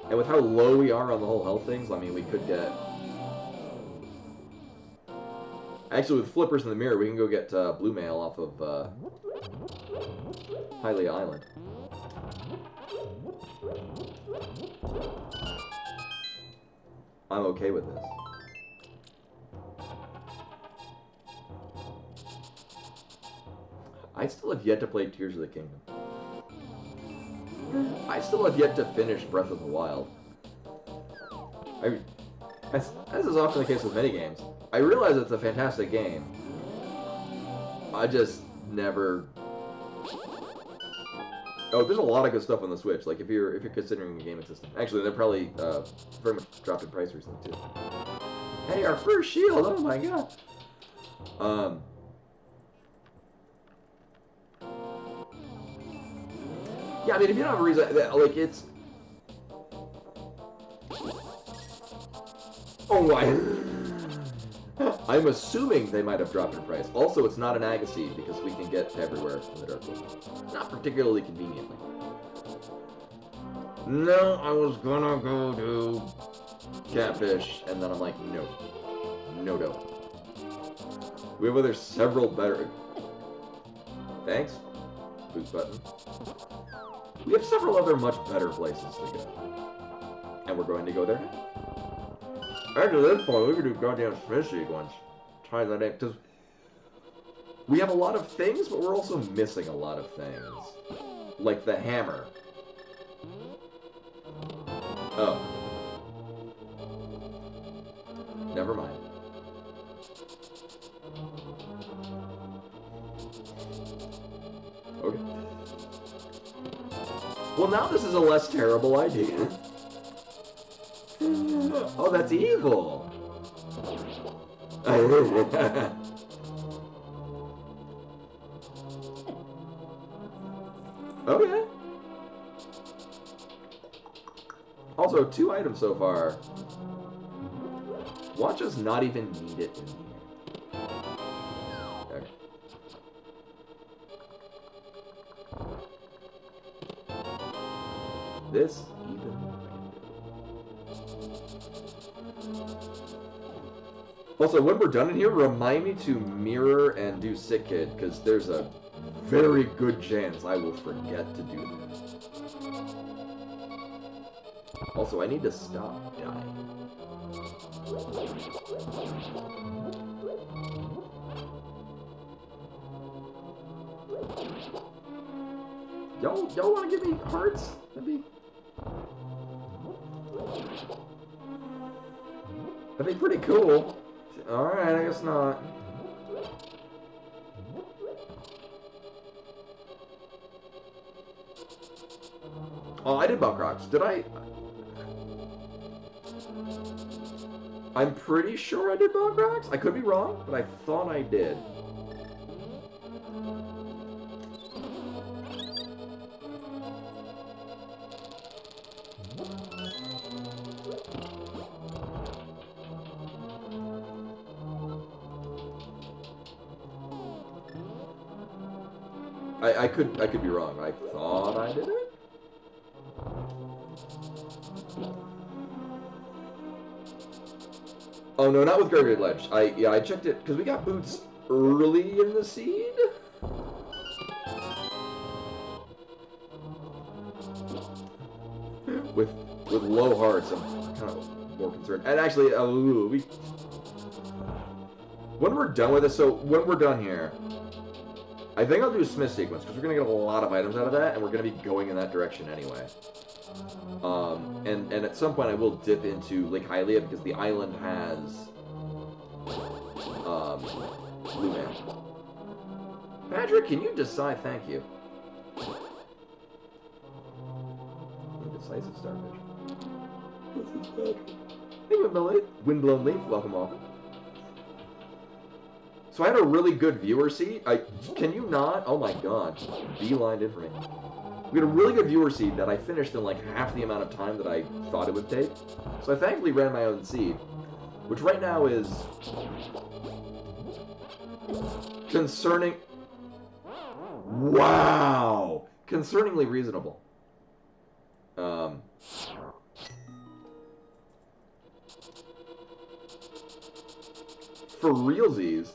And with how low we are on the whole health things, I mean, we could get... Actually, with Flippers in the Mirror, we can go get Blue Mail off of Hylia Island. I'm okay with this. I still have yet to play Tears of the Kingdom. I still have yet to finish Breath of the Wild. As is often the case with many games, I realize it's a fantastic game. I just never... Oh, there's a lot of good stuff on the Switch. Like if you're considering a gaming system. Actually, they're probably very much dropped in price recently too. Hey, our first shield! Oh my god. Yeah, I mean, if you don't have a reason, like it's. Oh, I'm assuming they might have dropped in price. Also, it's not an Agassiz because we can get everywhere in the Dark World. Not particularly conveniently. No, I was gonna go do Catfish, and then I'm like, no. No, no. We have several better... Thanks. Boost button. We have several other much better places to go. And we're going to go there now. After this point, we could do goddamn Smith sequence. Try that in, because we have a lot of things, but we're also missing a lot of things. Like the hammer. Oh. Never mind. Okay. Well, now this is a less terrible idea. Oh, that's evil. Okay. Also, 2 items so far. Watch us not even need it in here. Okay. This even... Also, when we're done in here, remind me to mirror and do Sick Kid, because there's a very good chance I will forget to do this. Also, I need to stop dying. Y'all want to give me hearts? That'd be pretty cool. Alright, I guess not. Oh, I did Bunk Rocks. Did I? I'm pretty sure I did Bunk Rocks. I could be wrong, but I thought I did. I could be wrong. I thought I did it. Oh no, not with Graveyard Ledge. I checked it because we got boots early in the seed. with low hearts, I'm kind of more concerned. And actually, when we're done with this, so when we're done here, I think I'll do a Smith sequence, because we're going to get a lot of items out of that, and we're going to be going in that direction anyway. And at some point I will dip into Lake Hylia, because the island has, Blue Man. Patrick, can you decide? Thank you. Indecisive starfish. Hey, Windblown Leaf, welcome, welcome. So I had a really good viewer seat. Can you not? Oh my god. Beelined in for me. We had a really good viewer seed that I finished in like half the amount of time that I thought it would take. So I thankfully ran my own seed, which right now is concerning. Wow! Concerningly reasonable. For realsies.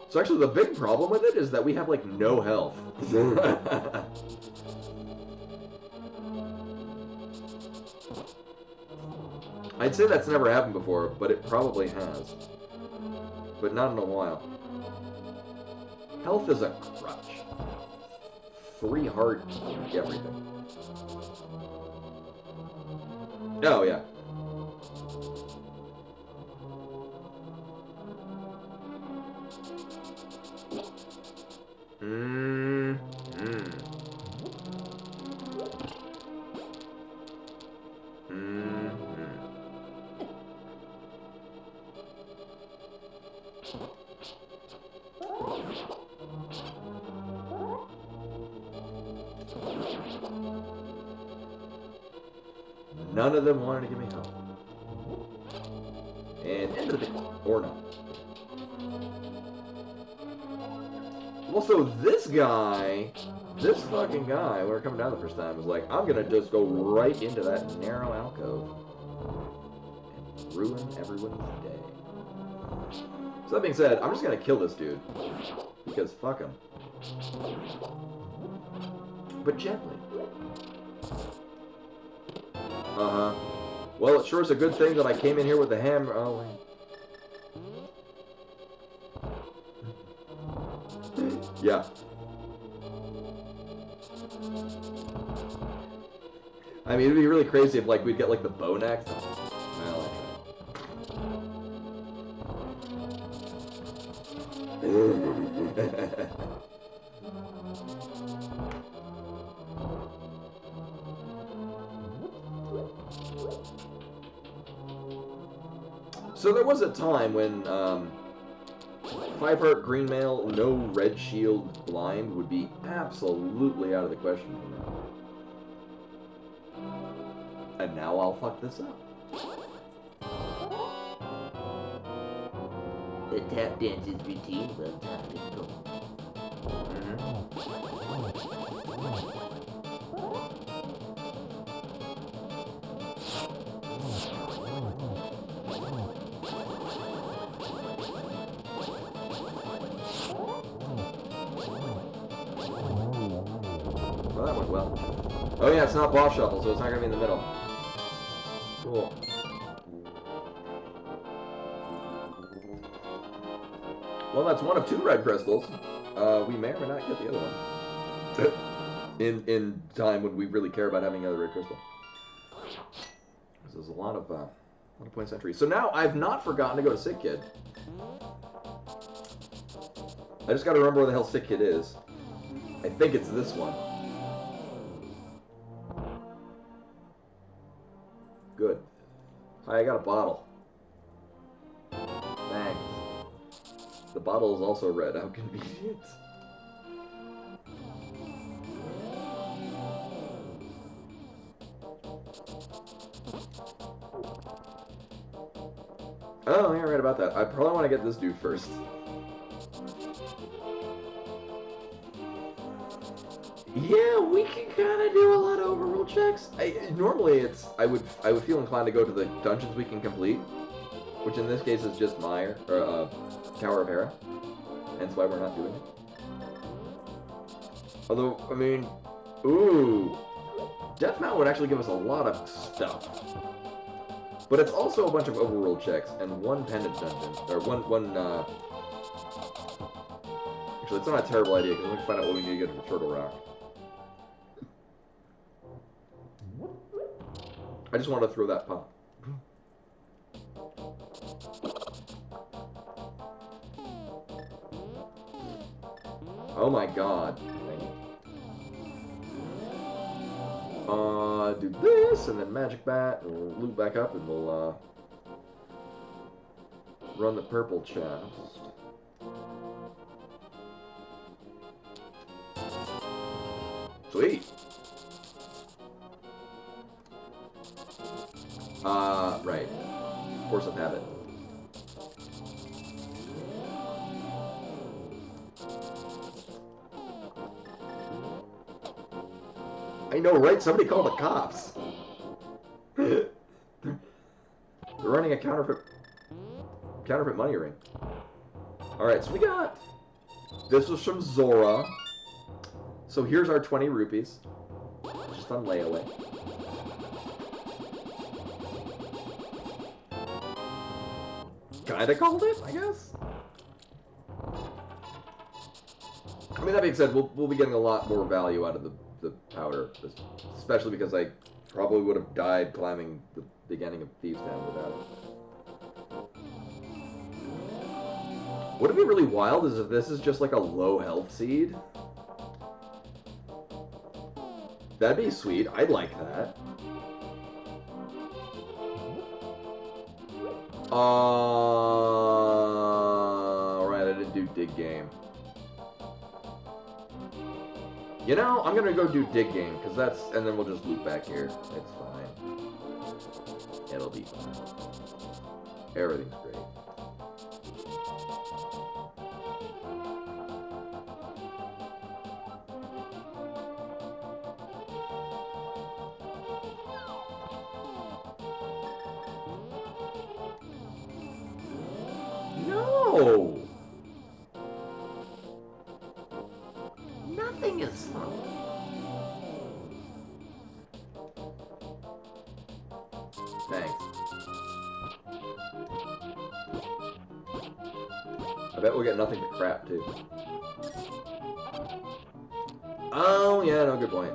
So actually the big problem with it is that we have like no health. I'd say that's never happened before, but it probably has. But not in a while. Health is a crutch. 3 heart everything. Oh, yeah. None of them wanted to give me help. And end of the day. Or not. Also, this guy, this fucking guy, when we were coming down the first time, was like, I'm gonna just go right into that narrow alcove and ruin everyone's day. So that being said, I'm just gonna kill this dude. Because fuck him. But gently. Uh-huh. Well, it sure is a good thing that I came in here with the hammer. Oh, wait. Yeah. I mean, it'd be really crazy if, like, we'd get, like, the bone axe. Well, so there was a time when, 5-heart green male, no red shield blind would be absolutely out of the question for now. And now I'll fuck this up. The tap dance's routine will topical. Well, that went well. Oh yeah, it's not boss shuffle, so it's not gonna be in the middle. Cool. Well, that's one of 2 red crystals. We may or may not get the other one. in time when we really care about having another red crystal. There's a lot of points entry. So now I've not forgotten to go to Sick Kid. I just gotta remember where the hell Sick Kid is. I think it's this one. Good. Hi, I got a bottle. Thanks. The bottle is also red. How convenient. Oh, yeah, right about that. I probably want to get this dude first. Yeah, we can kind of do a lot of overworld checks. Normally, I would feel inclined to go to the dungeons we can complete, which in this case is just Mire or Tower of Hera. Hence why we're not doing it. Although, I mean, ooh, Death Mount would actually give us a lot of stuff. But it's also a bunch of overworld checks and one pendant dungeon. Or Actually, it's not a terrible idea, because we can find out what we need to get from Turtle Rock. I just wanted to throw that pop. Oh my god. Do this, and then Magic Bat, and we'll loop back up, and we'll, run the purple chest. Sweet! Right. Force of habit. I know, right? Somebody call the cops. They're running a counterfeit money ring. Alright, so we got... This was from Zora. So here's our 20 rupees. Just on layaway. Kinda called it, I guess? I mean, that being said, we'll be getting a lot more value out of the powder, especially because I probably would have died climbing the beginning of Thieves Town without it. Would it be really wild is if this is just like a low health seed? That'd be sweet. I'd like that. Right, I didn't do dig game. You know, I'm gonna go do dig game, because that's, and then we'll just loop back here. It's fine. It'll be fine. Everything's great. No! Nothing is fun. Thanks. I bet we'll get nothing but crap, too. Oh, yeah, no, good point.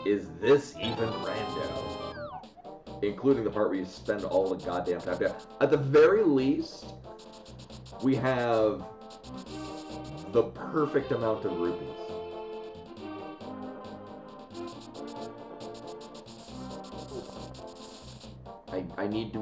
Is this even rando? Including the part where you spend all the goddamn time down. At the very least, we have the perfect amount of rupees. I need to,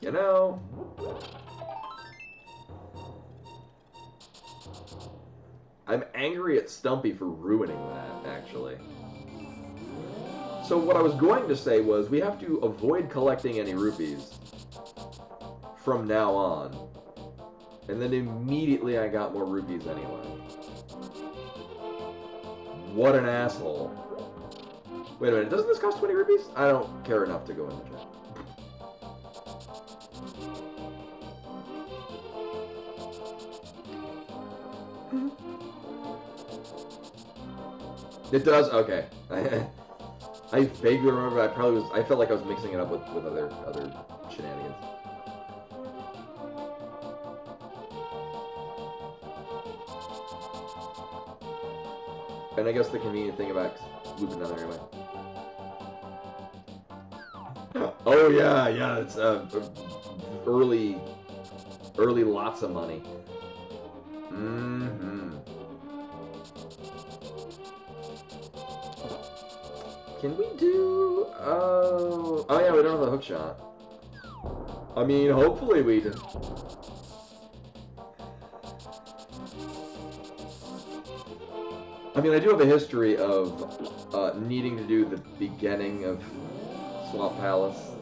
you know, I'm angry at Stumpy for ruining that, actually. So what I was going to say was we have to avoid collecting any rupees from now on. And then immediately I got more rupees anyway. What an asshole. Wait a minute, doesn't this cost 20 rupees? I don't care enough to go in the chat. It does? Okay. I vaguely remember I felt like I was mixing it up with other shenanigans. And I guess the convenient thing about looping down there anyway. Oh yeah, it's early lots of money. Can we do... Oh yeah, we don't have the hook shot. I mean, hopefully we do. I mean, I do have a history of needing to do the beginning of Swamp Palace.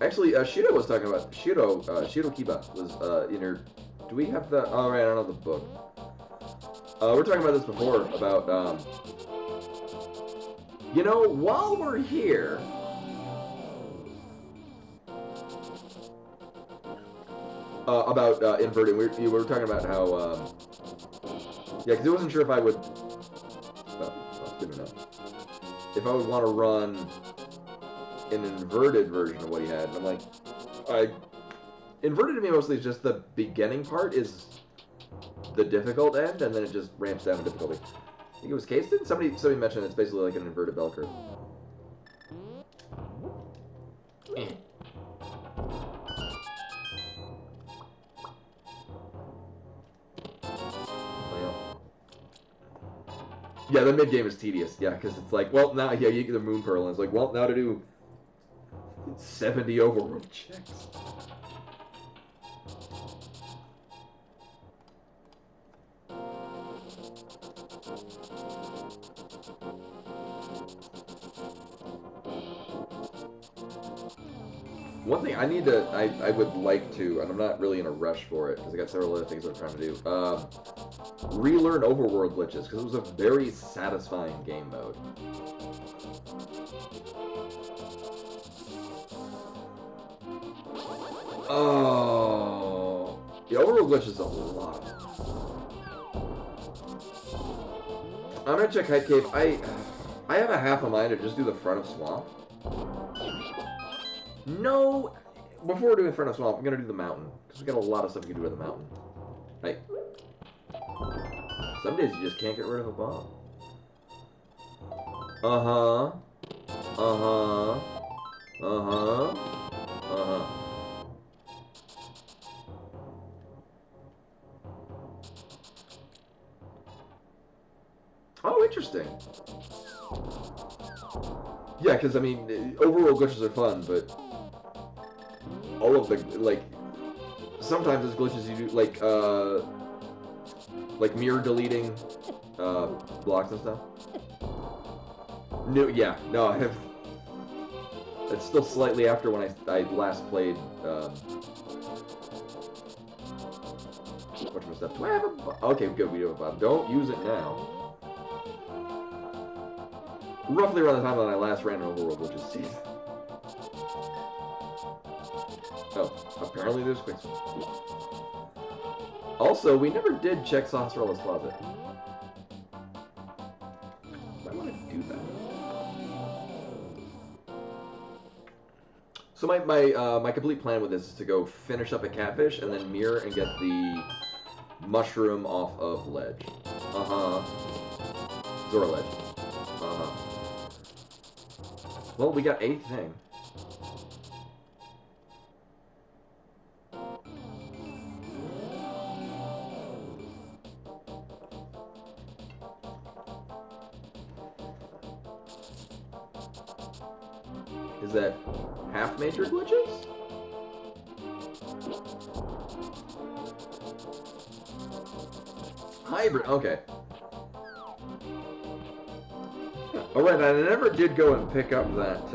Actually, Shido was talking about Shido Kiba was in her. Do we have the? Oh, right, I don't know the book. We're talking about this before about you know, while we're here. About inverting, we were talking about how yeah, because I wasn't sure if I would. Oh, that's good enough. If I would want to run an inverted version of what he had, and I'm like, inverted to me mostly is just the beginning part is the difficult end, and then it just ramps down in difficulty. I think it was Caston? Somebody mentioned it's basically like an inverted bell curve. Yeah, the mid game is tedious. Yeah, because it's like, well, now yeah, you get the moon pearl, and it's like, well, now to do 70 overworld checks. One thing I need to, I would like to, and I'm not really in a rush for it because I got several other things I'm trying to do. Relearn overworld glitches because it was a very satisfying game mode. Oh, the overworld glitch is a lot. I'm gonna check Height Cave. I have a half a mind to just do the front of Swamp. No, before we're doing front of Swamp, I'm gonna do the mountain because we got a lot of stuff we can do at the mountain. Hey, some days you just can't get rid of a bomb. Uh-huh. Uh-huh. Uh-huh. Uh-huh. Oh, interesting. Yeah, because, I mean, overworld glitches are fun, but all of the, like, sometimes there's glitches you do, like mirror deleting blocks and stuff. No, yeah, no, I have. It's still slightly after when I last played. What's my stuff? Do I have a bomb? Okay, good. We do have a bomb. Don't use it now. Roughly around the time that I last ran an overworld, which is season. Oh, apparently there's quick swim. Also, we never did check Saucerella's closet. I want to do that. So my complete plan with this is to go finish up a catfish and then mirror and get the mushroom off of ledge. Zora ledge. Well, we got a thing. Is that half major glitches? Hybrid, okay. Alright, I never did go and pick up that,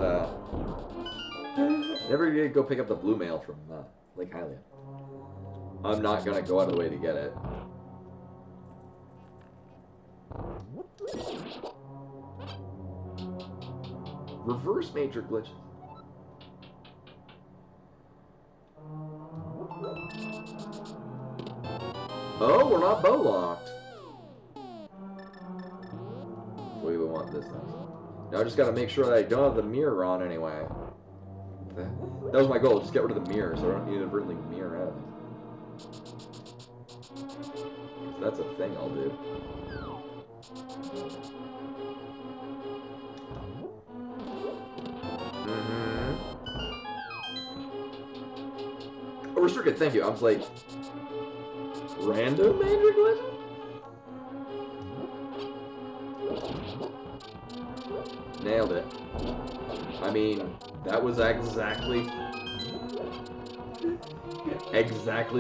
never did go pick up the blue mail from Lake Hylia. I'm not gonna go out of the way to get it. Reverse major glitches. Oh, we're not bow locked. We would want this next. Now I just gotta make sure that I don't have the mirror on anyway. That was my goal, just get rid of the mirror so I don't inadvertently mirror out of it. That's a thing I'll do. Oh, restricted, thank you. I was like, random major glitch? Nailed it. I mean, that was exactly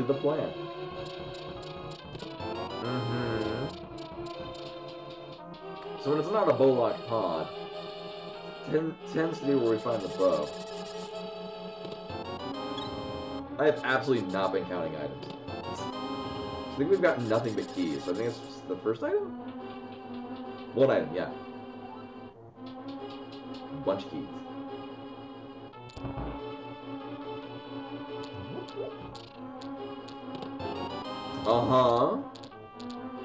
the plan. So when it's not a bow-lock pod, tends to be where we find the bow. I have absolutely not been counting items. I think we've got nothing but keys. So I think it's just the first item? One item, yeah. Bunch of keys. Uh-huh.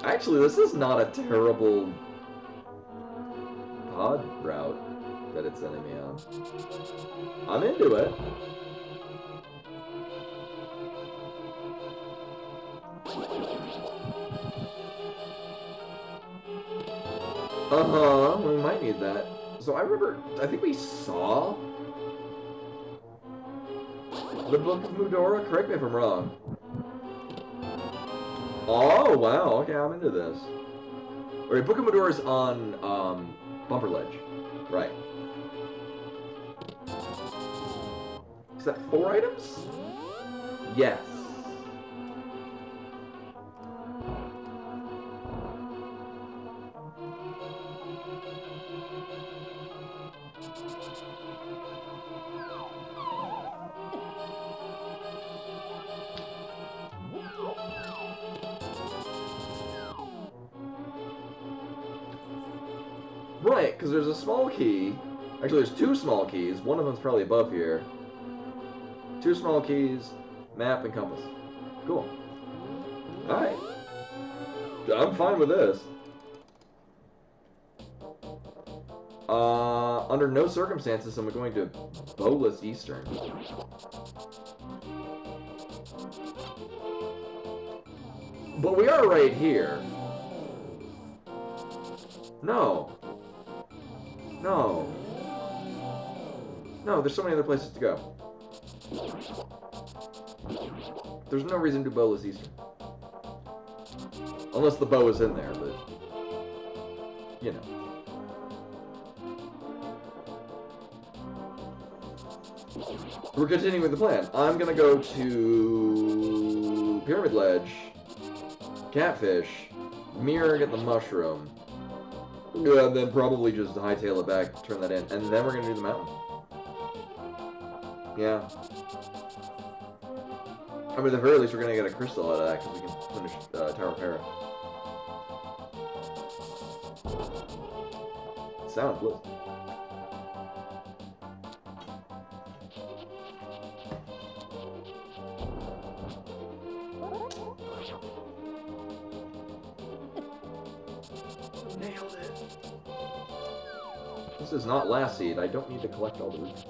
Actually, this is not a terrible pod route that it's sending me on. I'm into it. Uh-huh, we might need that. So I remember, I think we saw the Book of Mudora. Correct me if I'm wrong. Oh, wow, okay, I'm into this. Alright, Book of Medora's on, Bumper Ledge. Right. Is that 4 items? Yes. Right, because there's a small key. Actually, there's 2 small keys. One of them's probably above here. 2 small keys, map, and compass. Cool. Alright. I'm fine with this. Under no circumstances am I going to bowless Eastern. But we are right here. No. No. No, there's so many other places to go. There's no reason to do bowless Eastern. Unless the bow is in there, but... you know. We're continuing with the plan. I'm gonna go to... Pyramid Ledge, Catfish, Mirror, get the Mushroom, and then probably just hightail it back, turn that in, and then we're gonna do the mountain. Yeah. I mean, at the very least, we're gonna get a crystal out of that, because we can finish Tower of Para. Sound bliss. Nailed it. This is not last seed. I don't need to collect all the rupees.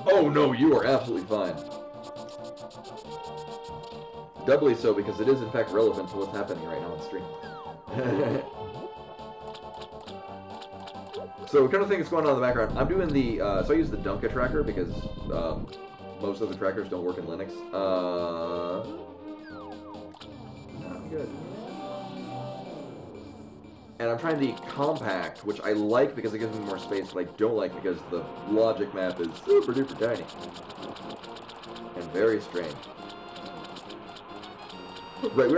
Oh no, you are absolutely fine. Doubly so because it is in fact relevant to what's happening right now on stream. So what kind of thing is going on in the background? I'm doing the, so I use the Dunka tracker because most of the trackers don't work in Linux. Not good. And I'm trying the compact, which I like because it gives me more space, but I don't like because the logic map is super duper tiny. And very strange. Right,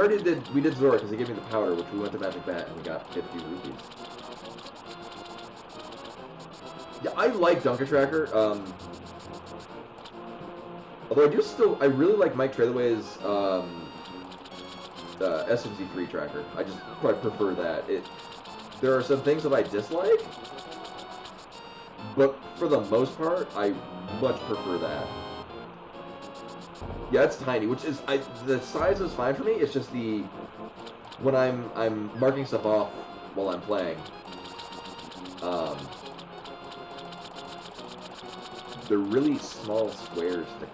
we did Zora because he gave me the powder, which we went to Magic Bat and we got 50 rupees. Yeah, I like Dunka Tracker, although I really like Mike Trailaway's, SMZ3 tracker. I just quite prefer that. There are some things that I dislike, but for the most part, I much prefer that. Yeah, it's tiny, which is the size is fine for me. It's just when I'm marking stuff off while I'm playing. They're really small squares to click.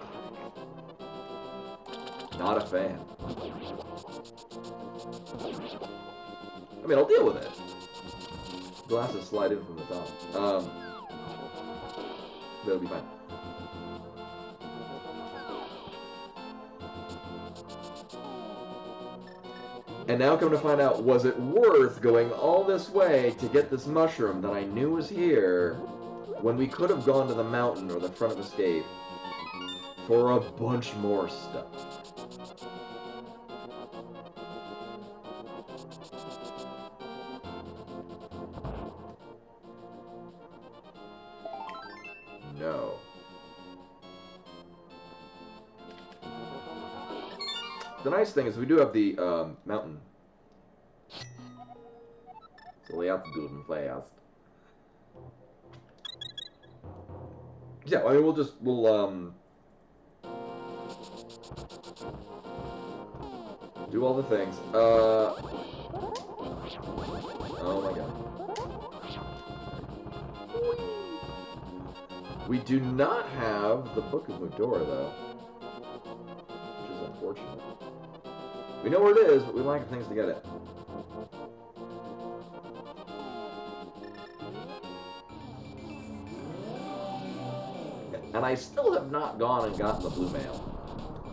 Not a fan. I mean, I'll deal with it. Glasses slide in from the top. That'll be fine. And now come to find out, was it worth going all this way to get this mushroom that I knew was here when we could have gone to the mountain or the front of escape for a bunch more stuff? No. The nice thing is we do have the mountain. So we have to do them fast. Yeah, I mean we'll do all the things. Oh my god. We do not have the Book of Medora though, which is unfortunate. We know where it is, but we lack things to get it. And I still have not gone and gotten the blue mail,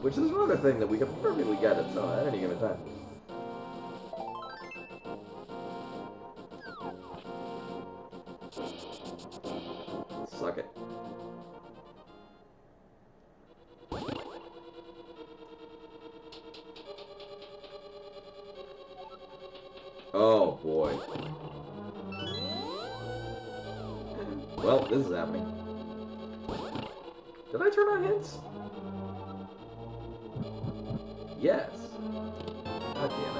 which is another thing that we could perfectly get it at any given time. Suck it. Oh boy. Well, this is happening. Did I turn on hints? Yes. God damn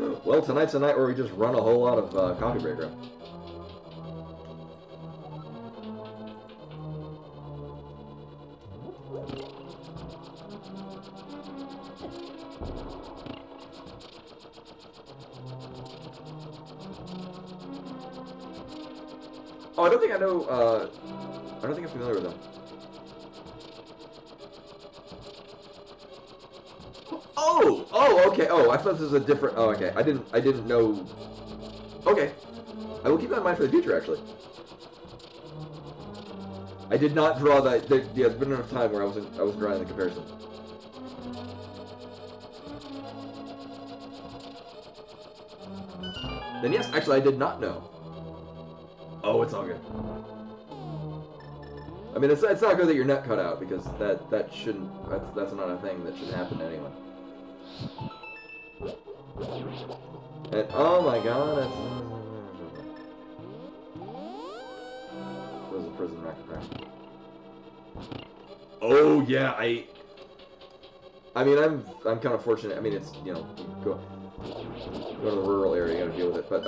it. Well, tonight's a night where we just run a whole lot of coffee break room. Oh, I don't think I know, I don't think I'm familiar with them. Oh, okay, oh, I thought this was a different, oh, okay, I didn't know, okay. I will keep that in mind for the future, actually. I did not draw that, yeah, there's been enough time where I wasn't drawing the comparison. Then yes, actually I did not know. Oh, it's all good. I mean, it's not good that your nut cut out, because that shouldn't, that's not a thing that should happen to anyone. And oh my god, that's was a prison record. Oh yeah, I mean I'm kind of fortunate. I mean it's, you know, go to the rural area, you gotta deal with it, but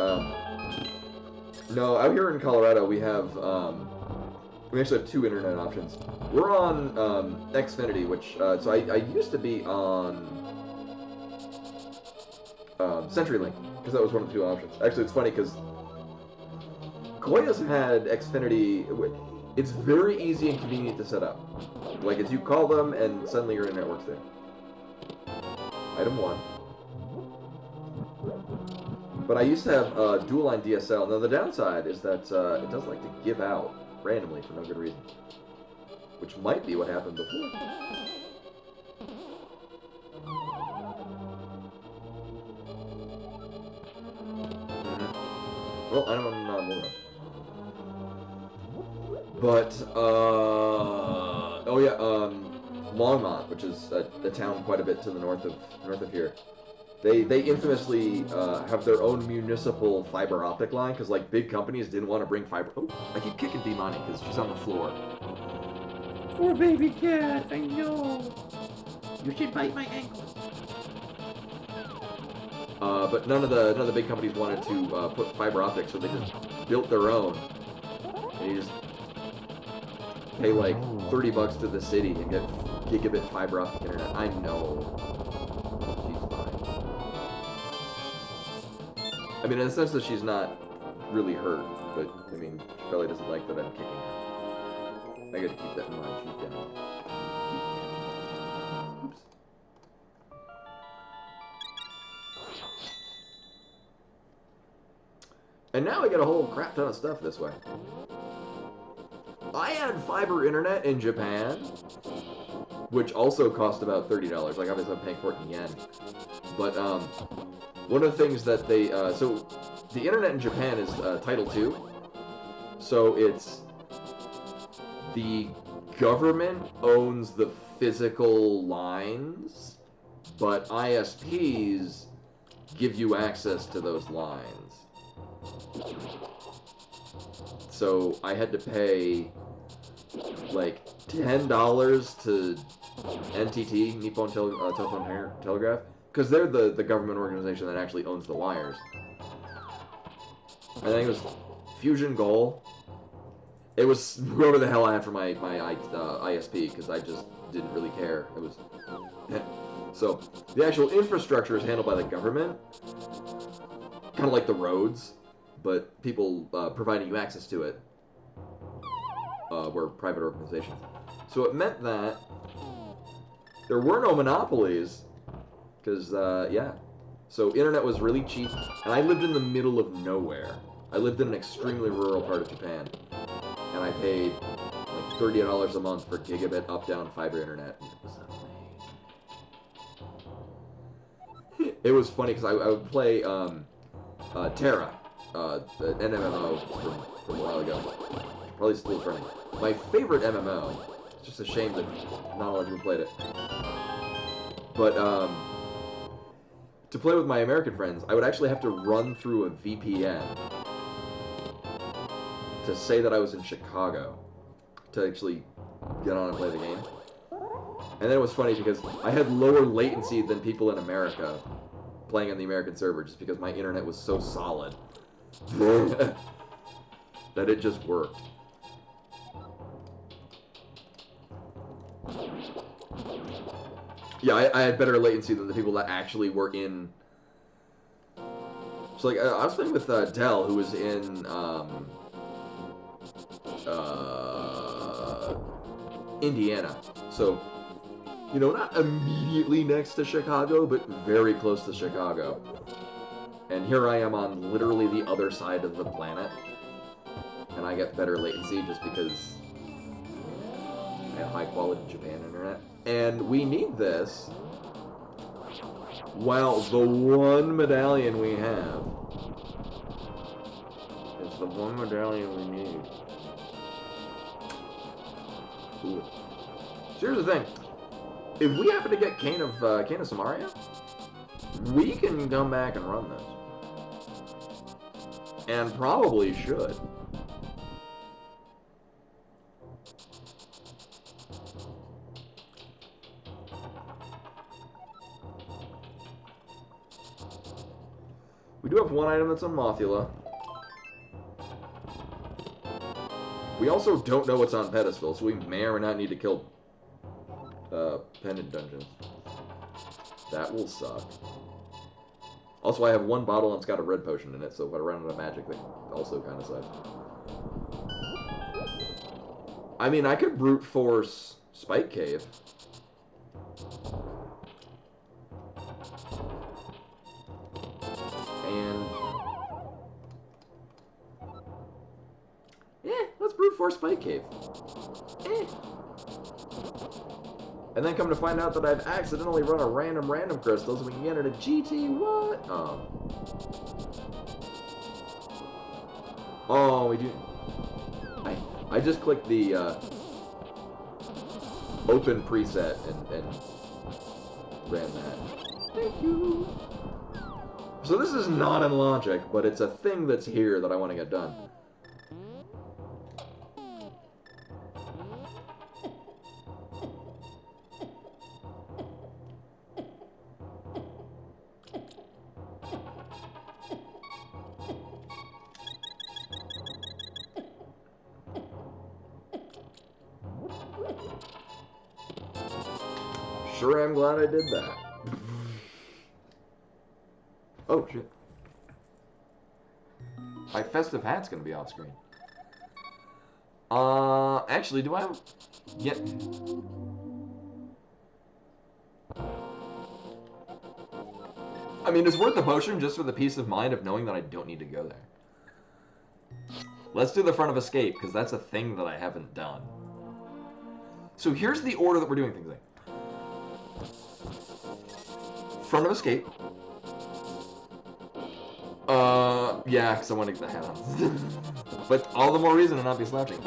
no, out here in Colorado, we have, we actually have two internet options. We're on, Xfinity, which, so I used to be on, CenturyLink, because that was one of the two options. Actually, it's funny, because Koya's had Xfinity, it's very easy and convenient to set up. Like, it's you call them, and suddenly your internet works there. Item 1. But I used to have dual line DSL. Now the downside is that it does like to give out randomly for no good reason, which might be what happened before. Well, I don't know. But oh yeah, Longmont, which is a town quite a bit to the north of here. They infamously have their own municipal fiber optic line, because like big companies didn't want to bring fiber. Oh, I keep kicking D-Money because she's on the floor. Poor baby cat, I know. You should bite my ankle. But none of the big companies wanted to put fiber optics, so they just built their own. And you just pay like $30 to the city and get gigabit fiber optic internet. I know. She's fine. I mean, in the sense that she's not really hurt, but, I mean, she probably doesn't like that I'm kicking her. I gotta keep that in mind. She's down. Oops. And now I get a whole crap ton of stuff this way. I had fiber internet in Japan, which also cost about $30. Like, obviously I'm paying for it in yen. But, one of the things that they, so, the internet in Japan is, Title II. So it's, the government owns the physical lines, but ISPs give you access to those lines. So I had to pay like $10 to NTT, Nippon Telephone Telegraph, because they're the government organization that actually owns the wires. I think it was Fusion Goal. It was whoever the hell I had for my ISP, because I just didn't really care. It was so the actual infrastructure is handled by the government, kind of like the roads, but people providing you access to it were private organizations. So it meant that there were no monopolies, because yeah. So internet was really cheap, and I lived in the middle of nowhere. I lived in an extremely rural part of Japan. And I paid like $30 a month for gigabit up-down fiber internet. And it was amazing. It was funny because I would play Terra, an MMO from a while ago. Probably still running. My favorite MMO. It's just a shame that not a lot of people played it. But to play with my American friends, I would actually have to run through a VPN to say that I was in Chicago to actually get on and play the game. And then it was funny because I had lower latency than people in America playing on the American server just because my internet was so solid that it just worked. Yeah, I had better latency than the people that actually were in... So, like, I was playing with Dell, who was in, Indiana. So, you know, not immediately next to Chicago, but very close to Chicago. And here I am on literally the other side of the planet. And I get better latency just because I have high quality Japan internet. And we need this. Well, the one medallion we have is the one medallion we need. Ooh. So here's the thing. If we happen to get Cane of Samaria, we can come back and run this. And probably should. We do have one item that's on Mothula. We also don't know what's on Pedestal, so we may or may not need to kill Pendant Dungeons. That will suck. Also, I have one bottle and it's got a red potion in it, so if I run out of magic, that also kind of sucks. I mean, I could brute force Spike Cave. And... let's brute force Spike Cave. And then come to find out that I've accidentally run a random crystal so we can get it a GT. What? Oh, we do. I just clicked the open preset and ran that. Thank you. So this is not in logic, but it's a thing that's here that I want to get done. Sure am glad I did that. Oh, shit. My festive hat's gonna be off screen. Actually, do I have... Yeah. I mean, it's worth the potion just for the peace of mind of knowing that I don't need to go there. Let's do the front of escape, because that's a thing that I haven't done. So here's the order that we're doing things in. Front of escape. Yeah, because I want to get the hat on. But all the more reason to not be slouching.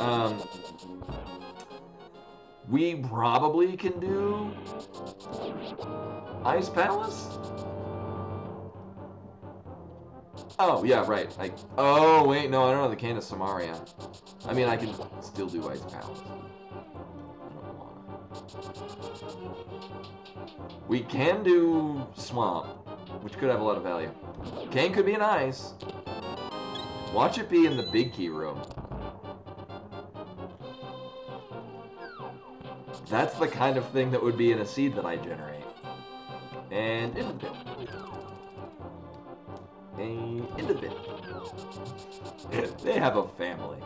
We probably can do Ice Palace? Oh, yeah, right. Oh, wait, no, I don't have the Cane of Samaria. I mean, I can still do Ice Palace. We can do Swamp, which could have a lot of value. Cane could be an ice. Watch it be in the big key room. That's the kind of thing that would be in a seed that I generate. And into the pit. And into the pit. They have a family.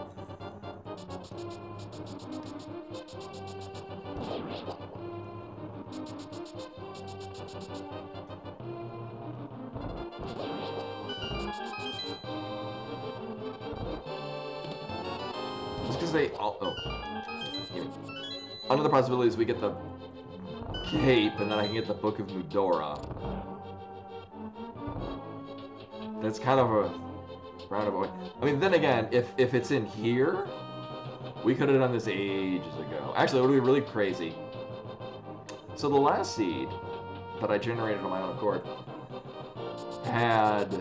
Just because they all... Under the possibilities, we get the cape, and then I can get the Book of Mudora. That's kind of a roundabout way. I mean, then again, if it's in here, we could have done this ages ago. Actually, it would be really crazy. So the last seed that I generated on my own accord had...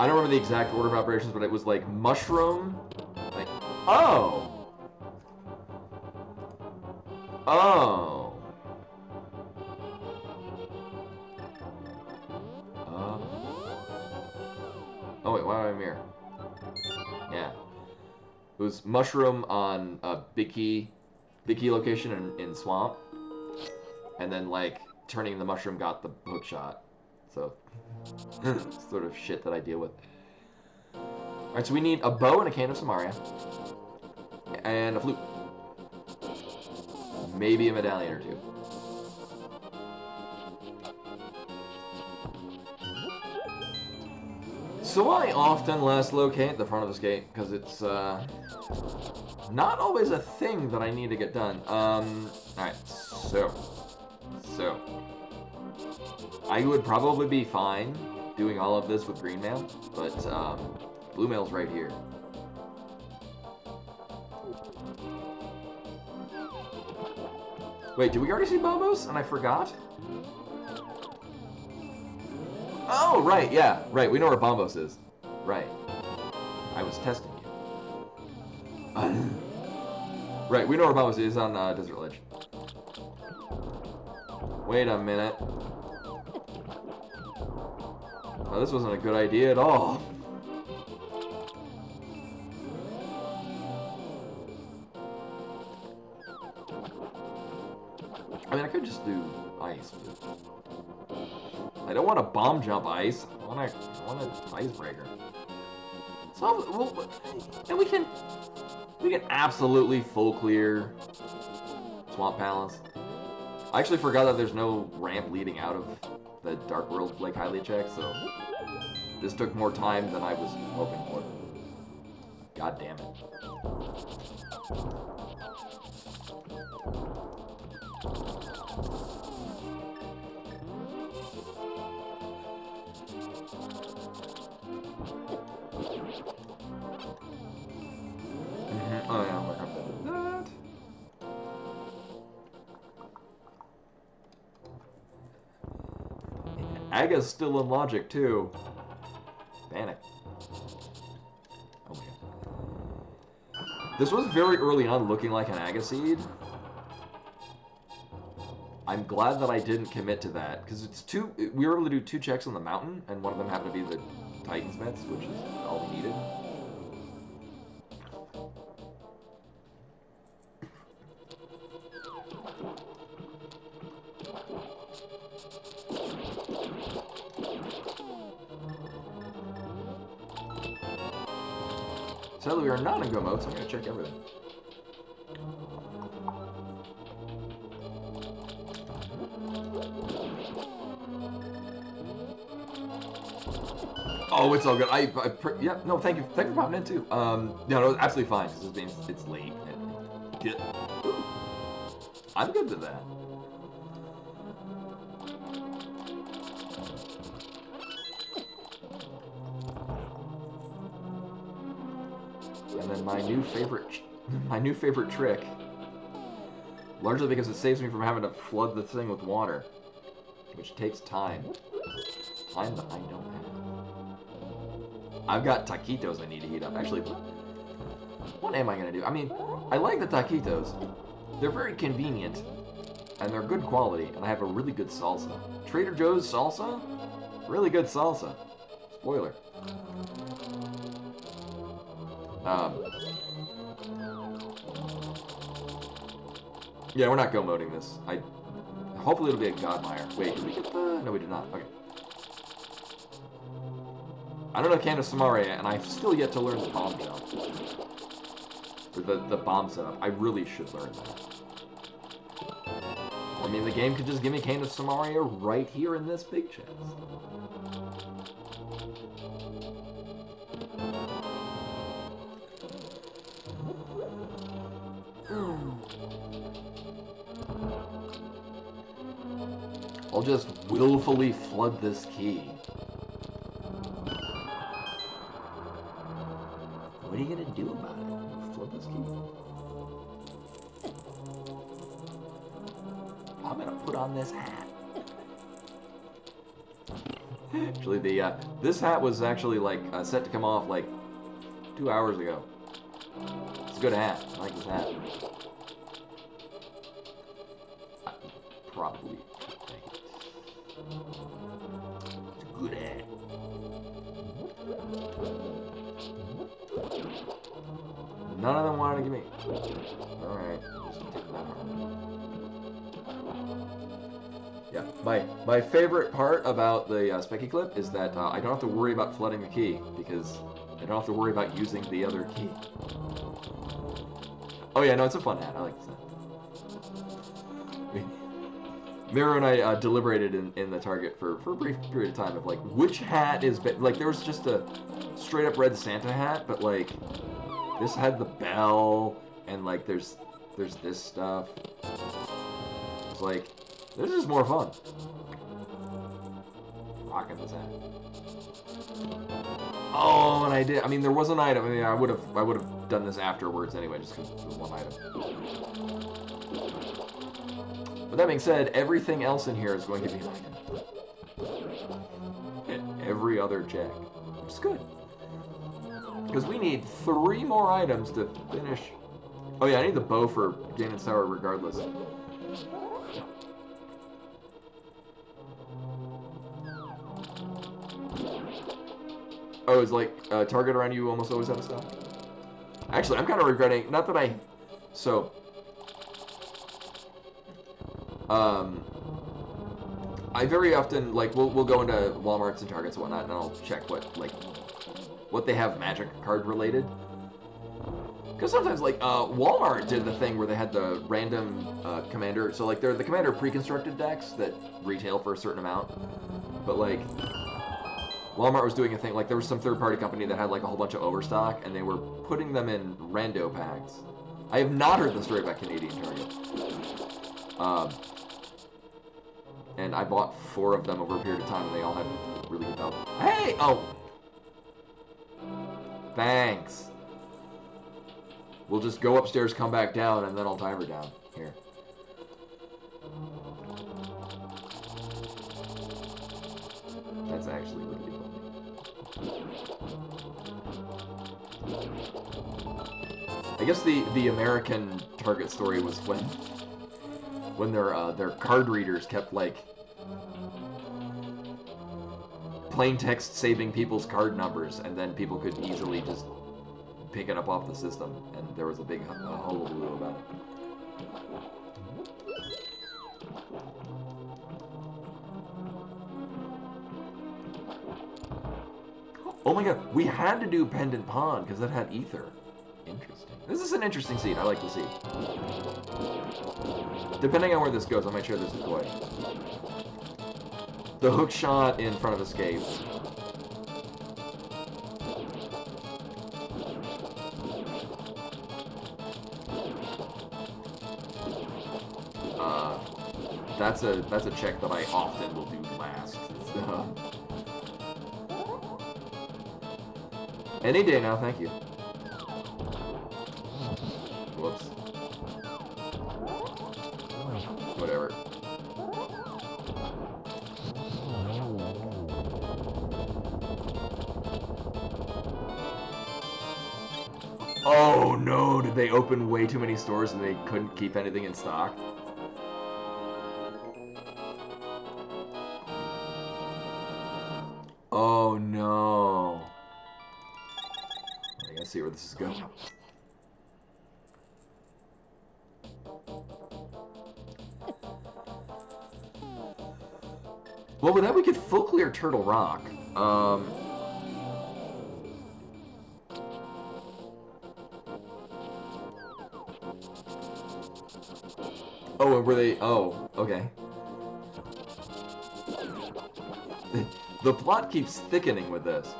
I don't remember the exact order of operations, but it was like mushroom. Like, oh! Oh. Oh wait, why am I here? Yeah. It was mushroom on a big key location in Swamp. And then like turning the mushroom got the hook shot. So sort of shit that I deal with. Alright, so we need a bow and a Cane of Samaria. And a flute. Maybe a medallion or two. So I often last locate the front of the skate, because it's not always a thing that I need to get done. Alright, so I would probably be fine doing all of this with green mail, but blue mail's right here. Wait, did we already see Bombos? And I forgot? Oh, right, yeah. Right, we know where Bombos is. Right. I was testing you. Right, we know where Bombos is on Desert Ledge. Wait a minute. Oh, this wasn't a good idea at all. I mean, I could just do ice. I don't want a bomb jump ice. I want an icebreaker. So, and we can absolutely full clear Swamp Palace. I actually forgot that there's no ramp leading out of the Dark World Lake Hylia check, so this took more time than I was hoping for. God damn it. Oh yeah, I'm gonna do that. Aga's still in logic too. Panic. Oh my god. This was very early on looking like an Aga seed. I'm glad that I didn't commit to that, because it's we were able to do 2 checks on the mountain, and one of them happened to be the Titansmiths, which is all we needed. Sadly, we are not in go mode, so I'm gonna check everything. Oh, it's all good. Yeah, no, thank you for popping in too. Yeah, no, absolutely fine because it's late. And, I'm good to that. And then my new favorite trick, largely because it saves me from having to flood the thing with water, which takes time. Time that I don't have. I've got taquitos I need to heat up. Actually, what am I gonna do? I mean, I like the taquitos. They're very convenient, and they're good quality, and I have a really good salsa. Trader Joe's salsa? Really good salsa. Spoiler. Yeah, we're not go-moding this. Hopefully it'll be a Godmire. Wait, did we get the... No, we did not. Okay. I don't know Candace Samaria, and I've still yet to learn the bomb jump. Or the bomb setup. I really should learn that. I mean, the game could just give me Candace Samaria right here in this big chest. I'll just willfully flood this key. What are you gonna do about it? Flood this key? I'm gonna put on this hat. Actually, this hat was actually like set to come off like 2 hours ago. It's a good hat. I like this hat. Probably. It's a good hat. None of them wanted to give me. Alright, just take that one. Yeah, my favorite part about the Specky clip is that I don't have to worry about flooding the key because I don't have to worry about using the other key. Oh yeah, no, it's a fun hat. I like this hat. Mira and I deliberated in the Target for a brief period of time of like which hat is like there was just a straight up red Santa hat, but like this had the bell and like there's this stuff. It's like this is more fun. Rocking this hat. Oh, and I did. I mean, there was an item. I mean, I would have done this afterwards anyway, just because it was one item. But that being said, everything else in here is going to be an item. Every other check. Which is good. Because we need 3 more items to finish. Oh yeah, I need the bow for Ganon Tower regardless. Oh, it's like target around you almost always out of stock? Actually, I'm kind of regretting, not that I... So... I very often, like, we'll go into Walmarts and Targets and whatnot, and I'll check what they have magic card related. Because sometimes, like, Walmart did the thing where they had the random commander, so, like, they're the commander pre-constructed decks that retail for a certain amount, but, like, Walmart was doing a thing, like, there was some third-party company that had, like, a whole bunch of overstock, and they were putting them in rando packs. I have not heard the story about Canadian Target. And I bought 4 of them over a period of time, and they all had really good value. Hey! Oh! Thanks. We'll just go upstairs, come back down, and then I'll time her down. Here. That's actually really funny. I guess the American Target story was when their card readers kept like plain text saving people's card numbers, and then people could easily just pick it up off the system, and there was a big hullabaloo about it. Oh my god, we had to do Pendant Pond because that had ether. Interesting. This is an interesting seed. I like the seed. Depending on where this goes, I might share this with Boy. The hook shot in front of escape. That's a check that I often will do last. Any day now, thank you. Whoops. Whatever. Oh no, did they open way too many stores and they couldn't keep anything in stock? Oh no. I gotta see where this is going. Well, with that we could full clear Turtle Rock. Oh, and were they... Oh, okay. The plot keeps thickening with this.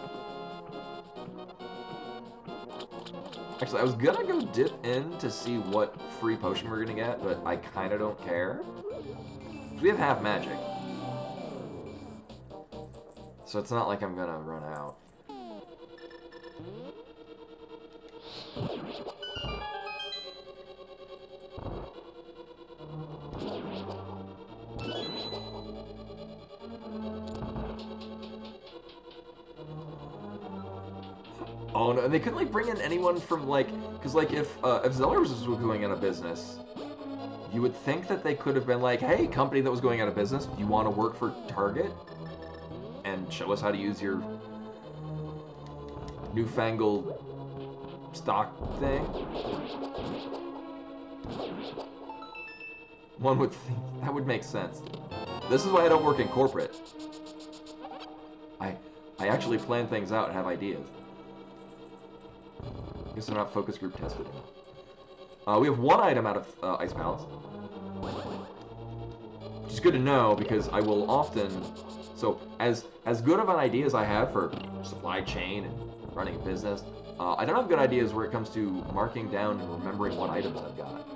Actually, I was gonna go dip in to see what free potion we're gonna get, but I kinda don't care. We have half magic. So it's not like I'm gonna run out. Oh no, and they couldn't like bring in anyone from like, cause like if Zellers was going out of business, you would think that they could have been like, hey, company that was going out of business, do you want to work for Target? And show us how to use your newfangled stock thing? One would think that would make sense. This is why I don't work in corporate. I actually plan things out and have ideas. I guess they're not focus group tested enough. We have one item out of Ice Palace. Which is good to know because I will often... So, as good of an idea as I have for supply chain and running a business, I don't have good ideas where it comes to marking down and remembering what items I've got.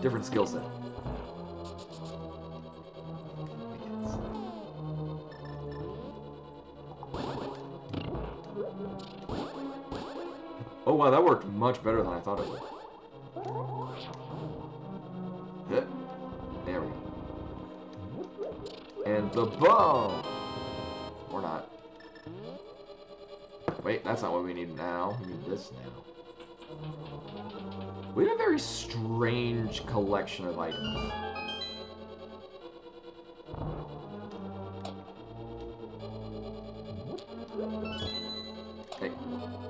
Different skill set. Oh wow, that worked much better than I thought it would. There we go. And the bow! Or not. Wait, that's not what we need now. We need this now. We have a very strange collection of items. Hey,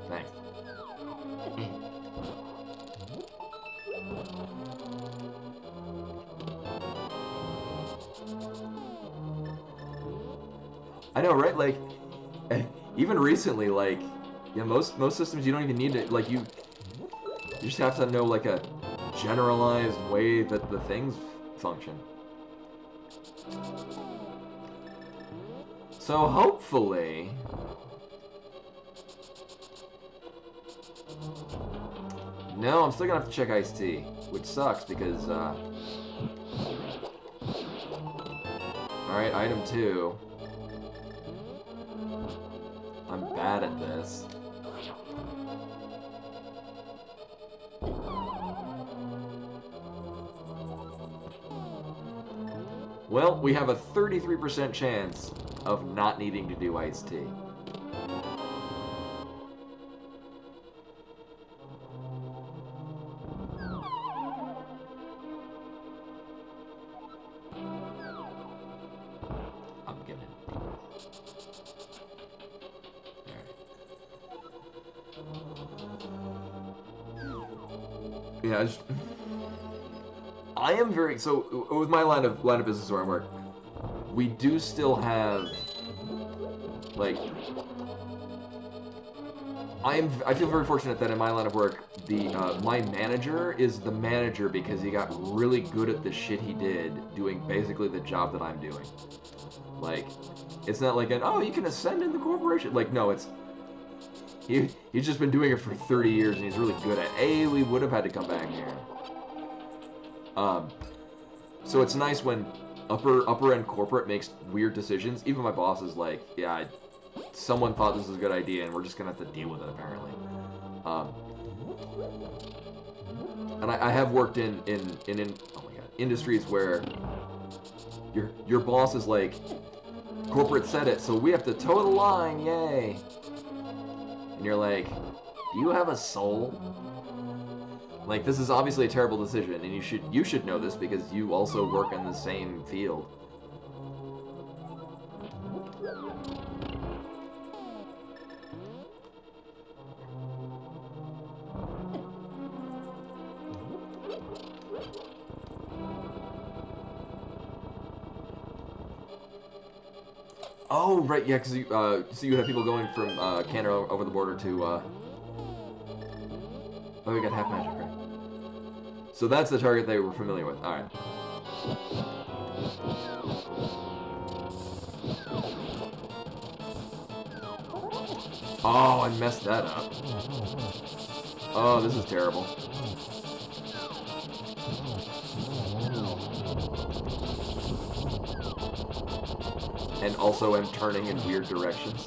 thanks. I know, right? Like, even recently, like, yeah, most systems you don't even need to, like, you just have to know, like, a generalized way that the things function. So, hopefully... No, I'm still gonna have to check iced tea, which sucks because, Alright, item 2. I'm bad at this. Well, we have a 33% chance of not needing to do iced tea. I'm gonna do it. Yeah, I am very so with my line of business where I work, we do still have Like, I feel very fortunate that in my line of work, my manager is the manager because he got really good at the shit he did, doing basically the job that I'm doing. Like, it's not like oh, you can ascend in the corporation. Like, no, it's he's just been doing it for 30 years and he's really good at it. We would have had to come back here. So it's nice when upper end corporate makes weird decisions. Even my boss is like, yeah, someone thought this was a good idea and we're just gonna have to deal with it apparently. And I have worked in oh my god, industries where your boss is like, corporate said it, so we have to toe the line, yay. And you're like, do you have a soul? Like, this is obviously a terrible decision, and you should know this because you also work in the same field. Oh, right, yeah, because so you have people going from Canada over the border to, oh, we got half magic, right? So that's the target they were familiar with. Alright. Oh, I messed that up. Oh, this is terrible. And also am turning in weird directions.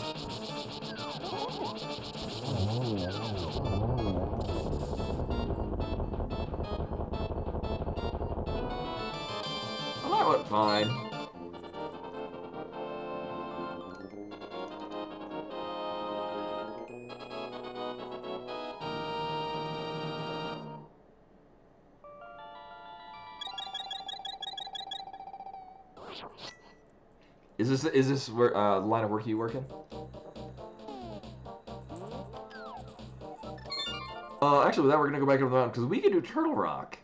Well, that went fine. Is this where the line of work you work in? Actually, with that, we're gonna go back up the mountain because we can do Turtle Rock.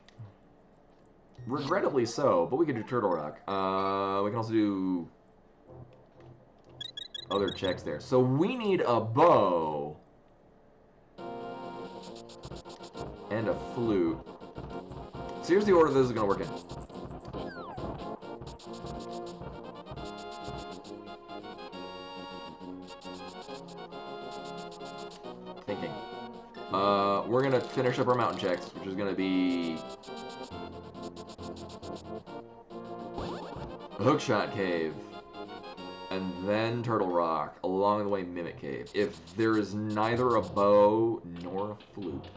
Regrettably so, but we can do Turtle Rock. We can also do other checks there. So we need a bow and a flute. So here's the order this is gonna work in. Thinking. We're gonna finish up our mountain checks, which is gonna be Hookshot Cave, and then Turtle Rock, along the way Mimic Cave. If there is neither a bow nor a flute,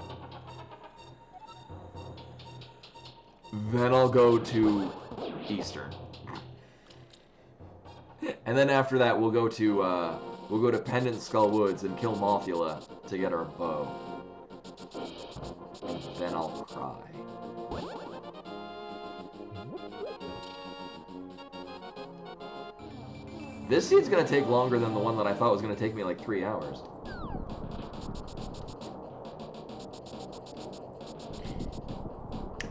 then I'll go to Eastern. And then after that, we'll go to Pendant Skull Woods and kill Mothula to get our bow. And then I'll cry. This scene's gonna take longer than the one that I thought was gonna take me like 3 hours.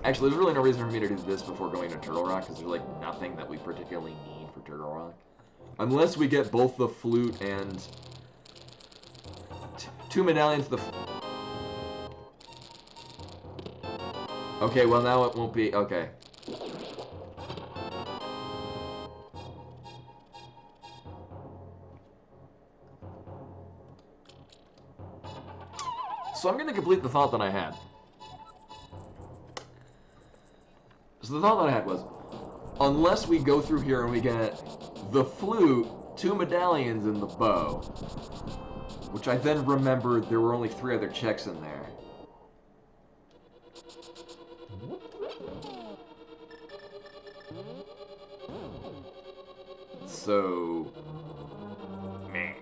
Actually, there's really no reason for me to do this before going to Turtle Rock, because there's like nothing that we particularly need for Turtle Rock. Unless we get both the flute and 2 medallions. Okay, well now it won't be. Okay. So I'm going to complete the thought that I had. So the thought that I had was, unless we go through here and we get the flute, 2 medallions, and the bow, which I then remembered there were only 3 other checks in there. So, man.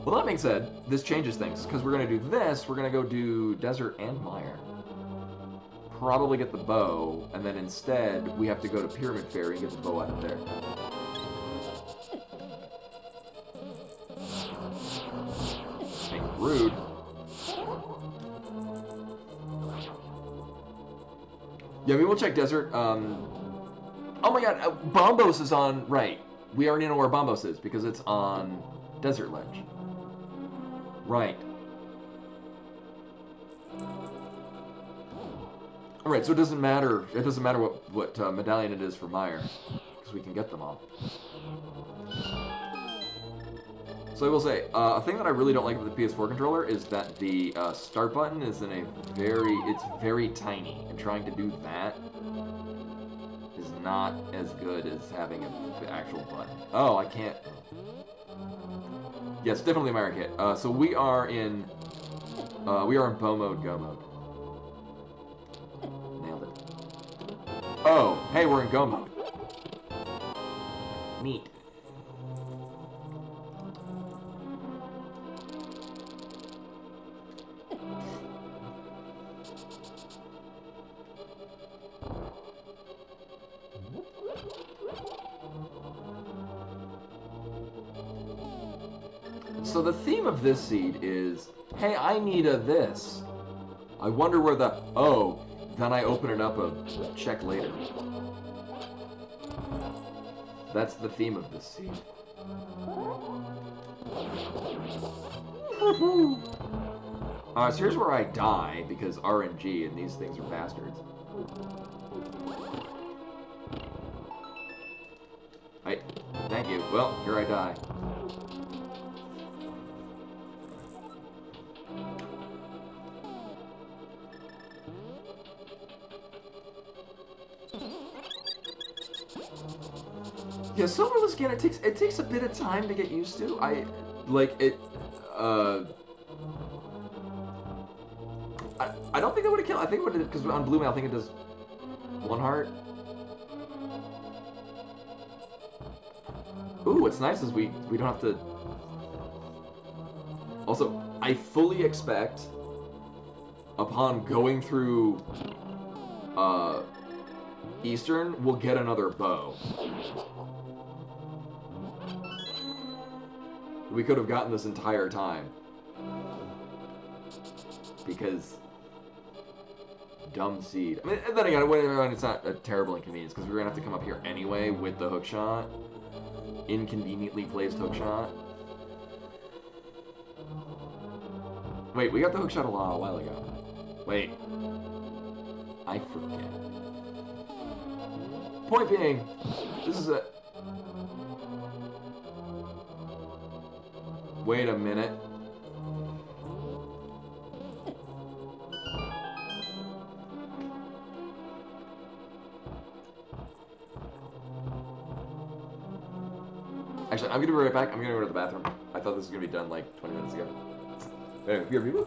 Well, that being said, this changes things, because we're going to do this, we're going to go do Desert and Mire. Probably get the bow, and then instead, we have to go to Pyramid Fairy and get the bow out of there. Being rude. Yeah, we will check Desert. Oh my god, Bombos is on, right. We already know where Bombos is, because it's on Desert ledge. Right. Alright, so it doesn't matter. It doesn't matter what medallion it is for Meyer, because we can get them all. So I will say, a thing that I really don't like with the PS4 controller is that the start button is in a it's very tiny, and trying to do that is not as good as having an actual button. Oh, I can't. Yes, definitely Meyer kit. So we are in bow mode, go mode. Nailed it. Oh, hey, we're in go mode. Neat. So the theme of this seed is, hey, I need a this. I wonder where the, oh, then I open it up, check later. That's the theme of this seed. So here's where I die, because RNG and these things are bastards. Thank you. Well, here I die. Yeah, Silverless scan, it takes a bit of time to get used to. I don't think that would have killed. I think it would have, because on Blue Mail, I think it does 1 heart. Ooh, what's nice is we don't have to. Also, I fully expect, upon going through Eastern, we'll get another bow. We could have gotten this entire time. Because dumb seed. I mean, and then again, it's not a terrible inconvenience, because we're going to have to come up here anyway with the hook shot. Inconveniently placed hook shot. Wait, we got the hook shot a while ago. Wait. I forget. Point being, this is a... Wait a minute. Actually, I'm gonna be right back. I'm gonna go to the bathroom. I thought this was gonna be done like 20 minutes ago. Anyway, here, people.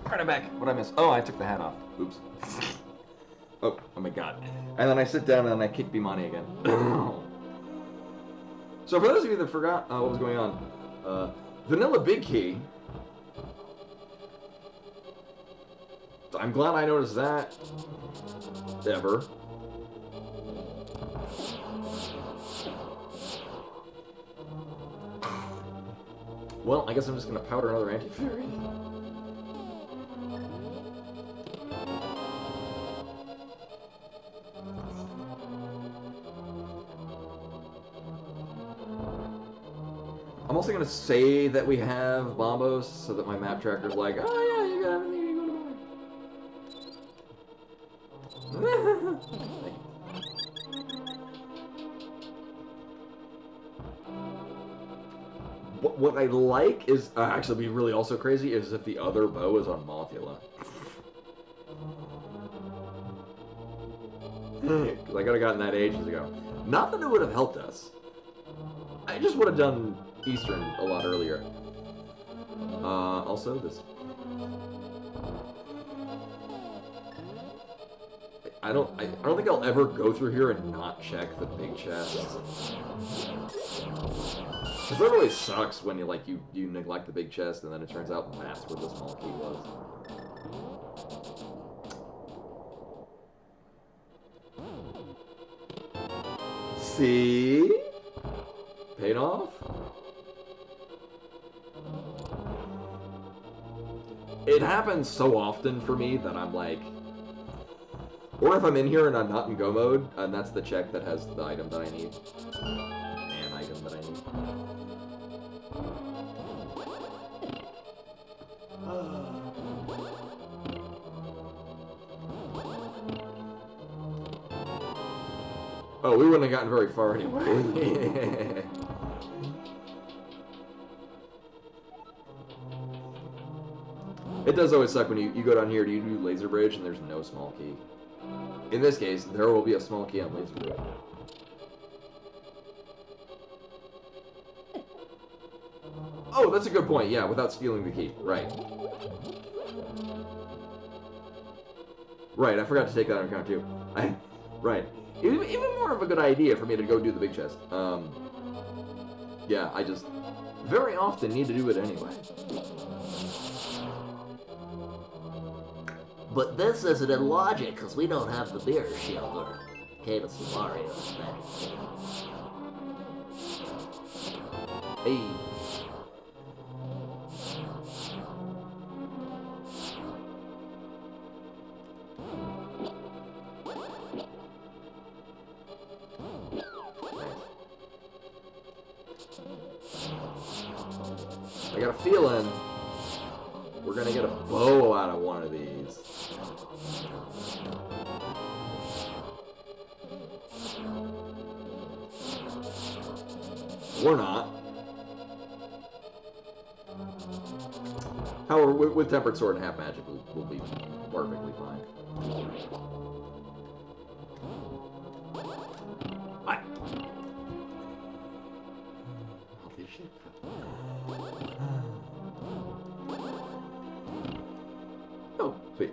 Alright, I'm back. What'd I miss? Oh, I took the hat off. Oops. Oh my god. And then I sit down and then I kick Bimani again. So for those of you that forgot what was going on, Vanilla Big Key. I'm glad I noticed that. Ever. Well, I guess I'm just gonna powder another anti-fairy. I'm also gonna say that we have bombos so that my map tracker's like, oh yeah, you got everything you want to buy. What I like is, actually be really also crazy, is if the other bow is on Mothula. Because I could have gotten that ages ago. Not that it would have helped us. I just would have done Eastern a lot earlier. Also this... I don't think I'll ever go through here and not check the big chest. Because that always sucks when you neglect the big chest and then it turns out that's where the small key was. See? Paid off? It happens so often for me that I'm like... Or if I'm in here and I'm not in go mode, and that's the check that has the item that I need. An item that I need. Oh, we wouldn't have gotten very far anyway. It does always suck when you go down here to do Laser Bridge and there's no small key. In this case, there will be a small key on Laser Bridge. Oh, that's a good point. Yeah, without stealing the key. Right. Right, I forgot to take that into account too. Right. Even more of a good idea for me to go do the big chest. Yeah, I just very often need to do it anyway. But this isn't in logic, because we don't have the mirror shield or Cadence of Mario. Hey. I got a feeling we're gonna get a bow out of one of these. Or not. However, with Tempered Sword and Half Magic, we'll be perfectly fine. Holy shit. Oh, sweet.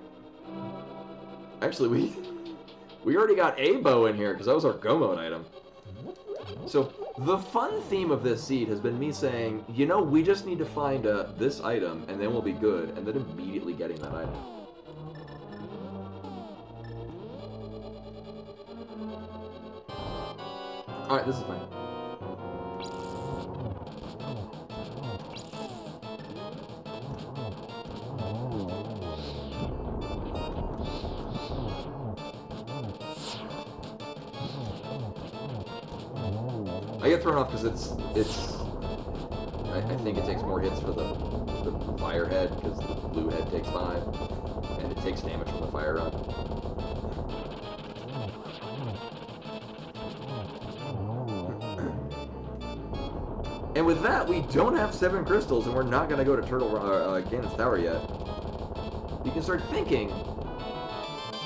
Actually, we already got a bow in here, because that was our go mode item. So, the fun theme of this seed has been me saying, you know, we just need to find this item, and then we'll be good, and then immediately getting that item. Alright, this is fine. I get thrown off because I think it takes more hits for the fire head, because the blue head takes 5, and it takes damage from the fire run. And with that, we don't have 7 crystals, and we're not going to go to Ganon's Tower yet. You can start thinking,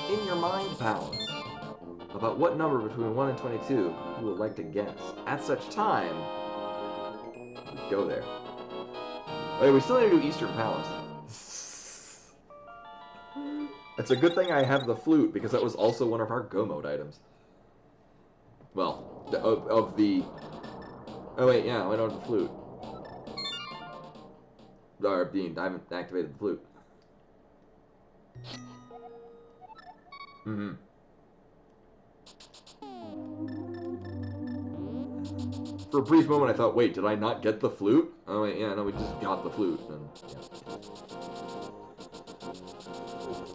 in your mind palace, about what number between 1 and 22 you would like to guess. At such time, go there. Okay, we still need to do Eastern Palace. It's a good thing I have the flute, because that was also one of our go mode items. Well, of the... Oh wait, yeah, I don't have the flute. I haven't activated the flute. Mm-hmm. For a brief moment I thought, wait, did I not get the flute? Oh wait, yeah, no, we just got the flute. And,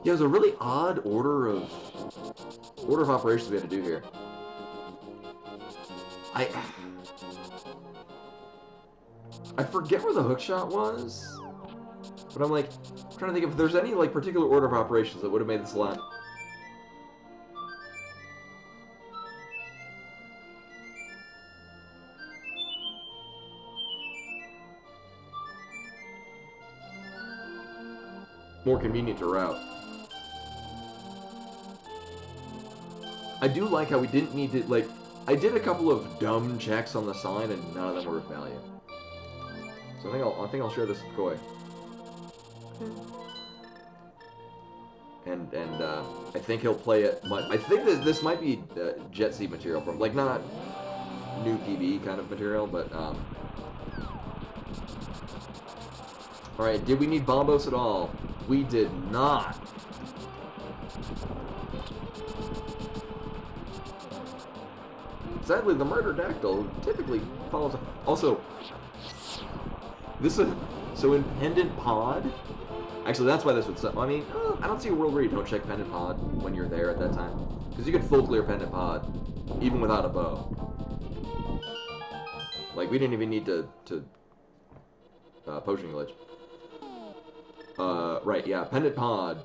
yeah, there's a really odd order of operations we had to do here. I forget where the hookshot was, but I'm like trying to think if there's any like particular order of operations that would have made this a lot. More convenient to route. I do like how we didn't need to, like, I did a couple of dumb checks on the sign and none of them were of value. So I think I'll share this with Koi. And I think he'll play it. I think this might be Jet Seed material from, like, not new PB kind of material, but Alright, did we need Bombos at all? We did not. Sadly, the Murder Dactyl typically follows. Also, this is so in Pendant Pod. Actually, that's why this would. I mean, I don't see a world where you don't check Pendant Pod when you're there at that time, because you can full clear Pendant Pod even without a bow. Like we didn't even need to potion glitch. Right, yeah, Pendant Pod,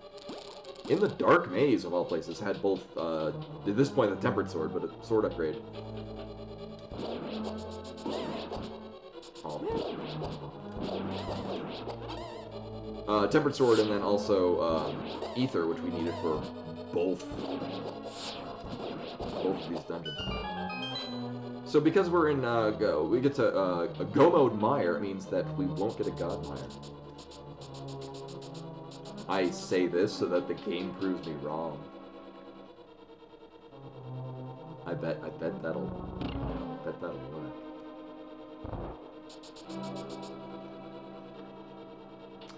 in the Dark Maze of all places, had both, at this point, the Tempered Sword, but a sword upgrade. Oh, man. Tempered Sword, and then also, Ether, which we needed for both of these dungeons. So because we're in, we get to, a Go Mode Mire, it means that we won't get a God Mire. I say this so that the game proves me wrong. I bet that'll work.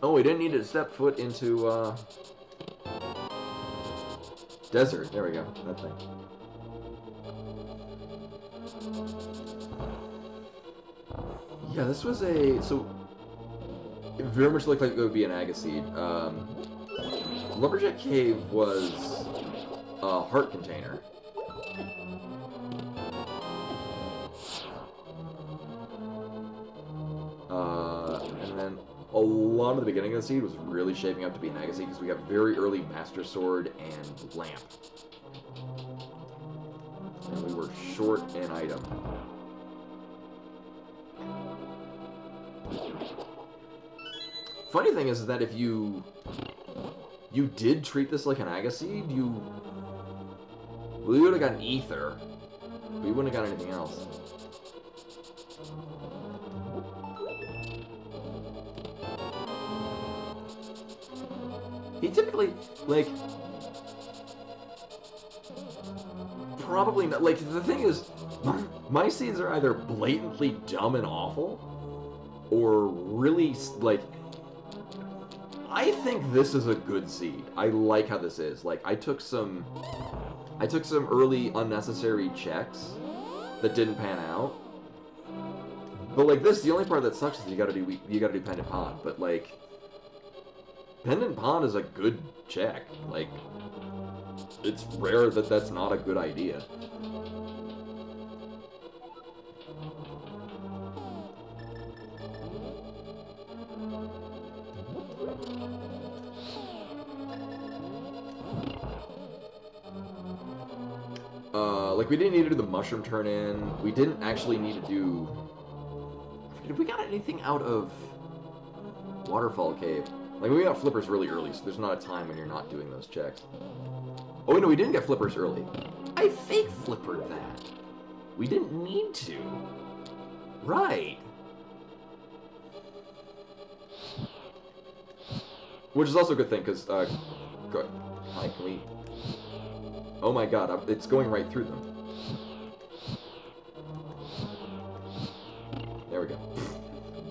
Oh, we didn't need to step foot into desert. There we go. That thing. Yeah, this was so. It very much looked like it would be an Agaseed. Lumberjack Cave was a heart container. And then a lot of the beginning of the seed was really shaping up to be an Agaseed because we got very early Master Sword and Lamp. And we were short an item. Funny thing is that if you did treat this like an Agaseed, we would have gotten Ether. We wouldn't have got anything else. He typically, like, probably not, like, the thing is, my seeds are either blatantly dumb and awful, or really, like, I think this is a good seed. I like how this is. Like, I took some early unnecessary checks that didn't pan out. But like this, the only part that sucks is you gotta do Pendant Pod. But like, Pendant Pod is a good check. Like, it's rare that that's not a good idea. Like, we didn't need to do the mushroom turn-in. We didn't actually need to do... Did we got anything out of Waterfall Cave? Like, we got flippers really early, so there's not a time when you're not doing those checks. Oh, no, we didn't get flippers early. I fake flippered that. We didn't need to. Right. Which is also a good thing, because, Hi, can we... Oh my god, it's going right through them. There we go.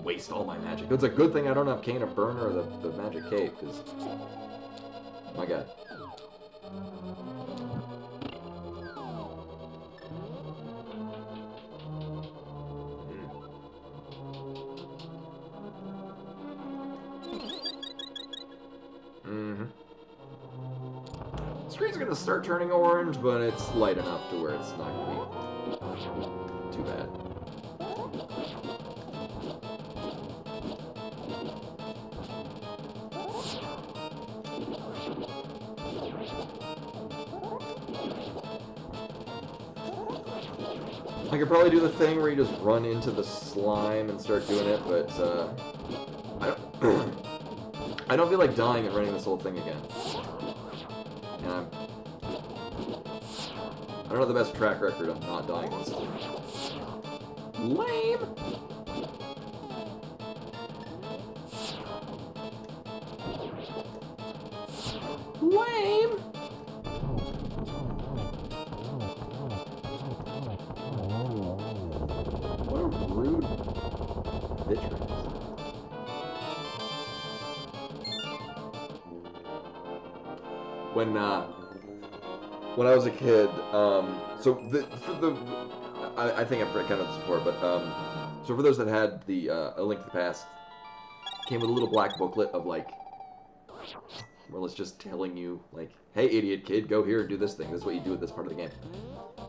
Waste all my magic. It's a good thing I don't have Cane of Burn or the Magic Cape, because... My god. Screen's gonna start turning orange, but it's light enough to where it's not gonna be too bad. I could probably do the thing where you just run into the slime and start doing it, but I don't. I don't feel like dying and running this whole thing again. And I don't have the best track record of not dying this time. Lame. Lame. What a rude vitreous. When I was a kid, I think I've kind of this before, but so for those that had the A Link to the Past, came with a little black booklet of like, well, it's just telling you like, hey, idiot kid, go here and do this thing. This is what you do at this part of the game.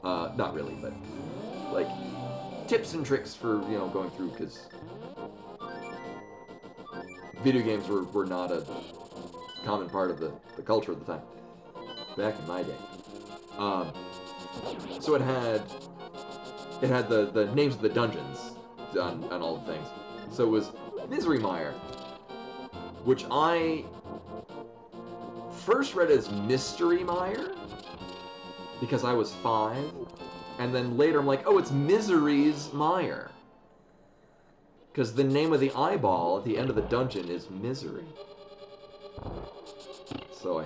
Not really, but like tips and tricks for going through, because video games were not a common part of the culture at the time. Back in my day. So it had the names of the dungeons on all the things. So it was Misery Mire, which I first read as Mystery Mire because I was 5, and then later I'm like, oh, it's Misery's Mire, because the name of the eyeball at the end of the dungeon is Misery. So I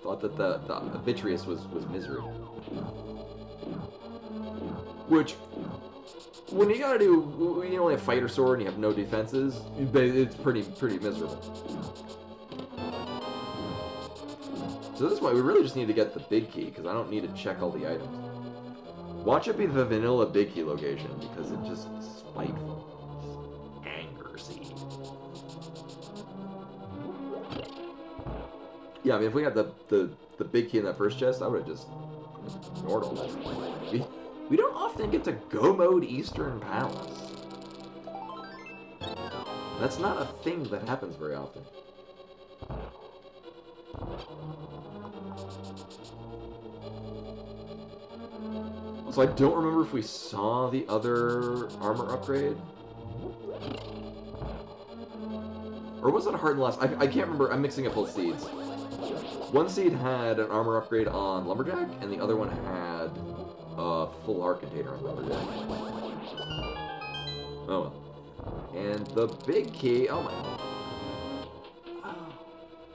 thought that the vitreous was Misery. Which, when you gotta do, you only have fighter sword and you have no defenses, it's pretty miserable. So this way, we really just need to get the big key, because I don't need to check all the items. Watch it be the vanilla big key location, because it's just spiteful. Anger seed. Yeah, I mean, if we had the big key in that first chest, I would have just ignored all that. We don't often get to go mode Eastern Palace. That's not a thing that happens very often. So I don't remember if we saw the other armor upgrade. Or was it a Heart and Last? I can't remember. I'm mixing up both seeds. One seed had an armor upgrade on Lumberjack, and the other one had a full heart container on Lumberjack. Oh well. And the big key, oh my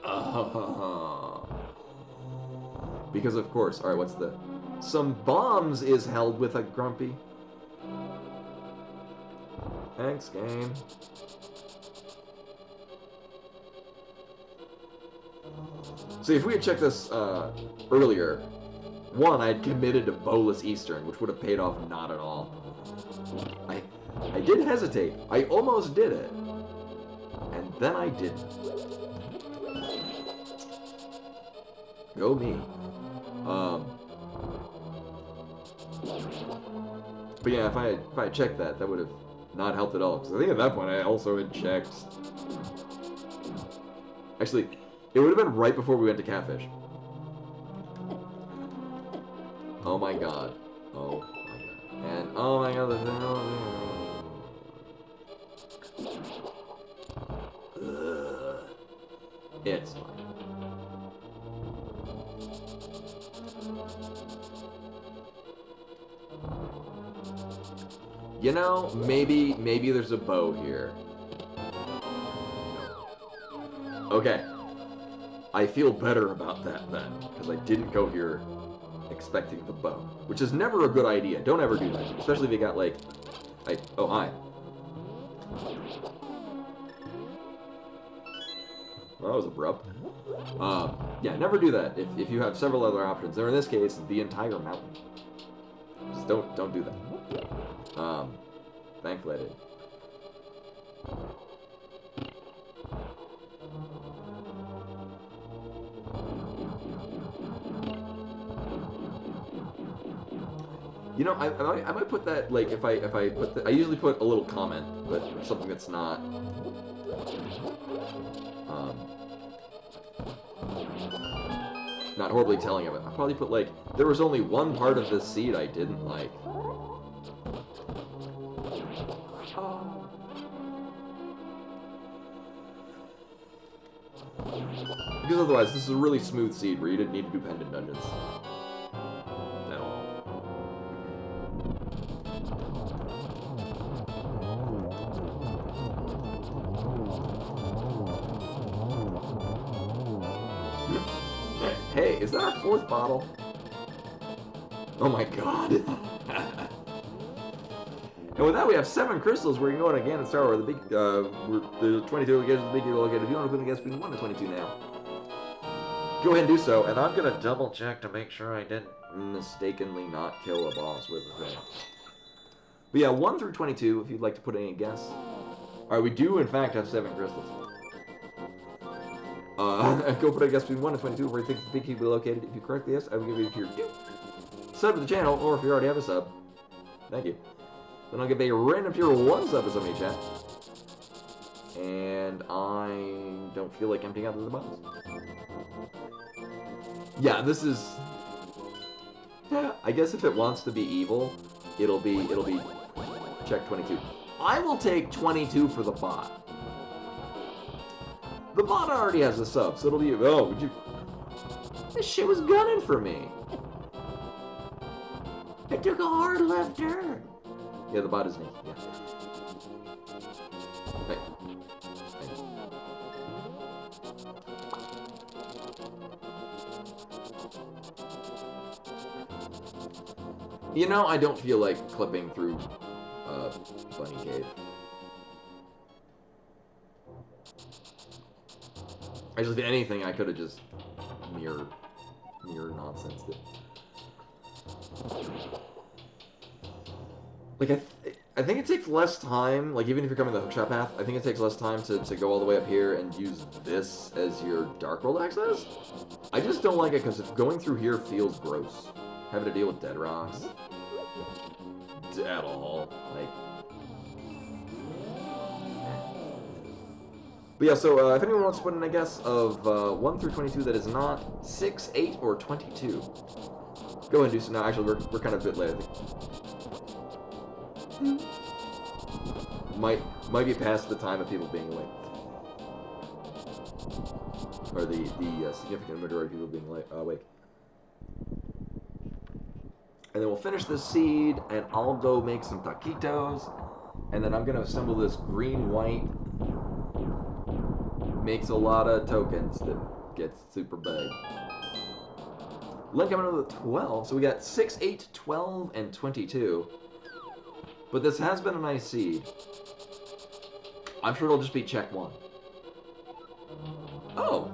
god. Because of course, alright, what's the... Some bombs is held with a grumpy. Thanks, game. See, if we had checked this earlier, one, I had committed to Bolus Eastern, which would have paid off not at all. I did hesitate. I almost did it. And then I didn't. Go me. But yeah, if I had checked that, that would have not helped at all. Because I think at that point I also had checked... Actually, it would have been right before we went to Catfish. Oh my god. Oh my god. And oh my god, it's fine. You know, maybe there's a bow here. Okay. I feel better about that then, because I didn't go here expecting the bow, which is never a good idea. Don't ever do that, especially if you got like, oh hi. Well, that was abrupt. Yeah, never do that if you have several other options. Or in this case, the entire mountain. Just don't do that. Thankfully I did. You know, I might put that, like, if I put the, I usually put a little comment, but something that's not, not horribly telling of it. I'll probably put, like, there was only one part of this seed I didn't like. Because otherwise, this is a really smooth seed where you didn't need to do pendant dungeons. At all. Hey, is that our 4th bottle? Oh my god. And with that, we have 7 crystals where you can go on again and start where the big, where the 22 again is the big deal located. If you want to put a guess between 1 and 22 now, go ahead and do so. And I'm going to double check to make sure I didn't mistakenly not kill a boss with a thing. But yeah, 1 through 22, if you'd like to put any guess. Alright, we do in fact have 7 crystals. Go put a guess between 1 and 22 where you think the big key will be located. If you correctly guess, I will give you your sub to the channel, or if you already have a sub, thank you. Then I'll give a random tier 1 sub to somebody in chat. And I don't feel like emptying out the bottles. Yeah, this is... I guess if it wants to be evil, it'll be check 22. I will take 22 for the bot. The bot already has a sub, so it'll be... Oh, would you... This shit was gunning for me. I took a hard left turn. Yeah, the bot is naked, yeah. Hey. You know, I don't feel like clipping through Bunny Cave. Actually, if anything, I could have just mirror nonsense it. Like, I think it takes less time, like, even if you're coming the hookshot path, I think it takes less time to go all the way up here and use this as your Dark World access. I just don't like it, because if going through here feels gross. Having to deal with dead rocks. At all. Like... But yeah, so if anyone wants to put in a guess of 1 through 22 that is not 6, 8, or 22, go ahead and do so now. Actually, we're kind of a bit late, I think. Might be past the time of people being awake. Or the significant majority of people being awake. And then we'll finish this seed, and I'll go make some taquitos, and then I'm going to assemble this green-white, makes a lot of tokens that gets super big. Link coming to the 12, so we got 6, 8, 12, and 22. But this has been a nice seed. I'm sure it'll just be check 1. Oh.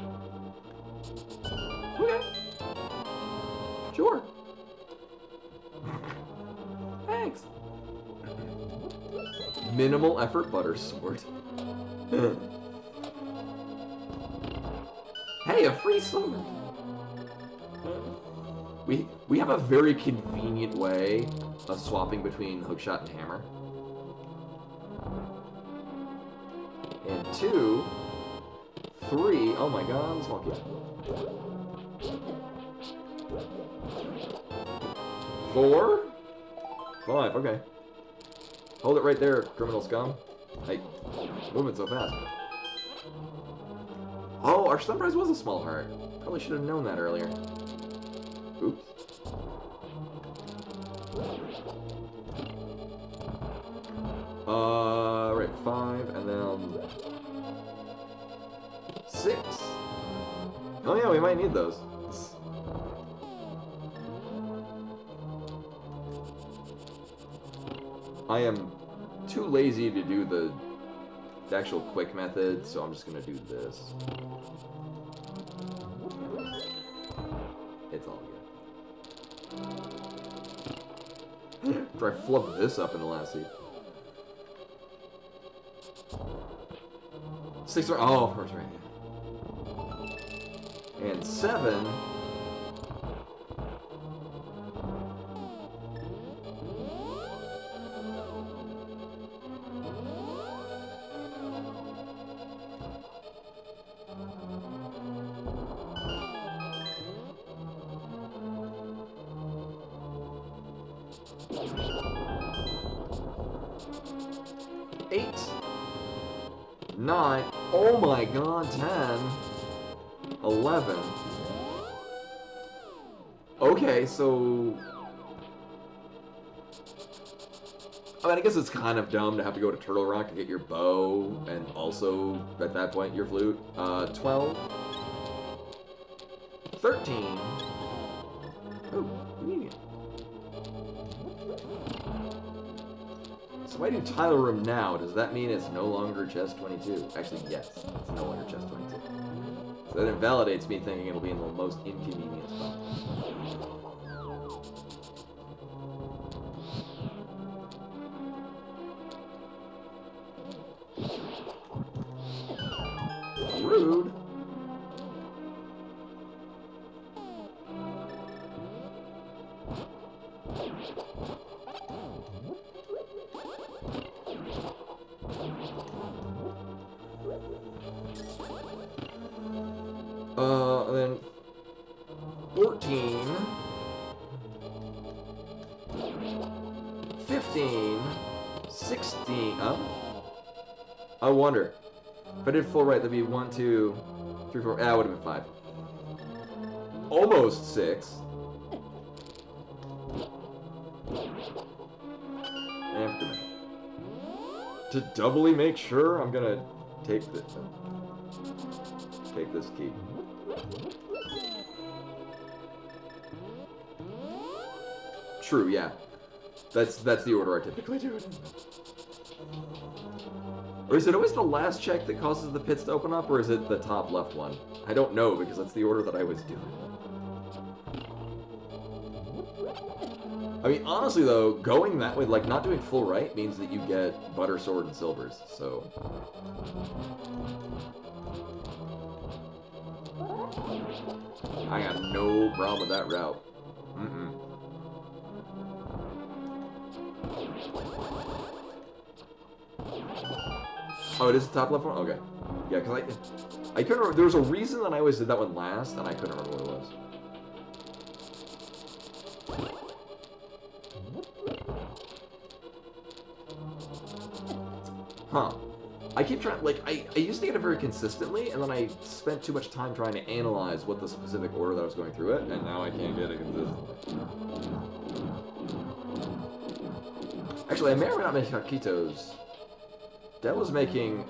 Okay. Sure. Thanks. Minimal effort butter sword. Hey, a free sword. We have a very convenient way of swapping between hookshot and hammer. And 2, 3. Oh my god, let's walk it. 4, 5. Okay. Hold it right there, criminal scum. Hey, moving so fast. Oh, our stun prize was a small heart. Probably should have known that earlier. Oops. Right, 5, and then 6. Oh yeah, we might need those. I am too lazy to do the actual quick method, so I'm just gonna do this. It's all good. Try flub this up in the last seed. 6 or oh, of course, right. And 7. 9. Oh my god, 10. 11. Okay, so... I mean, I guess it's kind of dumb to have to go to Turtle Rock to get your bow, and also, at that point, your flute. 12. 13. Oh, convenient. So if I do Tile Room now, does that mean it's no longer chest 22? Actually, yes, it's no longer chest 22. So that invalidates me thinking it'll be in the most inconvenient spot. Rude. And then 14, 15, 16, I wonder. If I did full right, that'd be 1, 2, 3, 4, that would have been 5. Almost 6. And to doubly make sure, I'm gonna take this key. True, yeah. That's the order I typically do it in. Or is it always the last check that causes the pits to open up, or is it the top left one? I don't know, because that's the order that I was doing. I mean, honestly though, going that way, like not doing full right, means that you get butter, sword, and silvers, so... I got no problem with that route. Oh, it is the top left one? Okay. Yeah, because I couldn't remember. There was a reason that I always did that one last, and I couldn't remember what it was. Huh. I keep trying, like, I used to get it very consistently, and then I spent too much time trying to analyze what the specific order that I was going through it, and now I can't get it consistently. Actually, I may or may not make taquitos. Dad was making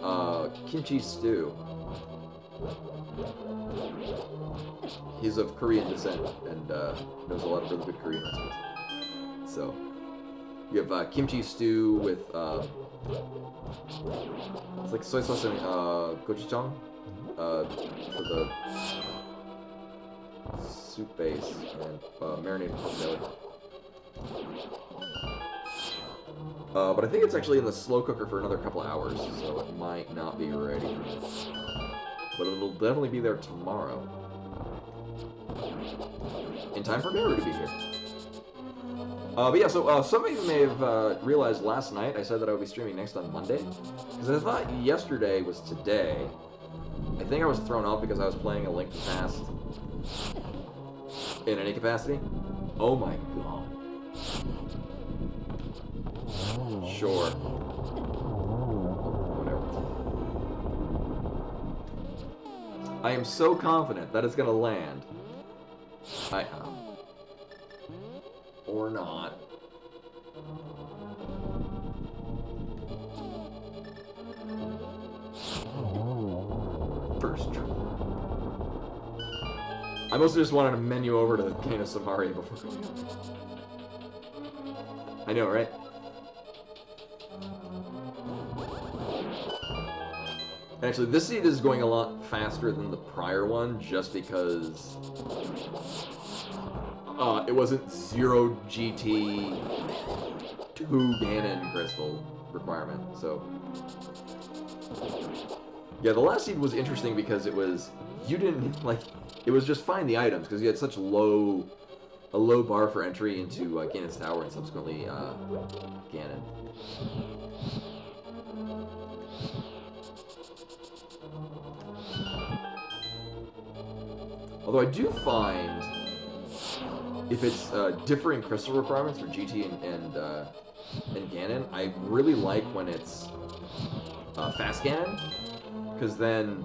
kimchi stew. He's of Korean descent and knows a lot of really good Korean recipes. So you have kimchi stew with it's like soy sauce and gochujang for the soup base and marinated pork belly. But I think it's actually in the slow cooker for another couple hours, so it might not be ready for this. But it'll definitely be there tomorrow. In time for Mary to be here. But yeah, so some of you may have realized last night I said that I would be streaming next on Monday. Because I thought yesterday was today. I think I was thrown off because I was playing A Link to the Past in any capacity. Oh my god. Sure. Whatever. I am so confident that it's gonna land. I am. Or not. First try. I mostly just wanted to menu over to the Cane of Samaria before going on. I know, right? Actually, this seed is going a lot faster than the prior one, just because it wasn't 0 GT 2 Ganon crystal requirement. So yeah, the last seed was interesting because it was it was just find the items because you had such a low bar for entry into Ganon's Tower and subsequently Ganon. Although I do find, if it's differing crystal requirements for GT and Ganon, I really like when it's fast Ganon, Because then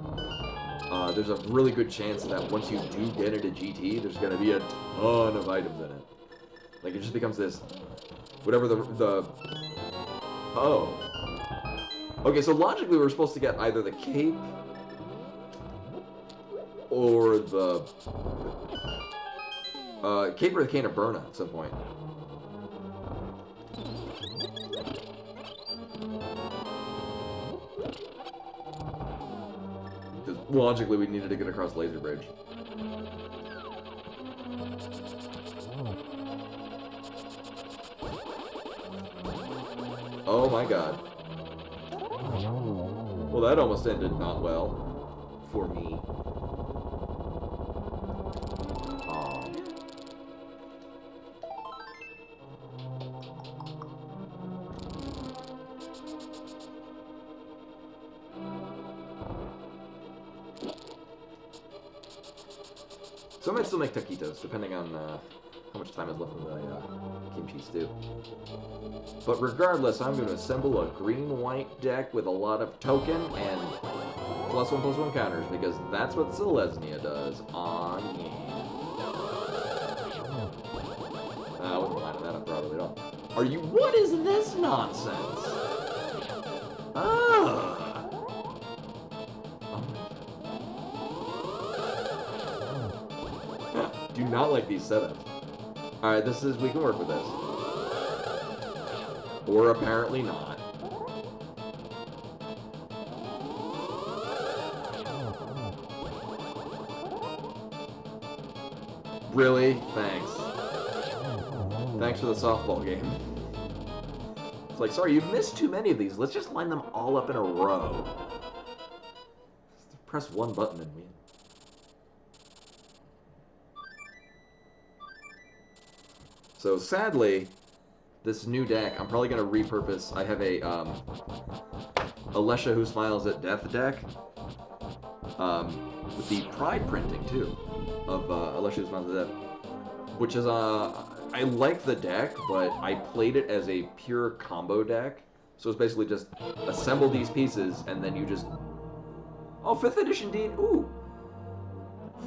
there's a really good chance that once you do get into GT, there's going to be a ton of items in it. Like, it just becomes this... Whatever the... Oh. Okay, so logically we're supposed to get either the cape... or the... cape or the Cane of Burna at some point. Because logically we needed to get across Laser Bridge. Oh my god. Well, that almost ended not well. For me. So I might still make taquitos, depending on how much time is left in the kimchi stew. But regardless, I'm going to assemble a green-white deck with a lot of token and +1/+1 counters, because that's what Selesnya does on game. I wasn't lining that up properly at all. Are you... What is this nonsense? Ah! Do not like these setups. Alright, this is... We can work with this. Or apparently not. Really? Thanks. Thanks for the softball game. It's like, sorry, you've missed too many of these. Let's just line them all up in a row. Just press one button and win. So sadly, this new deck, I'm probably going to repurpose. I have a Alesha Who Smiles at Death deck. With the Pride printing, too, of Alesha Who Smiles at Death. Which is, I like the deck, but I played it as a pure combo deck. So it's basically just assemble these pieces, and then you just... Oh, 5th edition D&D, ooh!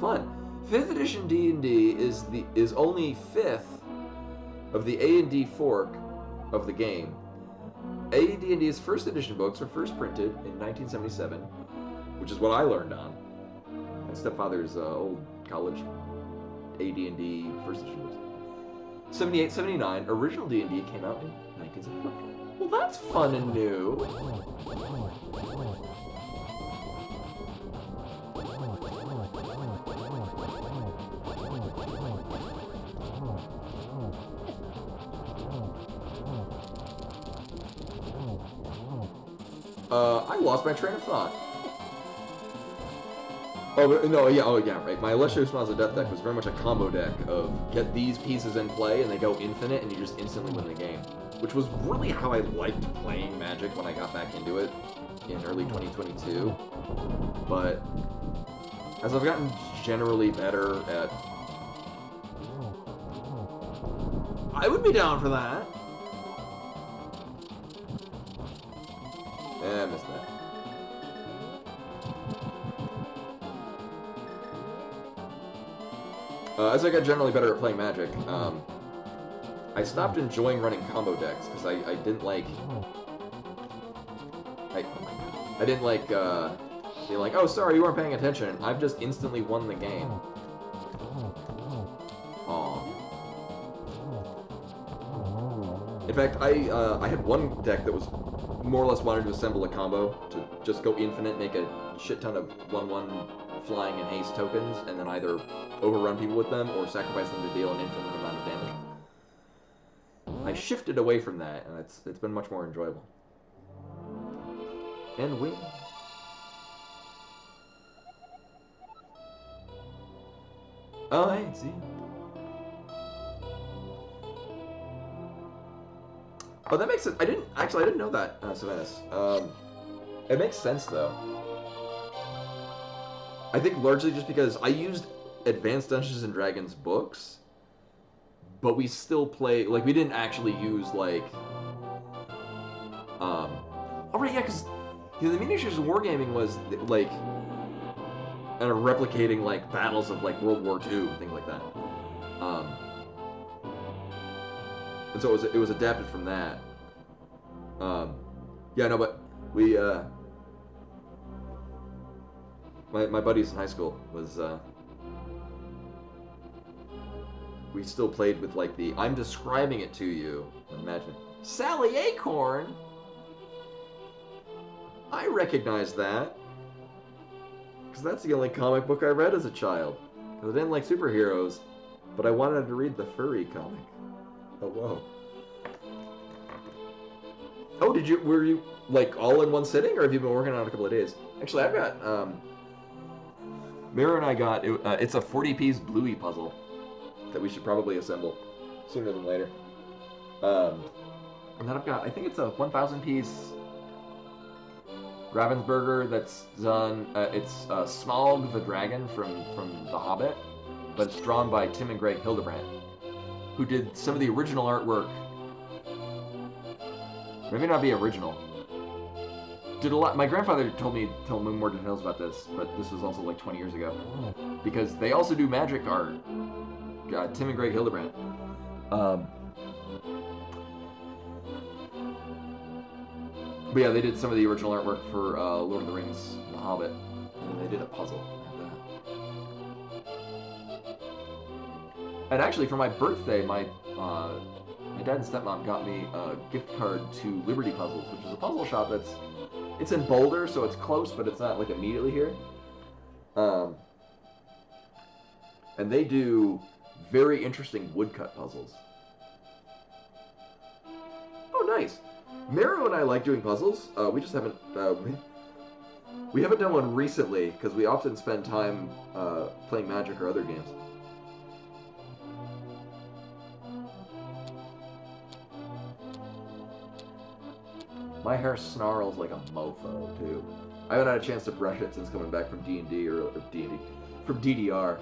Fun. 5th edition D&D is only 5th of the A&D fork of the game. AD&D's first edition books were first printed in 1977, which is what I learned on. My stepfather's old college AD&D first edition books. 78, 79, original D&D came out in 1974. Well, that's fun and new. I lost my train of thought. Oh, but, no, yeah, right. My Alesha Who Smiles at Death deck was very much a combo deck of get these pieces in play and they go infinite and you just instantly win the game. Which was really how I liked playing Magic when I got back into it in early 2022. But as I've gotten generally better at... I would be down for that. I missed that. As I got generally better at playing Magic, I stopped enjoying running combo decks because I didn't like... I didn't like, being like, oh, sorry, you weren't paying attention. I've just instantly won the game. Aw. In fact, I had one deck that was more or less wanted to assemble a combo to just go infinite, make a shit ton of 1/1 flying and haste tokens, and then either overrun people with them or sacrifice them to deal an infinite amount of damage. I shifted away from that, and it's been much more enjoyable. And win. Oh, I see. Oh, that makes sense. I didn't know that, Savannah's. It makes sense, though. I think largely just because I used Advanced Dungeons & Dragons books, but we still play, like, we didn't actually use, like, oh, right, yeah, because You know, the miniatures of wargaming was like replicating like battles of like World War II, things like that. And so it was adapted from that. Yeah, no, but we my buddies in high school was we still played with like the I'm describing it to you. Imagine Sally Acorn. I recognize that because that's the only comic book I read as a child. Because I didn't like superheroes, but I wanted to read the furry comic. Oh whoa. Oh, were you like all in one sitting, or have you been working on it a couple of days? Actually, I've got Mira and I got it's a 40-piece Bluey puzzle that we should probably assemble sooner than later. And then I've got, I think it's a 1,000-piece Ravensburger that's done. It's Smaug the dragon from The Hobbit, but it's drawn by Tim and Greg Hildebrandt, who did some of the original artwork. Maybe not be original. Did a lot. My grandfather told me more details about this, but this was also like 20 years ago, because they also do magic art. Tim and Greg Hildebrandt. But yeah, they did some of the original artwork for Lord of the Rings, The Hobbit, and then they did a puzzle of that. And actually, for my birthday, my dad and stepmom got me a gift card to Liberty Puzzles, which is a puzzle shop it's in Boulder, so it's close, but it's not like immediately here. And they do very interesting woodcut puzzles. Oh, nice. Mero and I like doing puzzles. We just haven't we haven't done one recently because we often spend time playing Magic or other games. My hair snarls like a mofo too. I haven't had a chance to brush it since coming back from D&D or D&D from DDR.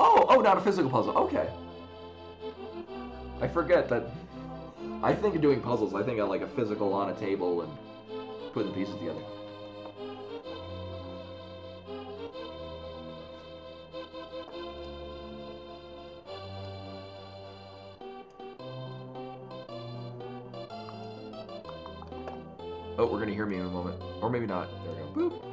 Oh, not a physical puzzle. Okay. I forget that. I think of doing puzzles. I think of like a physical on a table and putting the pieces together. Oh, we're gonna hear me in a moment. Or maybe not. There we go. Boop.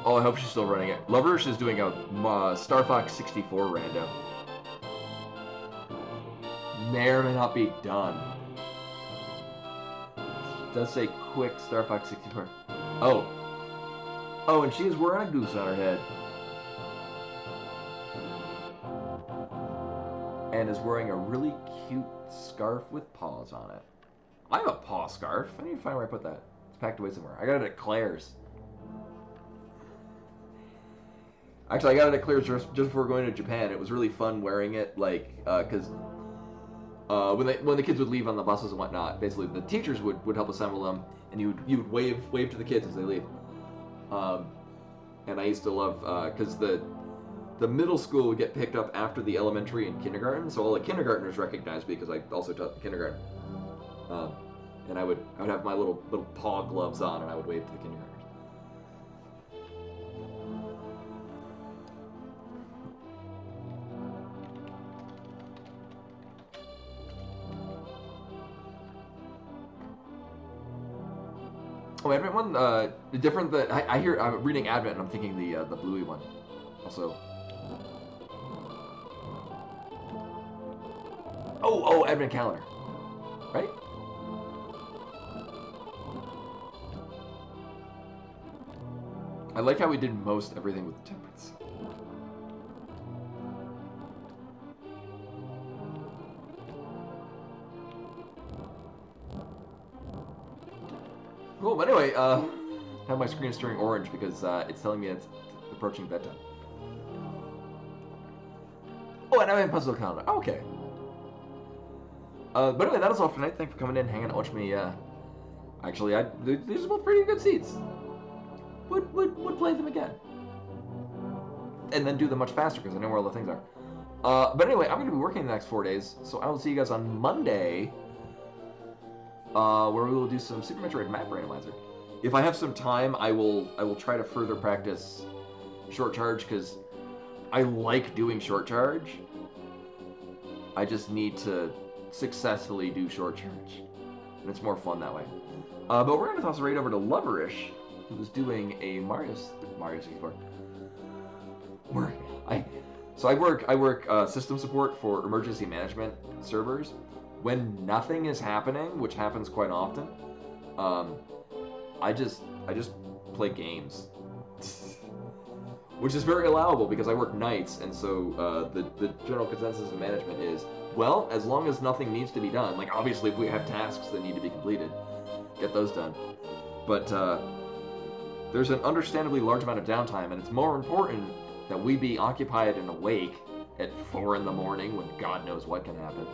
Oh, I hope she's still running it. Loverish is doing a Star Fox 64 rando. May or may not be done. It does say quick Star Fox 64. Oh, and she is wearing a goose on her head. And is wearing a really cute scarf with paws on it. I have a paw scarf. I need to find where I put that. It's packed away somewhere. I got it at Claire's. Actually, I got it at Claire's just before going to Japan. It was really fun wearing it, like, because when the kids would leave on the buses and whatnot, basically the teachers would help assemble them, and you would wave to the kids as they leave. And I used to love because the middle school would get picked up after the elementary and kindergarten, so all the kindergartners recognized me because I also taught the kindergarten. And I would have my little paw gloves on, and I would wave to the kindergartners. Oh, Advent one, different than I hear. I'm reading Advent, and I'm thinking the Bluey one, also. Oh, Advent calendar, right? I like how we did most everything with temperance. Cool, but anyway, have my screen is turning orange because it's telling me it's approaching bedtime. Oh, and I have a puzzle calendar. Oh, okay. But anyway, that is all for tonight. Thanks for coming in, hanging out, watching me. Actually, these are both pretty good seats. Would play them again, and then do them much faster because I know where all the things are. But anyway, I'm going to be working the next 4 days, so I will see you guys on Monday, where we will do some Super Metroid Map Randomizer. If I have some time, I will try to further practice short charge because I like doing short charge. I just need to successfully do short charge, and it's more fun that way. But we're going to toss it right over to Loverish, who's doing a Mario 64. I work system support for emergency management servers. When nothing is happening, which happens quite often, I just play games, which is very allowable because I work nights, and so the general consensus of management is, well, as long as nothing needs to be done, like obviously if we have tasks that need to be completed, get those done. But there's an understandably large amount of downtime, and it's more important that we be occupied and awake at 4 in the morning when God knows what can happen.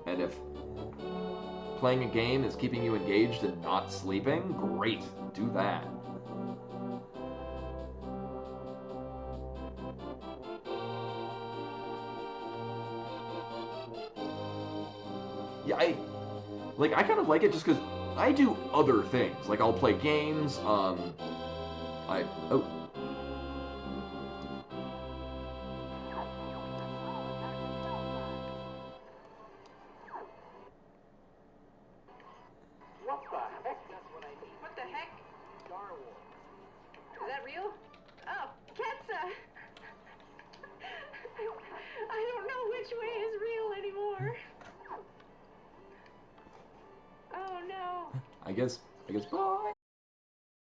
And if playing a game is keeping you engaged and not sleeping, great, do that. Yeah, I kind of like it just because I do other things. Like, I'll play games, oh. What the heck? Star Wars. Is that real? Oh, Ketsa! I don't know which way is real anymore. Oh no. I guess bye.